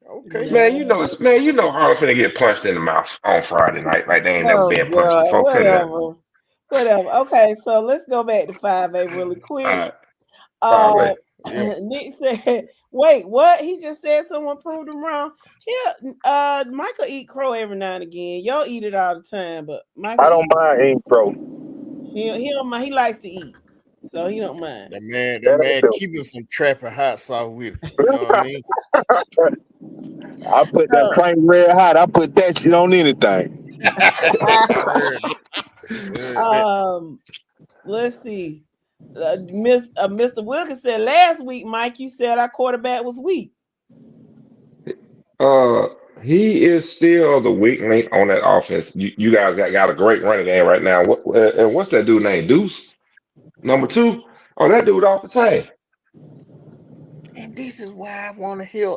Okay, man, you know Harlem finna get punched in the mouth on Friday night like they ain't never been punched before. Whatever. Okay, so let's go back to 5A really quick. Nick said, "Wait, what? He just said someone proved him wrong." Yeah, Michael eat crow every now and again. Y'all eat it all the time, but Michael, I don't mind eating crow. He don't mind. He likes to eat, so he don't mind. That man keeping some trapping hot sauce with it. You know what I mean? I put that flame red hot. I put that shit on anything. Let's see. Mr. Wilkins said last week, Mike, you said our quarterback was weak. He is still the weak link on that offense. You guys got a great running game right now. What's that dude named? Deuce? Number 2? Oh, that dude off the chain. And this is why I want to hear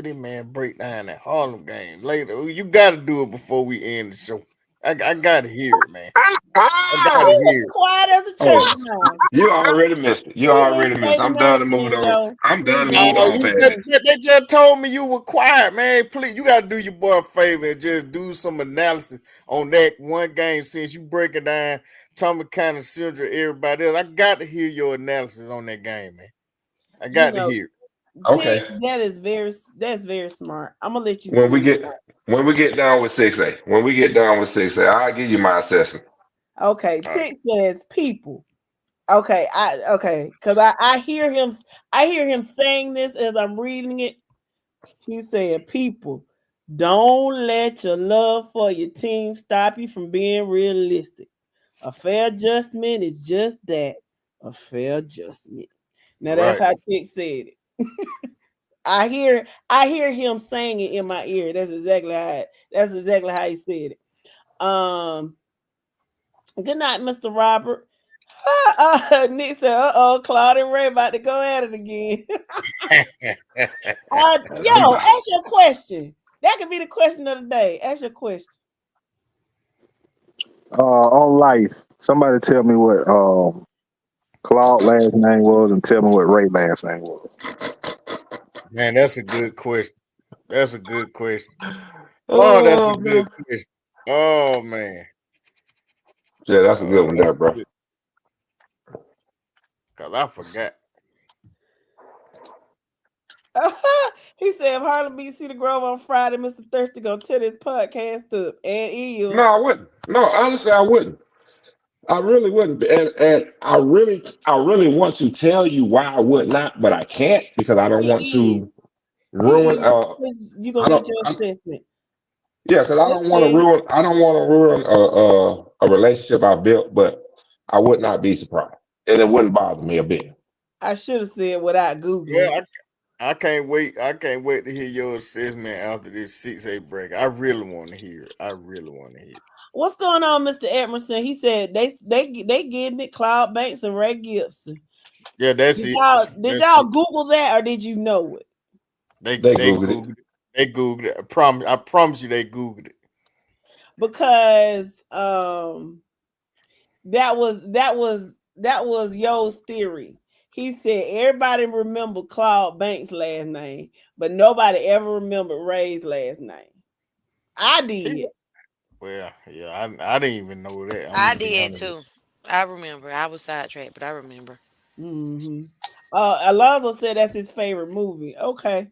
this man break down that Harlem game later. You got to do it before we end the show. I got to hear it, man. I got to hear it. Quiet as a church mouse. You already missed it. I'm done to move on. They just told me you were quiet, man. Please, you got to do your boy a favor and just do some analysis on that one game since you break it down. Tommy kind of Sandra, everybody else. I got to hear your analysis on that game, man. I got to hear it. Okay. That's very smart. I'm gonna let you. When we get done with 6A, I'll give you my assessment. Okay. Tick says people. Okay, because I hear him saying this as I'm reading it. He's saying, people, don't let your love for your team stop you from being realistic. A fair adjustment is just that, a fair adjustment. Now that's how Tick said it. I hear him saying it in my ear. That's exactly how he said it. Good night, Mr. Robert. Nick said, Claudia Ray about to go at it again. Ask your question. That could be the question of the day. Ask your question. On life, somebody tell me what Claude last name was and tell me what Ray last name was. Man, that's a good question. That's a good question. Oh, that's a good question. Oh man. Yeah, that's a good one there, bro. Cause I forgot. He said if Harlem beat Cedar Grove on Friday, Mr. Thirsty gonna tear this podcast up. And Eels. No, I wouldn't. No, honestly, I wouldn't. I really wouldn't. And I really want to tell you why I would not, but I can't because I don't want to ruin. You're gonna I get don't. your assessment. Yeah, because I don't want to ruin. I don't want to ruin a relationship I built, but I would not be surprised, and it wouldn't bother me a bit. I should have said without Googling. Yeah, I can't wait. I can't wait to hear your assessment after this 6-8 break. I really want to hear it. I really want to hear it. What's going on, Mr. Emerson? He said they getting it. Cloud Banks and Ray Gibson. Yeah, that's it. Did y'all Google that or did you know it? They Googled it. They Googled it. I promise you they Googled it. Because that was Yo's theory. He said everybody remember Claude Banks' last name, but nobody ever remembered Ray's last name. I did. Well, yeah, I didn't even know that. I did too. I remember. I was sidetracked, but I remember. Mm-hmm. Alonzo said that's his favorite movie. Okay.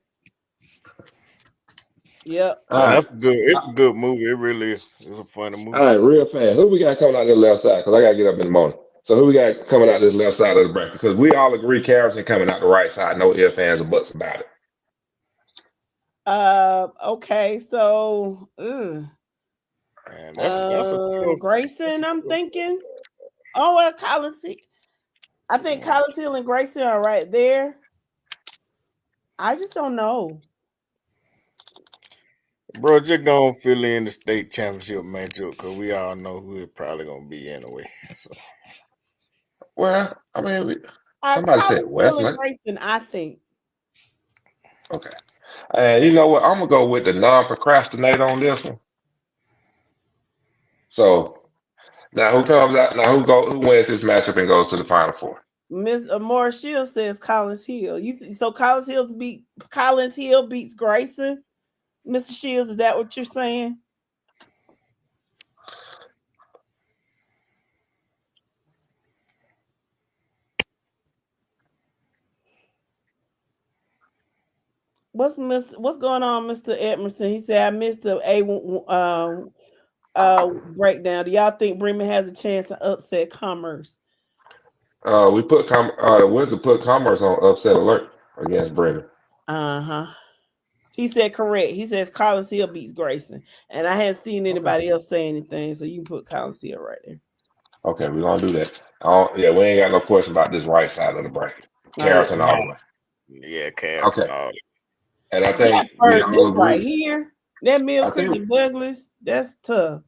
Yep. That's good. It's a good movie. It really is. It's a funny movie. All right, real fast. Who we got coming out this left side? Because I gotta get up in the morning. So who we got coming out this left side of the bracket? Because we all agree Carrollton coming out the right side. No ifs, ands, or buts about it. Okay. So, man, that's a Grayson. I'm thinking. Oh well, Collins. I think Collins Hill and Grayson are right there. I just don't know. Bro, just gonna fill in the state championship matchup because we all know who it's probably gonna be anyway. So, well, I mean, somebody said Westland. Grayson, I think. Okay, and you know what? I'm gonna go with the non-procrastinator on this one. So now, who comes out? Now, who wins this matchup and goes to the Final Four? Miss Amora Shields says Collins Hill. So Collins Hill beats Grayson. Mr. Shields, is that what you're saying? What's going on, Mr. Edmondson? He said I missed the breakdown. Do y'all think Bremen has a chance to upset Commerce? We put Wizard put Commerce on upset alert against Bremen. He said correct. He says Collins Hill beats Grayson, and I hadn't seen anybody else say anything, so you can put Collins Hill right there. Okay, we're gonna do that. Yeah, we ain't got no question about this right side of the bracket. Carrollton all the way. Yeah, Carrollton all the way. And I think this right here, that Mill Creek and Douglas, that's tough.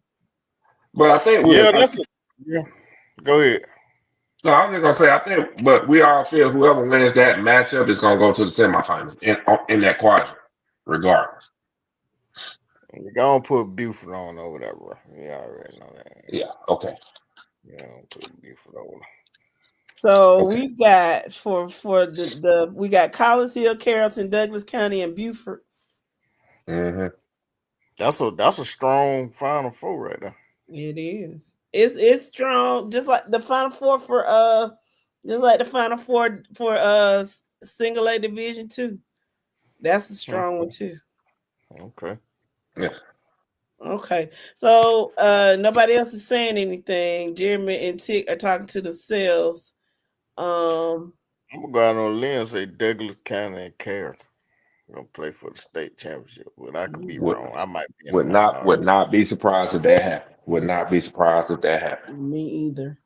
But I think Go ahead. No, I was just gonna say I think, but we all feel whoever wins that matchup is gonna go to the semifinals in that quadrant, regardless. You're gonna put Buford on over there, bro. You already know that. Yeah. Okay. Yeah, put Buford over. So we've got for we got Collins Hill, Carrollton, Douglas County, and Buford. Mm-hmm. That's a strong Final Four right there. It is. It's strong, just like the Final Four for Single A Division 2. That's a strong one too. Okay. Yeah. Okay. So nobody else is saying anything. Jeremy and Tick are talking to themselves. I'm gonna go out on a limb and say Douglas County and Carrollton gonna play for the state championship. But I could be wrong. I might be would not be surprised if that happened. Would not be surprised if that happened. Me either.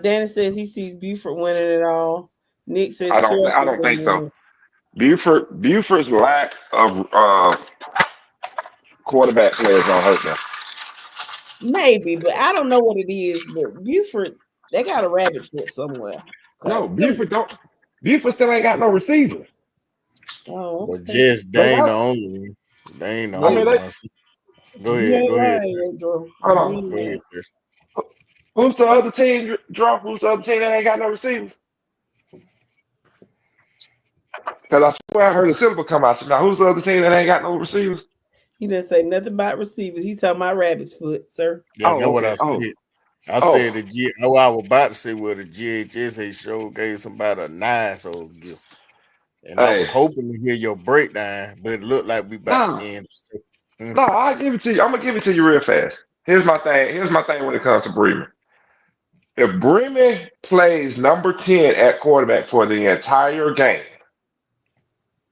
Danny says he sees Buford winning it all. Nick says I don't think so. Buford's lack of quarterback players don't hurt them. Maybe, but I don't know what it is. But Buford, they got a rabbit foot somewhere. No, Buford still ain't got no receiver. Oh, okay. But just they ain't the only one. They ain't the only one. Go ahead. Hold on. Go ahead. Who's the other team? Draw. Who's the other team that ain't got no receivers? Because I swear I heard a syllable come out. Now, who's the other team that ain't got no receivers? He didn't say nothing about receivers. He talking about rabbit's foot, sir. Yeah, Oh, that's what okay. I said. I said I was about to say the GHSA show gave somebody a nice old gift. And I was hoping to hear your breakdown, but it looked like we about to end. No, I'll give it to you. I'm gonna give it to you real fast. Here's my thing when it comes to Bremen. If Bremen plays number 10 at quarterback for the entire game,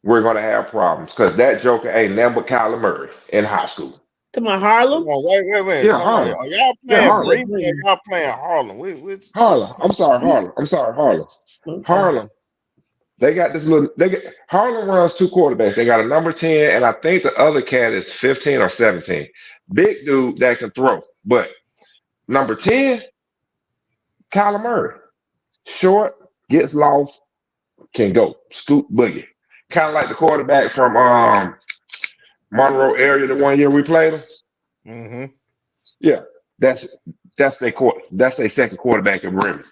we're gonna have problems because that joker ain't nothing but Kyler Murray in high school. To my Harlem? Wait. Yeah, Harlem. Are y'all playing Bremen? Y'all playing Harlem? Harlem. I'm sorry, Harlem. Okay. Harlem. They got this little. Harlem runs 2 quarterbacks. They got a number 10, and I think the other cat is 15 or 17. Big dude that can throw, but number 10, Kyler Murray, short, gets lost, can go, scoop boogie, kind of like the quarterback from Monroe area. The one year we played him. Mm-hmm. Yeah, that's their second quarterback in Bremen.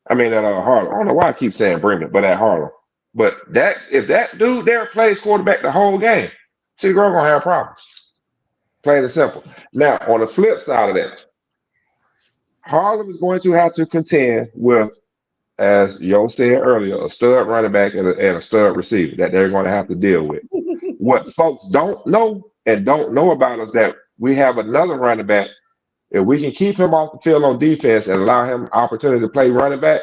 I mean at Harlem. I don't know why I keep saying Bremen, but at Harlem. But if that dude there plays quarterback the whole game, see, we're gonna have problems. Plain and simple. Now, on the flip side of that, Harlem is going to have to contend with, as Yo said earlier, a stud running back and a stud receiver that they're going to have to deal with. What folks don't know about is that we have another running back. If we can keep him off the field on defense and allow him opportunity to play running back,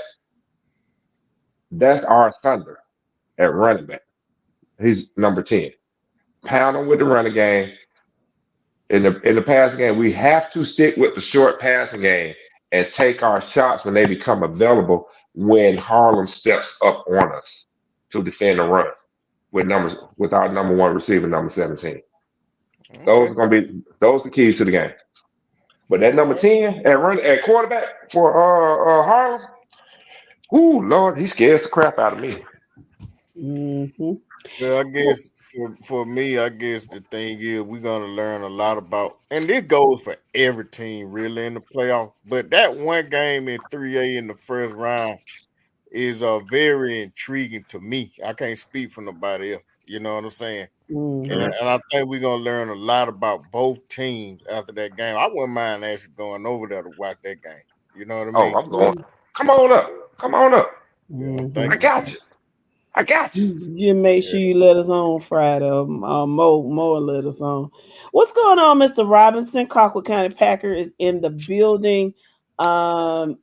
that's our thunder at running back. He's number 10. Pound him with the running game. In the passing game, we have to stick with the short passing game and take our shots when they become available when Harlem steps up on us to defend the run with our number 1 receiver, number 17. Okay. Those are the keys to the game. But that number 10 at quarterback for Harlem, ooh, Lord, he scares the crap out of me. Mm-hmm. Well, I guess for me, I guess the thing is we're gonna learn a lot about, and this goes for every team really in the playoff. But that one game in 3A in the first round is very intriguing to me. I can't speak for nobody else. You know what I'm saying? Mm-hmm. And I think we're gonna learn a lot about both teams after that game. I wouldn't mind actually going over there to watch that game. You know what I mean? Oh, I'm going. Come on up. Mm-hmm. I got you. You make sure you let us on Friday. More let us on. What's going on, Mr. Robinson? Colquitt County Packer is in the building. Marquis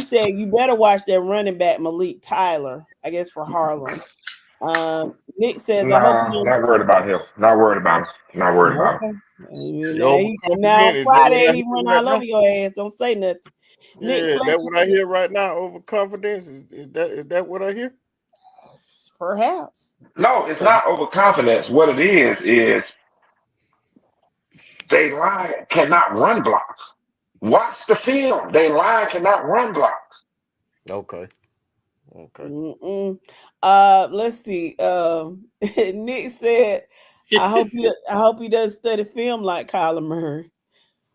said you better watch that running back Malik Tyler, I guess, for Harlem. Nick says, I hope you not worried about him. Not worried about him. Now Friday he run all over your ass. Don't say nothing. Yeah, that's what I hear right now. Overconfidence is that what I hear? Perhaps. No, it's not overconfidence. What it is they line cannot run blocks. Watch the film. They line cannot run blocks. Okay. Let's see. Nick said, I hope he doesn't study film like Kyler Murray.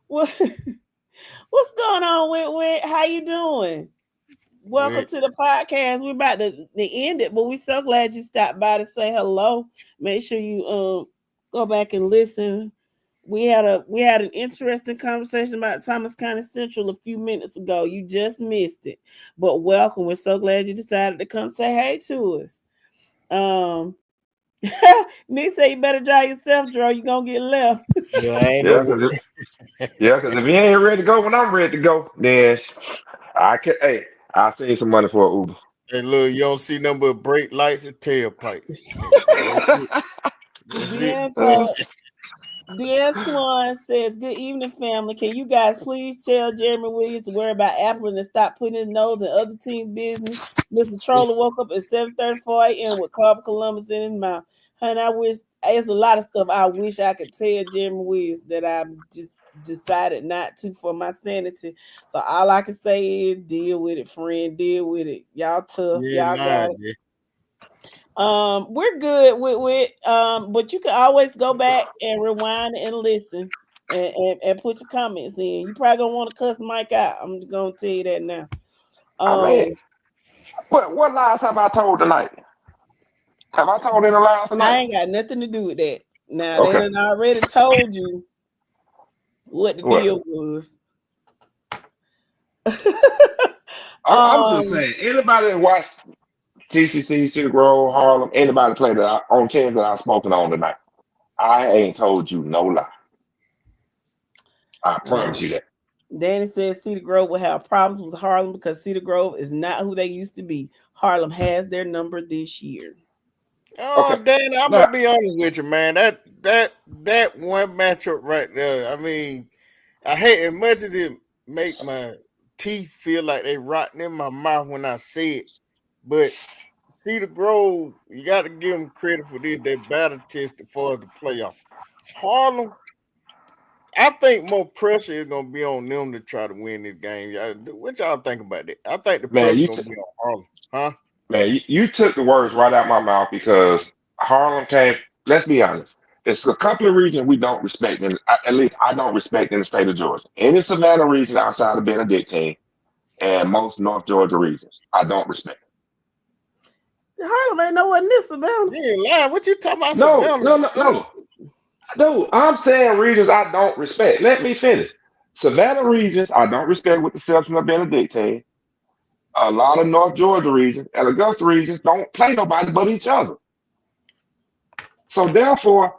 What's going on, Whit? How you doing? Welcome to the podcast. We're about to end it, but we're so glad you stopped by to say hello. Make sure you go back and listen. We had an interesting conversation about Thomas County Central a few minutes ago. You just missed it, but welcome. We're so glad you decided to come say hey to us. Nick said you better drive yourself, Dro. You're gonna get left. Because if you ain't ready to go when I'm ready to go, then I'll save some money for an Uber. Hey, look, you don't see nothing but brake lights and tailpipe. Deanne Swan says, good evening, family. Can you guys please tell Jeremy Williams to worry about Apple and stop putting his nose in other teams' business? Mr. Troller woke up at 7:34 a.m. with Carver Columbus in his mouth. Honey, I wish there's a lot of stuff I wish I could tell Jeremy Williams that I just decided not to for my sanity. So all I can say is deal with it, friend. Deal with it. Y'all tough. Y'all got it. We're good with but you can always go back and rewind and listen and put your comments in. You probably gonna want to cuss Mike out. I'm gonna tell you that now. I mean, what lies have I told tonight? Have I told any lies I tonight? ain't got nothing to do with that. Now Okay. they done already told you what the What? deal was. I'm just saying, anybody that watched TCC, Cedar Grove, Harlem, anybody play on teams that I've spoken on tonight, I ain't told you no lie. I promise you that. Danny says Cedar Grove will have problems with Harlem because Cedar Grove is not who they used to be. Harlem has their number this year. Oh, Okay. Danny, I'm gonna be honest with you, man. That one matchup right there. I mean, I hate as much as it make my teeth feel like they rotting in my mouth when I see it, but Cedar Grove, you got to give them credit for this. They battle tested for the playoff. Harlem, I think more pressure is gonna be on them to try to win this game. What y'all think about that? I think the pressure is gonna be on Harlem, huh? Man, you took the words right out my mouth because Harlem came. Let's be honest. It's a couple of regions we don't respect, and at least I don't respect in the state of Georgia. Any Savannah region outside of Benedictine and most North Georgia regions, I don't respect. Harlem ain't nowhere near Savannah. You ain't lying. What you talking about? No, Savannah? no. I'm saying regions I don't respect. Let me finish. Savannah regions I don't respect with the exception of Benedictine. A lot of North Georgia regions and Augusta regions don't play nobody but each other. So therefore,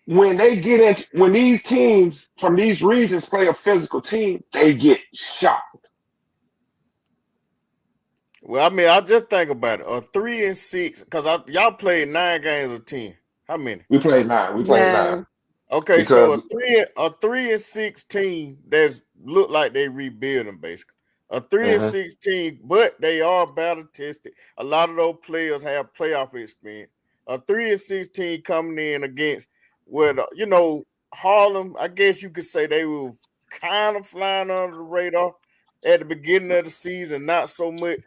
when these teams from these regions play a physical team, they get shocked. Well, I mean, I just think about it. A 3-6, because y'all played 9 games of 10. How many? We played 9. Okay, Because so a 3-6 team that's look like they rebuilding basically. A 3-6 team, but they are battle tested. A lot of those players have playoff experience. A 3-6 team coming in against Harlem. I guess you could say they were kind of flying under the radar at the beginning of the season, not so much.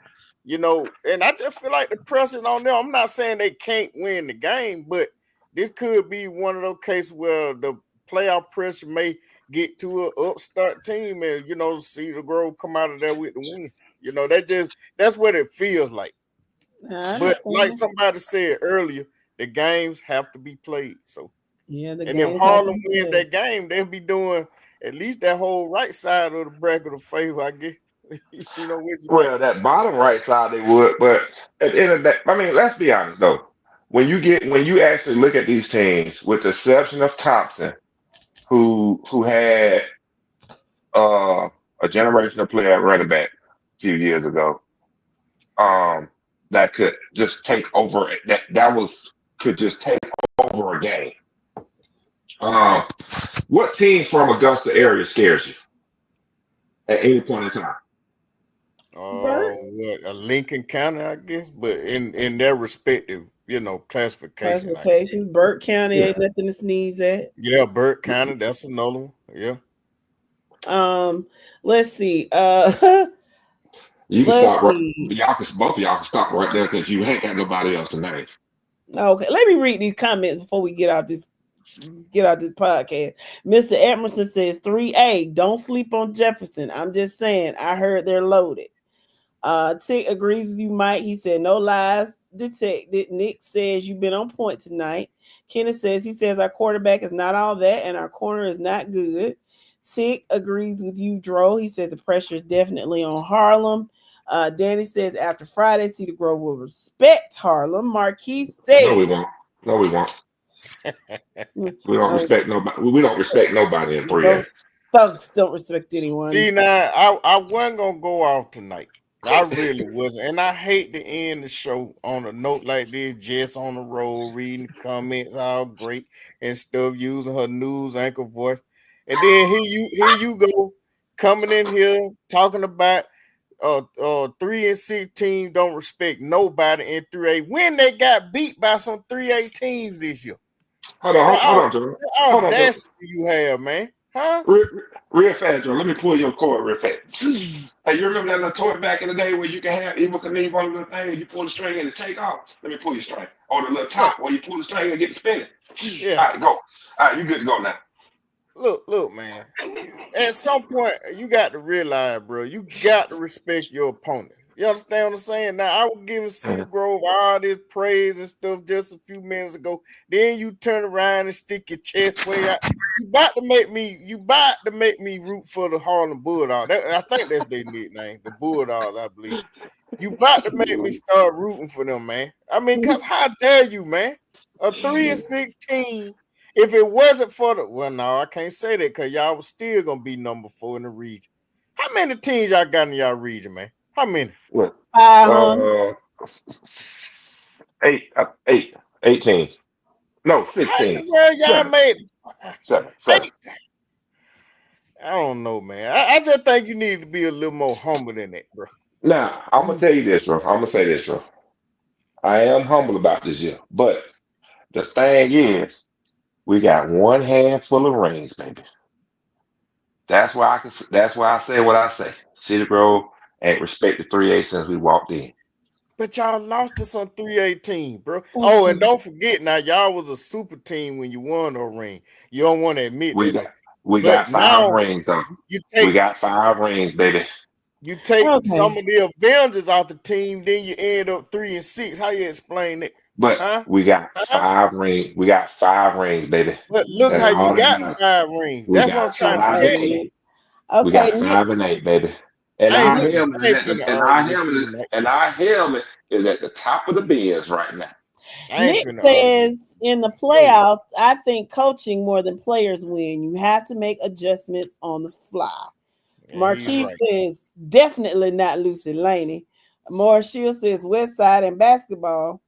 And I just feel like the pressure on them. I'm not saying they can't win the game, but this could be one of those cases where the playoff pressure may get to an upstart team and, Cedar Grove come out of there with the win. That's what it feels like. But like somebody said earlier, the games have to be played. So, and if Harlem wins that game, they'll be doing at least that whole right side of the bracket of favor, I guess. Well, that bottom right side they would, but at the end of that, I mean, let's be honest though. When you actually look at these teams, with the exception of Thompson, who had a generational player at running back a few years ago, that could just take over. Could just take over a game. What team from Augusta area scares you at any point in time? A Lincoln County, I guess, but in their respective, classifications. Burke County ain't nothing to sneeze at. Yeah, Burke County, that's another one. Yeah. Let's see. You can stop right. Both of y'all can stop right there because you ain't got nobody else to name. Okay, let me read these comments before we get out this podcast. Mr. Emerson says 3A, don't sleep on Jefferson. I'm just saying, I heard they're loaded. Tick agrees with you, Mike. He said no lies detected. Nick says you've been on point tonight. Kenneth says our quarterback is not all that and our corner is not good. Tick agrees with you, Dro. He said the pressure is definitely on Harlem. Danny says after Friday, Cedar Grove will respect Harlem. Marquis says No, we won't. We don't respect nobody. We don't respect nobody in 3A. Thugs don't respect anyone. See, now I wasn't gonna go off tonight. I really wasn't, and I hate to end the show on a note like this. Jess on the road, reading the comments, all great and stuff, using her news anchor voice, and then here you go coming in here talking about 3-6 team don't respect nobody in 3A when they got beat by some 3A teams this year. Hold on, Joe. How audacity you have, man? Huh? Real fast, Joe. Let me pull your cord real fast. Hey, you remember that little toy back in the day where you can have Evil Knievel on the little thing and you pull the string and it take off? Let me pull your string. Or the little top where you pull the string and get the spinning. Yeah. All right, go. All right, you good to go now. look, man. At some point, you got to realize, bro, you got to respect your opponent. You understand what I'm saying? Now, I was giving Cedar Grove all this praise and stuff just a few minutes ago. Then you turn around and stick your chest way out. You about to make me root for the Harlem Bulldogs. I think that's their nickname, the Bulldogs, I believe. You about to make me start rooting for them, man. I mean, cause how dare you, man? A 3-16. If it wasn't for no, I can't say that because y'all was still gonna be number 4 in the region. How many teams y'all got in y'all region, man? How many? What? 18. No, 16. Well, y'all made seven. 8. I don't know, man. I just think you need to be a little more humble than that, bro. Now, I'm gonna tell you this, bro. I'm gonna say this, bro. I am humble about this year, but the thing is, we got one handful of rings, baby. That's why I say what I say. Cedar Grove ain't respected 3A since we walked in. But y'all lost to some 318, bro. Oh, and don't forget now, y'all was a super team when you won a ring. You don't want to admit that. We got 5 rings though. We got 5 rings, baby. You take some of the Avengers off the team, then you end up 3-6. How you explain it? But we got 5 rings. We got 5 rings, baby. But look That's how all you got 5 rings. That's what I'm trying to tell you. We got 5 and 8, baby. And our helmet is at the top of the bins right now. Nick says in the playoffs, I think coaching more than players win. You have to make adjustments on the fly. Marquis says definitely not Lucy Laney. Morris Shield says West Side and basketball.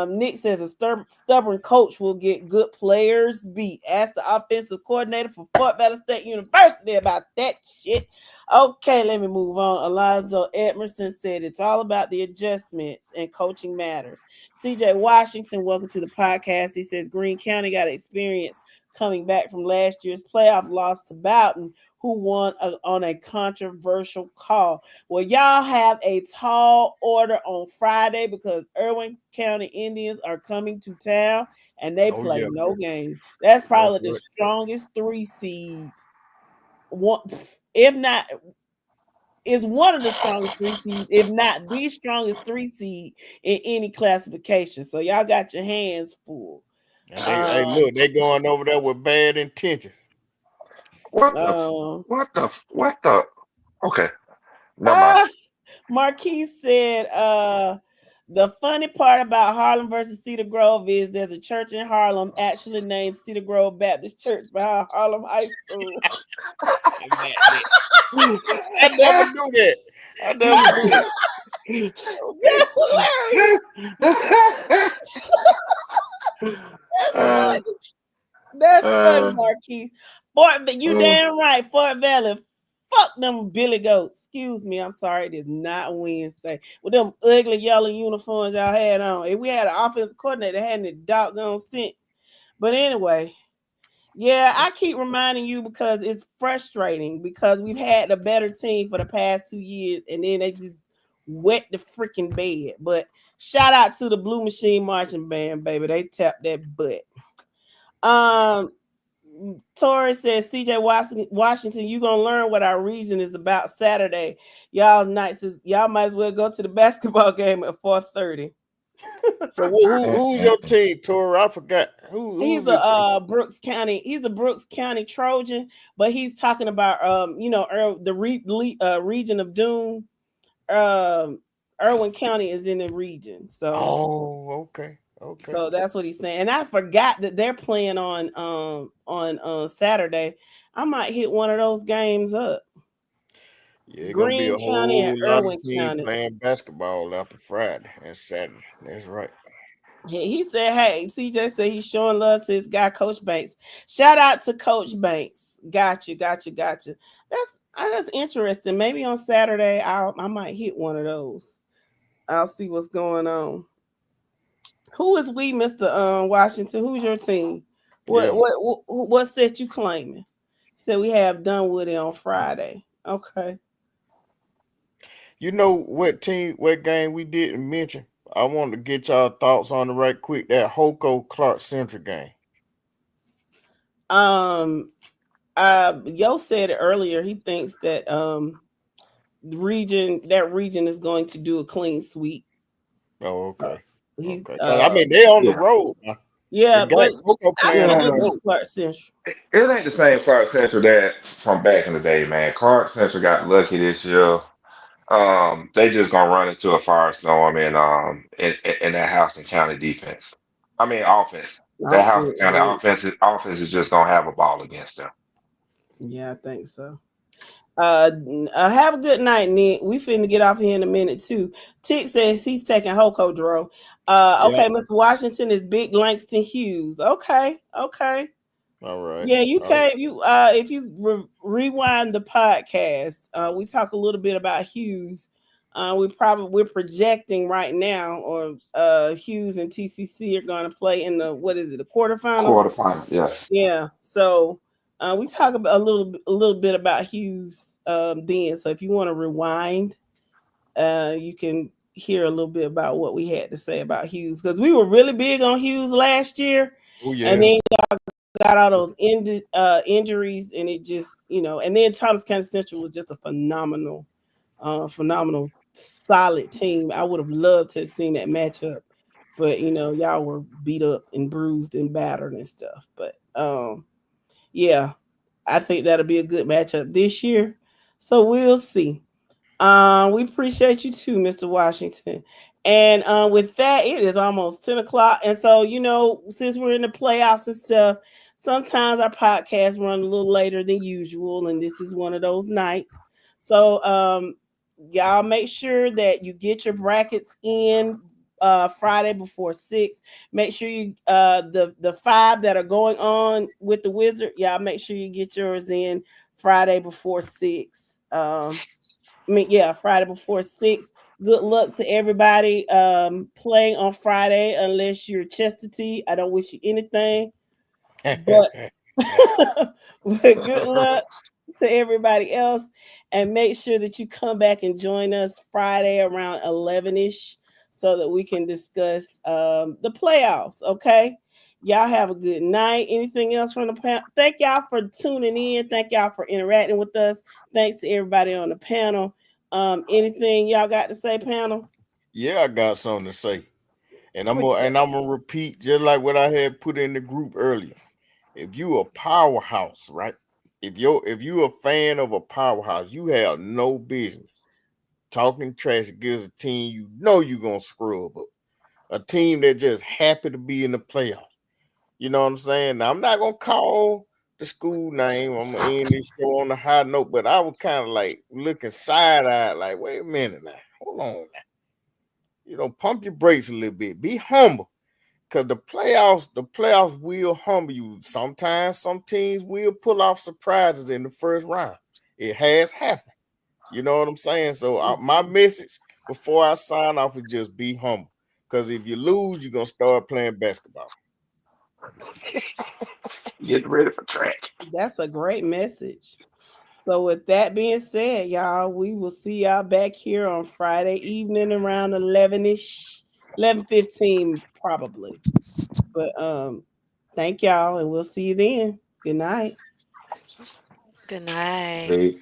Nick says a stubborn coach will get good players beat. Ask the offensive coordinator for Fort Valley State University about that shit. Okay, let me move on. Alonzo Edmerson said it's all about the adjustments and coaching matters. CJ Washington, welcome to the podcast. He says Greene County got experience coming back from last year's playoff loss to Bowden, who won on a controversial call. Well, y'all have a tall order on Friday because Irwin County Indians are coming to town and they play no game. That's probably the strongest 3 seeds. If not, is one of the strongest 3 seeds, if not the strongest 3 seed in any classification. So y'all got your hands full. And hey, look, they going over there with bad intentions. What the? Okay. Never mind. Marquis said, the funny part about Harlem versus Cedar Grove is there's a church in Harlem actually named Cedar Grove Baptist Church behind Harlem High School. I never knew that. That's hilarious. That's funny, Marquis. You damn right, Fort Valley. Fuck them Billy Goats. Excuse me, I'm sorry, it is not Wednesday. With them ugly yellow uniforms y'all had on. If we had an offensive coordinator that had any doggone sense. But anyway, yeah, I keep reminding you because it's frustrating because we've had the better team for the past 2 years and then they just wet the freaking bed. But shout out to the Blue Machine Marching Band, baby. They tapped that butt. Tori says, CJ Washington, you gonna learn what our region is about Saturday. Y'all might as well go to the basketball game at 4:30. So who's your team, Tori? I forgot. He's a Brooks County. He's a Brooks County Trojan, but he's talking about the region of Doom. Irwin County is in the region. So okay. So that's what he's saying. And I forgot that they're playing on Saturday. I might hit one of those games up. Yeah, Greene County and Irwin County playing basketball after Friday and Saturday. That's right. He said, hey, CJ said he's showing love to his guy, Coach Banks. Shout out to Coach Banks. Got you. That's interesting. Maybe on Saturday I might hit one of those. I'll see what's going on. Who is we, Mr. Washington? Who's your team? What set you claiming? Said we have Dunwoody on Friday. Okay. You know what game we didn't mention? I want to get y'all thoughts on it right quick. That Hoko Clark Central game. Yo said it earlier. He thinks that that region is going to do a clean sweep. Oh, okay. He's Okay. I mean, they on the road. Yeah, but I playing on think the it's road. Clark Central. It ain't the same Clark Central that from back in the day, man. Clark Central got lucky this year. They just gonna run into a firestorm in that Houston County defense. I mean offense. That Houston County offense is just gonna have a ball against them. Yeah, I think so. Have a good night, Nick. We finna get off here in a minute too. Tick says he's taking Hoko Dro. Okay, Mr. Washington is Big Langston Hughes. Okay. All right. Yeah, you can. If you rewind the podcast, we talk a little bit about Hughes. We're projecting right now, or Hughes and TCC are going to play in the the quarterfinals? Quarterfinal, yes. Yeah. So we talk about a little bit about Hughes then. So if you want to rewind, you can hear a little bit about what we had to say about Hughes, because we were really big on Hughes last year. Oh yeah. And then got all those injuries, and it just, and then Thomas County Central was just a phenomenal solid team. I would have loved to have seen that matchup, but y'all were beat up and bruised and battered and stuff. But yeah, I think that'll be a good matchup this year. So we'll see. We appreciate you too, Mr. Washington. And with that, it is almost 10 o'clock. And so, since we're in the playoffs and stuff, sometimes our podcasts run a little later than usual. And this is one of those nights. So y'all make sure that you get your brackets in Friday before 6. Make sure you the 5 that are going on with the Wizard, y'all make sure you get yours in Friday before 6. Friday before 6. Good luck to everybody playing on Friday, unless you're Chastity. I don't wish you anything, but good luck to everybody else, and make sure that you come back and join us Friday around 11ish so that we can discuss the playoffs. Okay, y'all have a good night. Anything else from the panel? Thank y'all for tuning in. Thank y'all for interacting with us. Thanks to everybody on the panel. Anything y'all got to say, panel? Yeah, I got something to say. And I'm gonna repeat just like what I had put in the group earlier. If you a powerhouse, right? If you a fan of a powerhouse, you have no business talking trash against a team you're gonna scrub up. A team that just happy to be in the playoffs. You know what I'm saying? Now, I'm not gonna call the school name. I'm gonna end this show on a high note, but I was kind of like looking side-eyed, like, wait a minute now, hold on now. Pump your brakes a little bit. Be humble. Because the playoffs will humble you. Sometimes some teams will pull off surprises in the first round. It has happened. You know what I'm saying? So my message before I sign off is just be humble. Because if you lose, you're going to start playing basketball. Get ready for track. That's a great message. So with that being said, y'all, we will see y'all back here on Friday evening around 11ish, 11:15 probably. But thank y'all, and we'll see you then. Good night. Good night. Hey.